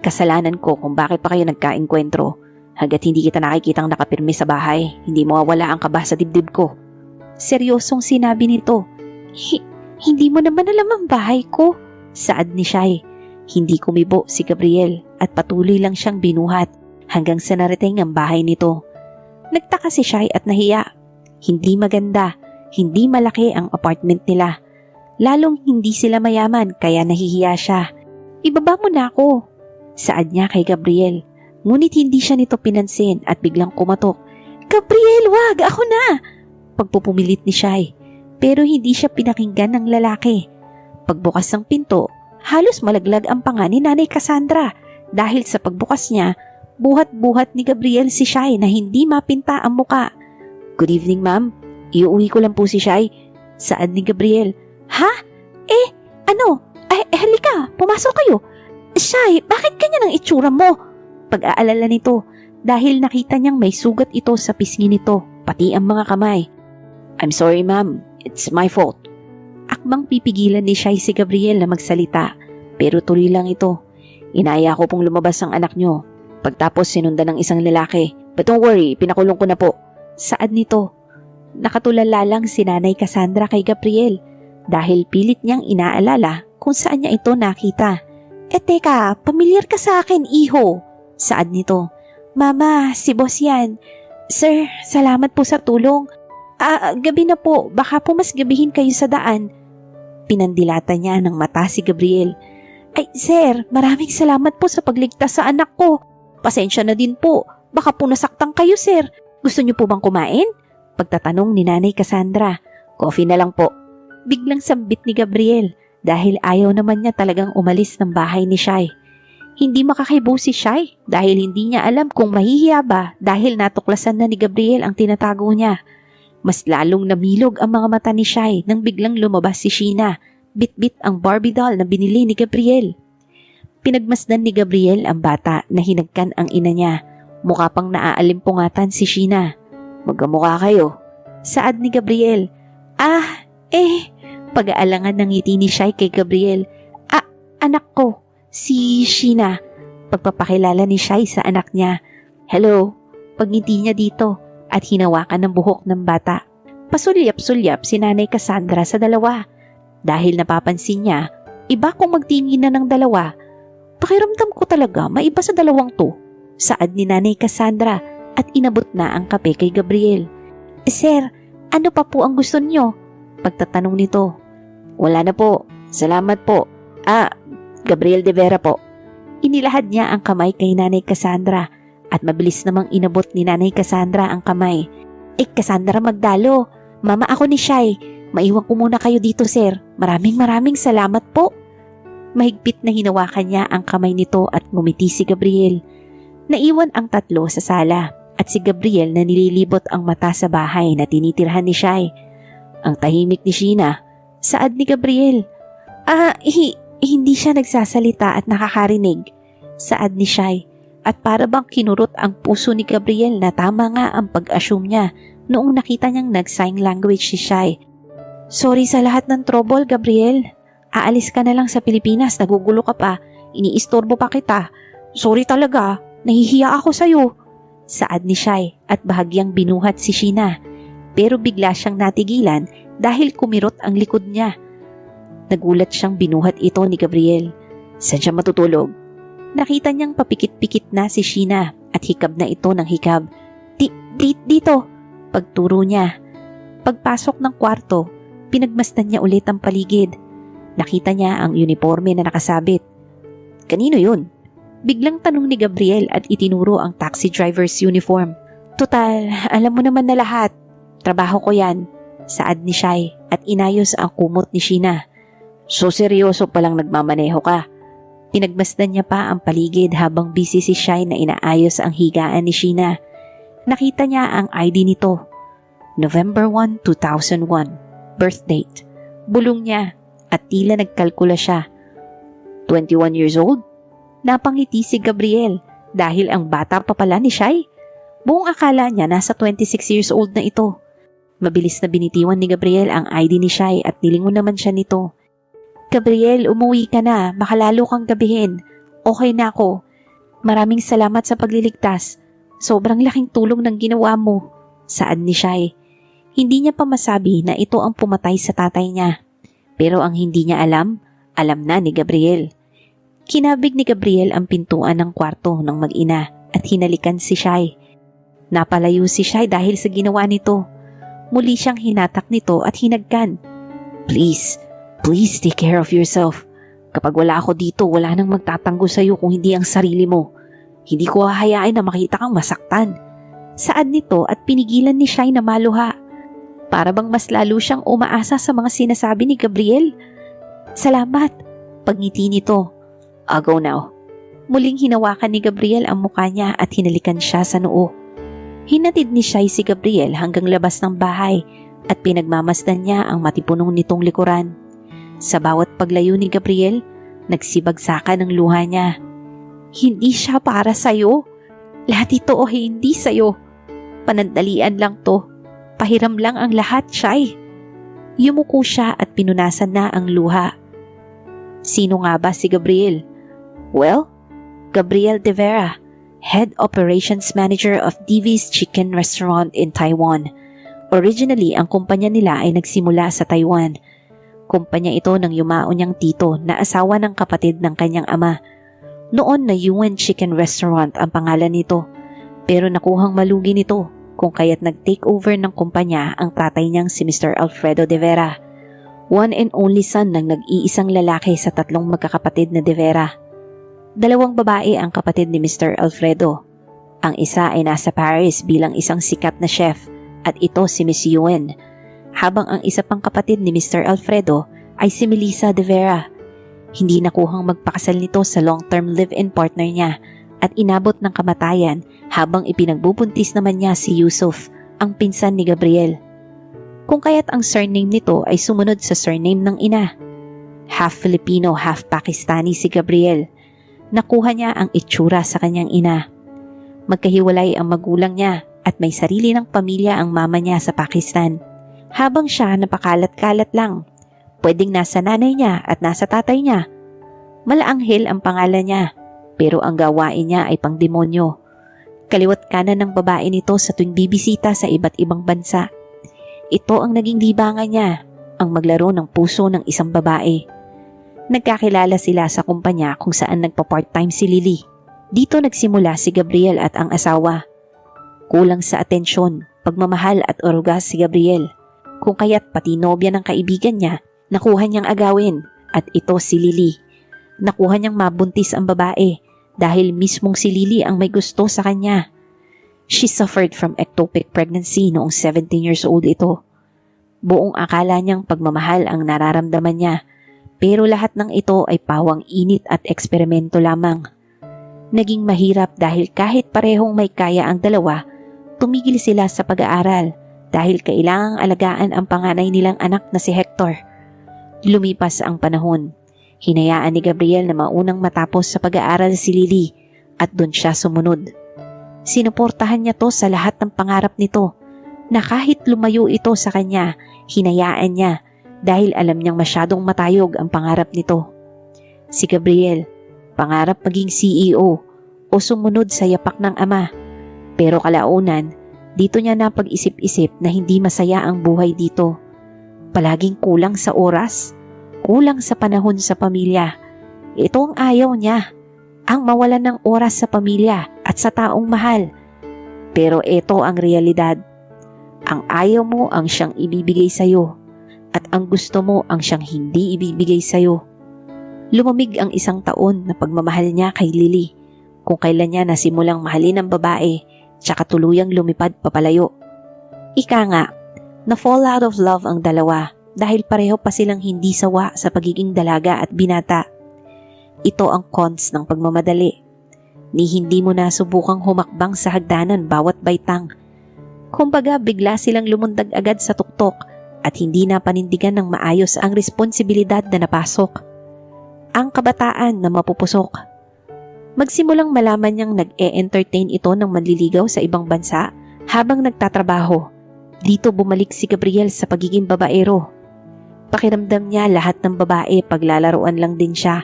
Kasalanan ko kung bakit pa kayo nagkaengkwentro. Hanggat hindi kita nakikitang nakapirmi sa bahay, hindi mawawala ang kaba sa dibdib ko. Seryosong sinabi nito. Hindi mo naman alam ang bahay ko. Saad ni Shai. Hindi kumibo si Gabriel at patuloy lang siyang binuhat hanggang sa narating ang bahay nito. Nagtaka si Shai at nahiya. Hindi maganda, hindi malaki ang apartment nila. Lalong hindi sila mayaman kaya nahihiya siya. Ibaba mo na ako. Saad niya kay Gabriel. Ngunit hindi siya nito pinansin at biglang kumatok. Gabriel, wag! Ako na! Pagpupumilit ni Shai. Pero hindi siya pinakinggan ng lalaki. Pagbukas ng pinto, halos malaglag ang panga ni Nanay Cassandra dahil sa pagbukas niya, buhat-buhat ni Gabriel si Shai na hindi mapinta ang muka. Good evening, ma'am. Iuwi ko lang po si Shai. Saad ni Gabriel. Ha? Ano? Halika, pumasok kayo. Shai, bakit ganyan ang itsura mo? Pag-aalala nito dahil nakita niyang may sugat ito sa pisngi nito, pati ang mga kamay. I'm sorry, ma'am. It's my fault. Akmang pipigilan ni Shai si Gabriel na magsalita, pero tuloy lang ito. Inaya ko pong lumabas ang anak niyo. Pagtapos sinundan ng isang lalaki. But don't worry, pinakulong ko na po. Saad nito. Nakatulala lang si Nanay Cassandra kay Gabriel dahil pilit niyang inaalala kung saan niya ito nakita. Teka, pamilyar ka sa akin, iho. Saad nito. Mama, si boss yan. Sir, salamat po sa tulong. Gabi na po, baka po mas gabihin kayo sa daan. Pinandilata niya ng mata si Gabriel. Ay, sir, maraming salamat po sa pagligtas sa anak ko. Pasensya na din po, baka po nasaktan kayo, sir. Gusto niyo po bang kumain? Pagtatanong ni Nanay Cassandra. Coffee na lang po. Biglang sambit ni Gabriel dahil ayaw naman niya talagang umalis ng bahay ni Shai. Hindi makakibo si Shai dahil hindi niya alam kung mahihiya ba dahil natuklasan na ni Gabriel ang tinatago niya. Mas lalong namilog ang mga mata ni Shai nang biglang lumabas si Sheena, bit-bit ang Barbie doll na binili ni Gabriel. Pinagmasdan ni Gabriel ang bata na hinagkan ang ina niya. Mukha pang naaalimpungatan si Sheena. Magkamukha kayo. Saad ni Gabriel. Pag-aalangan ng ngiti ni Shai kay Gabriel. Anak ko, si Sheena. Pagpapakilala ni Shai sa anak niya. Hello, pagngiti niya dito at hinawakan ng buhok ng bata. Pasulyap-sulyap si Nanay Cassandra sa dalawa. Dahil napapansin niya, iba kung magtingin na ng dalawa. Pakiramdam ko talaga maiba sa dalawang to. Saad ni Nanay Cassandra at inabot na ang kape kay Gabriel. Sir, ano pa po ang gusto niyo? Pagtatanong nito. Wala na po. Salamat po. Gabriel de Vera po. Inilahad niya ang kamay kay Nanay Cassandra at mabilis namang inabot ni Nanay Cassandra ang kamay. Cassandra Magdalo, mama ako ni Shai. Maiwan ko muna kayo dito, sir. Maraming salamat po. Mahigpit na hinawakan niya ang kamay nito at ngumiti si Gabriel. Naiwan ang tatlo sa sala at si Gabriel na nililibot ang mata sa bahay na tinitirhan ni Shai. Ang tahimik ni Sheena. Saad ni Gabriel. Hindi siya nagsasalita at nakakarinig. Saad ni Shai. At para bang kinurot ang puso ni Gabriel na tama nga ang pag-assume niya noong nakita niyang nag-sign language si Shai. Sorry sa lahat ng trouble, Gabriel. Aalis ka na lang sa Pilipinas, nagugulo ka pa. Iniistorbo pa kita. Sorry talaga, nahihiya ako sa'yo. Saad ni Shai at bahagyang binuhat si Sheena. Pero bigla siyang natigilan dahil kumirot ang likod niya. Nagulat siyang binuhat ito ni Gabriel. Saan siya matutulog? Nakita niyang papikit-pikit na si Sheena at hikab na ito ng hikab. Dito, pagturo niya. Pagpasok ng kwarto, pinagmasdan niya ulit ang paligid. Nakita niya ang uniforme na nakasabit. Kanino yun? Biglang tanong ni Gabriel at itinuro ang taxi driver's uniform. Total, alam mo naman na lahat. Trabaho ko yan. Saad ni Shai at inayos ang kumot ni Sheena. So seryoso palang nagmamaneho ka? Pinagmasdan niya pa ang paligid habang busy si Shai na inaayos ang higaan ni Sheena. Nakita niya ang ID nito. November 1, 2001. Birth date. Bulong niya at tila nagkalkula siya. 21 years old? Napangiti si Gabriel dahil ang bata pa pala ni Shai. Buong akala niya nasa 26 years old na ito. Mabilis na binitiwan ni Gabriel ang ID ni Shai at nilingon naman siya nito. Gabriel, umuwi ka na. Baka lalo kang gabihin. Okay na ako. Maraming salamat sa pagliligtas. Sobrang laking tulong ng ginawa mo. Saad ni Shai. Hindi niya pa masabi na ito ang pumatay sa tatay niya. Pero ang hindi niya alam na ni Gabriel. Kinabig ni Gabriel ang pintuan ng kwarto ng mag-ina at hinalikan si Shai. Napalayo si Shai dahil sa ginawa nito. Muli siyang hinatak nito at hinagkan. Please take care of yourself. Kapag wala ako dito, wala nang magtatanggol sa iyo kung hindi ang sarili mo. Hindi ko hahayain na makita kang masaktan. Saad nito at pinigilan ni Shai na maluha. Para bang mas lalo siyang umaasa sa mga sinasabi ni Gabriel. Salamat, pagngiti nito. I'll go now. Muling hinawakan ni Gabriel ang mukha niya at hinalikan siya sa noo. Hinatid ni Shai si Gabriel hanggang labas ng bahay at pinagmamasdan niya ang matipunong nitong likuran. Sa bawat paglayo ni Gabriel, nagsibagsakan ng luha niya. Hindi siya para sa'yo. Lahat ito o hindi sa'yo. Panandalian lang to. Pahiram lang ang lahat, Shai. Yumuko siya at pinunasan na ang luha. Sino nga ba si Gabriel? Well, Gabriel De Vera, Head Operations Manager of Divi's Chicken Restaurant in Taiwan. Originally, ang kumpanya nila ay nagsimula sa Taiwan. Kumpanya ito ng yumao niyang tito na asawa ng kapatid ng kanyang ama. Noon na Yuan Chicken Restaurant ang pangalan nito, pero nakuhang malugi nito kung kaya't nag-take over ng kumpanya ang tatay niyang si Mr. Alfredo De Vera. One and only son ng nag-iisang lalaki sa tatlong magkakapatid na De Vera. 2 babae ang kapatid ni Mr. Alfredo. Ang isa ay nasa Paris bilang isang sikat na chef at ito si Miss Yuen. Habang ang isa pang kapatid ni Mr. Alfredo ay si Melissa De Vera. Hindi nakuhang magpakasal nito sa long-term live-in partner niya at inabot ng kamatayan habang ipinagbubuntis naman niya si Yusuf, ang pinsan ni Gabriel. Kung kaya't ang surname nito ay sumunod sa surname ng ina. Half Filipino, half Pakistani si Gabriel. Nakuha niya ang itsura sa kanyang ina. Magkahiwalay ang magulang niya at may sarili ng pamilya ang mama niya sa Pakistan. Habang siya napakalat-kalat lang, pwedeng nasa nanay niya at nasa tatay niya. Malaanghel ang pangalan niya, pero ang gawain niya ay pangdemonyo. Kaliwat kanan ng babae nito sa tuwing bibisita sa iba't ibang bansa. Ito ang naging libangan niya, ang maglaro ng puso ng isang babae. Nagkakilala sila sa kumpanya kung saan nagpa-part-time si Lily. Dito nagsimula si Gabriel at ang asawa. Kulang sa atensyon, pagmamahal at orugas si Gabriel. Kung kaya't pati nobya ng kaibigan niya, nakuha niyang agawin at ito si Lily. Nakuha niyang mabuntis ang babae dahil mismong si Lily ang may gusto sa kanya. She suffered from ectopic pregnancy noong 17 years old ito. Buong akala niyang pagmamahal ang nararamdaman niya. Pero lahat ng ito ay pawang init at eksperimento lamang. Naging mahirap dahil kahit parehong may kaya ang dalawa, tumigil sila sa pag-aaral dahil kailangang alagaan ang panganay nilang anak na si Hector. Lumipas ang panahon. Hinayaan ni Gabriel na maunang matapos sa pag-aaral si Lily at doon siya sumunod. Sinuportahan niya to sa lahat ng pangarap nito na kahit lumayo ito sa kanya, hinayaan niya dahil alam niyang masyadong matayog ang pangarap nito. Si Gabriel, pangarap maging CEO o sumunod sa yapak ng ama. Pero kalaunan, dito niya napag-isip-isip na hindi masaya ang buhay dito. Palaging kulang sa oras, kulang sa panahon sa pamilya. Ito ang ayaw niya, ang mawalan ng oras sa pamilya at sa taong mahal. Pero ito ang realidad. Ang ayaw mo ang siyang ibibigay sa'yo. At ang gusto mo ang siyang hindi ibibigay sa'yo. Lumamig ang 1 taon na pagmamahal niya kay Lily, kung kailan niya nasimulang mahalin ang babae, tsaka tuluyang lumipad papalayo. Ika nga, na-fall out of love ang dalawa dahil pareho pa silang hindi sawa sa pagiging dalaga at binata. Ito ang cons ng pagmamadali. ni hindi mo nasubukang humakbang sa hagdanan bawat baitang. Kumbaga bigla silang lumundag agad sa tuktok at hindi na panindigan ng maayos ang responsibilidad na napasok. Ang kabataan na mapupusok. Magsimulang malaman niyang nag-e-entertain ito ng manliligaw sa ibang bansa habang nagtatrabaho. Dito bumalik si Gabriel sa pagiging babaero. Pakiramdam niya lahat ng babae paglalaruan lang din siya,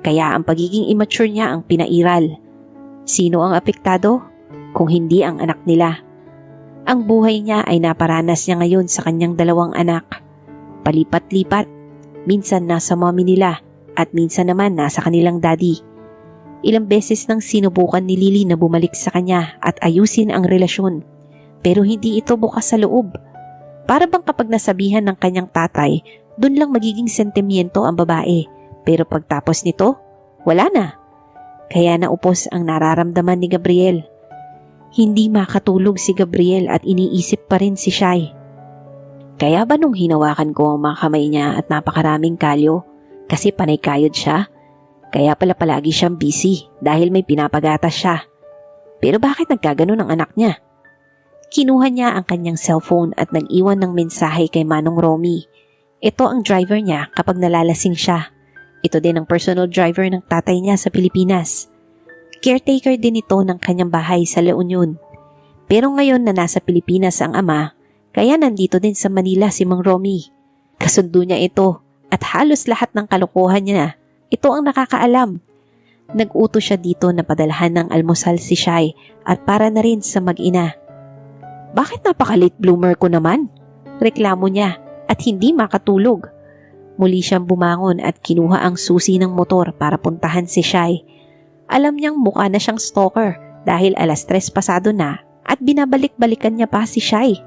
kaya ang pagiging immature niya ang pinairal. Sino ang apektado? Kung hindi ang anak nila. Ang buhay niya ay naparanas niya ngayon sa kanyang 2 anak. Palipat-lipat, minsan nasa mommy nila at minsan naman nasa kanilang daddy. Ilang beses nang sinubukan ni Lily na bumalik sa kanya at ayusin ang relasyon. Pero hindi ito bukas sa loob. Para bang kapag nasabihan ng kanyang tatay, dun lang magiging sentimiento ang babae. Pero pagtapos nito, wala na. Kaya naupos ang nararamdaman ni Gabriel. Hindi makatulog si Gabriel at iniisip pa rin si Shai. Kaya ba nung hinawakan ko ang mga kamay niya at napakaraming kalyo, kasi panay kayod siya? Kaya pala palagi siyang busy dahil may pinapagatas siya. Pero bakit nagkaganon ang anak niya? Kinuha niya ang kanyang cellphone at nag-iwan ng mensahe kay Manong Romy. Ito ang driver niya kapag nalalasing siya. Ito din ang personal driver ng tatay niya sa Pilipinas. Caretaker din ito ng kanyang bahay sa La Union. Pero ngayon na nasa Pilipinas ang ama, kaya nandito din sa Manila si Mang Romy. Kasundo niya ito at halos lahat ng kalokohan niya, ito ang nakakaalam. Nag-utos siya dito na padalhan ng almusal si Shai at para na rin sa mag-ina. Bakit napaka-late bloomer ko naman? Reklamo niya at hindi makatulog. Muli siyang bumangon at kinuha ang susi ng motor para puntahan si Shai. Alam niyang mukha na siyang stalker dahil 3:00 pasado na at binabalik-balikan niya pa si Shai.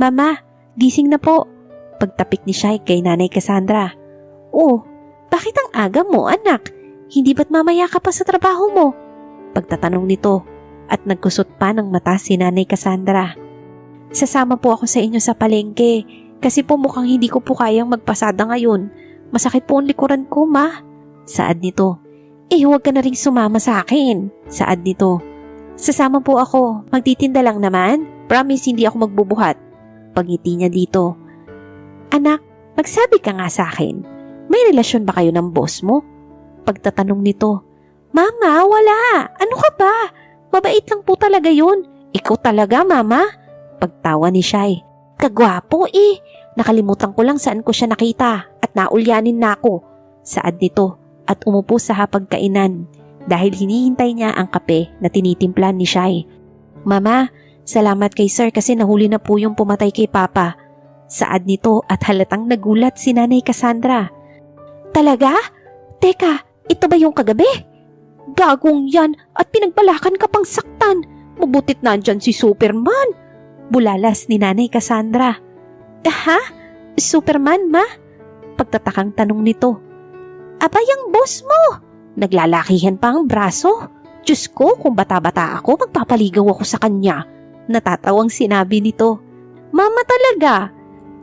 Mama, gising na po. Pagtapik ni Shai kay Nanay Cassandra. Oh, bakit ang aga mo anak? Hindi ba't mamaya ka pa sa trabaho mo? Pagtatanong nito at nagkusot pa ng mata si Nanay Cassandra. Sasama po ako sa inyo sa palengke kasi po mukhang hindi ko po kayang magpasada ngayon. Masakit po ang likuran ko, ma. Saad nito. Huwag ka na ring sumama sa akin. Saad nito. Sasama po ako. Magtitinda lang naman. Promise hindi ako magbubuhat. Pagngiti niya dito. Anak, magsabi ka nga sa akin. May relasyon ba kayo ng boss mo? Pagtatanong nito. Mama, wala. Ano ka ba? Mabait lang po talaga yun. Ikaw talaga, mama? Pagtawa ni Shai. Kagwapo eh. Nakalimutan ko lang saan ko siya nakita at naulyanin na ako. Saad nito at umupo sa hapagkainan dahil hinihintay niya ang kape na tinitimplan ni Shai. Mama, salamat kay sir kasi nahuli na po yung pumatay kay Papa. Saad nito at halatang nagulat si Nanay Cassandra. Talaga? Teka, ito ba yung kagabi? Gagong yan at pinagbalakan ka pang saktan. Mabutit nandyan si Superman. Bulalas ni Nanay Cassandra. Ha? Superman, ma? Pagtatakang tanong nito. Abay ang boss mo. Naglalakihan pa ang braso. Diyos ko, kung bata-bata ako, magpapaligaw ako sa kanya. Natatawang sinabi nito. Mama talaga.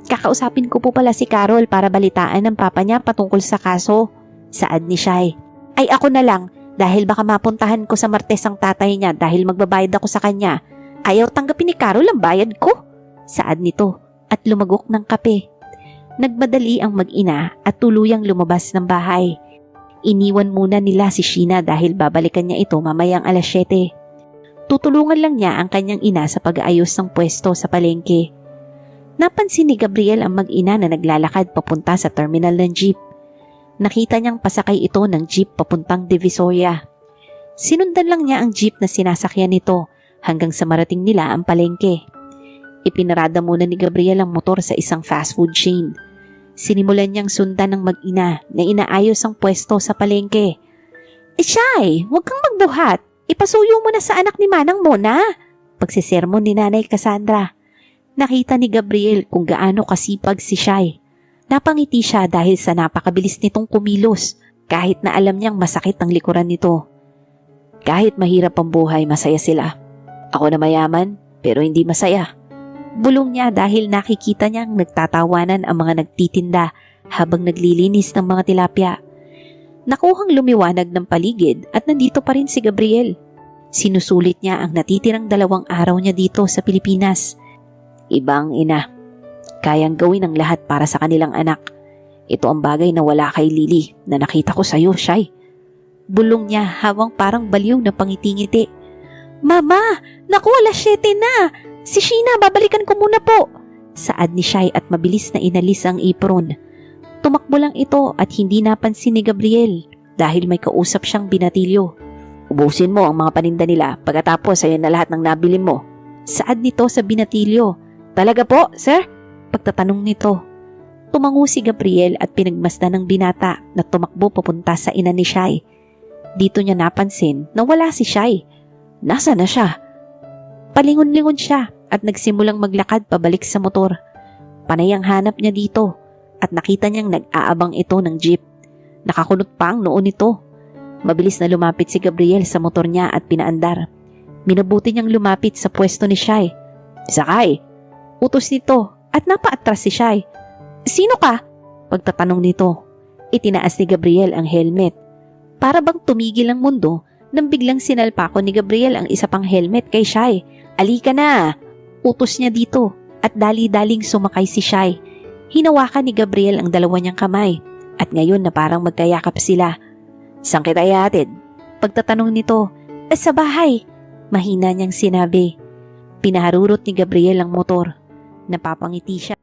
Kakausapin ko po pala si Carol para balitaan ng papa niya patungkol sa kaso. Saad ni Shai. Ay ako na lang. Dahil baka mapuntahan ko sa Martes ang tatay niya dahil magbabayad ako sa kanya. Ayaw tanggapin ni Carol ang bayad ko. Saad nito at lumagok ng kape. Nagmadali ang mag-ina at tuluyang lumabas ng bahay. Iniwan muna nila si Sheena dahil babalikan niya ito mamayang 7:00. Tutulungan lang niya ang kanyang ina sa pag-aayos ng pwesto sa palengke. Napansin ni Gabriel ang mag-ina na naglalakad papunta sa terminal ng jeep. Nakita niyang pasakay ito ng jeep papuntang Divisoria. Sinundan lang niya ang jeep na sinasakyan nito hanggang sa marating nila ang palengke. Ipinarada muna ni Gabriel ang motor sa isang fast food chain. Sinimulan niyang sundan ng mag-ina na inaayos ang pwesto sa palengke. Shai, huwag kang magbuhat. Ipasuyo mo na sa anak ni Manang mo na. Pagsisermon ni Nanay Cassandra. Nakita ni Gabriel kung gaano kasipag si Shai. Napangiti siya dahil sa napakabilis nitong kumilos kahit na alam niyang masakit ang likuran nito. Kahit mahirap ang buhay, masaya sila. Ako na mayaman, pero hindi masaya. Bulong niya dahil nakikita niyang nagtatawanan ang mga nagtitinda habang naglilinis ng mga tilapia. Nakuhang lumiwanag ng paligid at nandito pa rin si Gabriel. Sinusulit niya ang natitirang 2 araw niya dito sa Pilipinas. Ibang ina. Kayang gawin ang lahat para sa kanilang anak. Ito ang bagay na wala kay Lily na nakita ko sa'yo, Shai. Bulong niya habang parang baliw na pangiti-ngiti. Mama! Naku, alas 7 na! Si Sheena, babalikan ko muna po! Saad ni Shai at mabilis na inalis ang apron. Tumakbo lang ito at hindi napansin ni Gabriel dahil may kausap siyang binatilyo. Ubusin mo ang mga paninda nila pagkatapos ayun na lahat ng nabili mo. Saad nito sa binatilyo. Talaga po, sir? Pagtatanong nito. Tumango si Gabriel at pinagmasdan ng binata na tumakbo papunta sa ina ni Shai. Dito niya napansin na wala si Shai. Nasa na siya? Palingon-lingon siya at nagsimulang maglakad pabalik sa motor. Panay ang hanap niya dito at nakita niyang nag-aabang ito ng jeep. Nakakunot pa ang noon nito. Mabilis na lumapit si Gabriel sa motor niya at pinaandar. Minabuti niyang lumapit sa pwesto ni Shai. Sakay! Utos nito at napaatras si Shai. Sino ka? Pagtatanong nito. Itinaas ni Gabriel ang helmet. Para bang tumigil ang mundo nang biglang sinalpako ni Gabriel ang isa pang helmet kay Shai. Alika na! Utos niya dito at dali-daling sumakay si Shai. Hinawakan ni Gabriel ang 2 niyang kamay at ngayon na parang magkayakap sila. Saan kita ihatid? Pagtatanong nito, sa bahay. Mahina niyang sinabi. Pinaharurot ni Gabriel ang motor. Napapangiti siya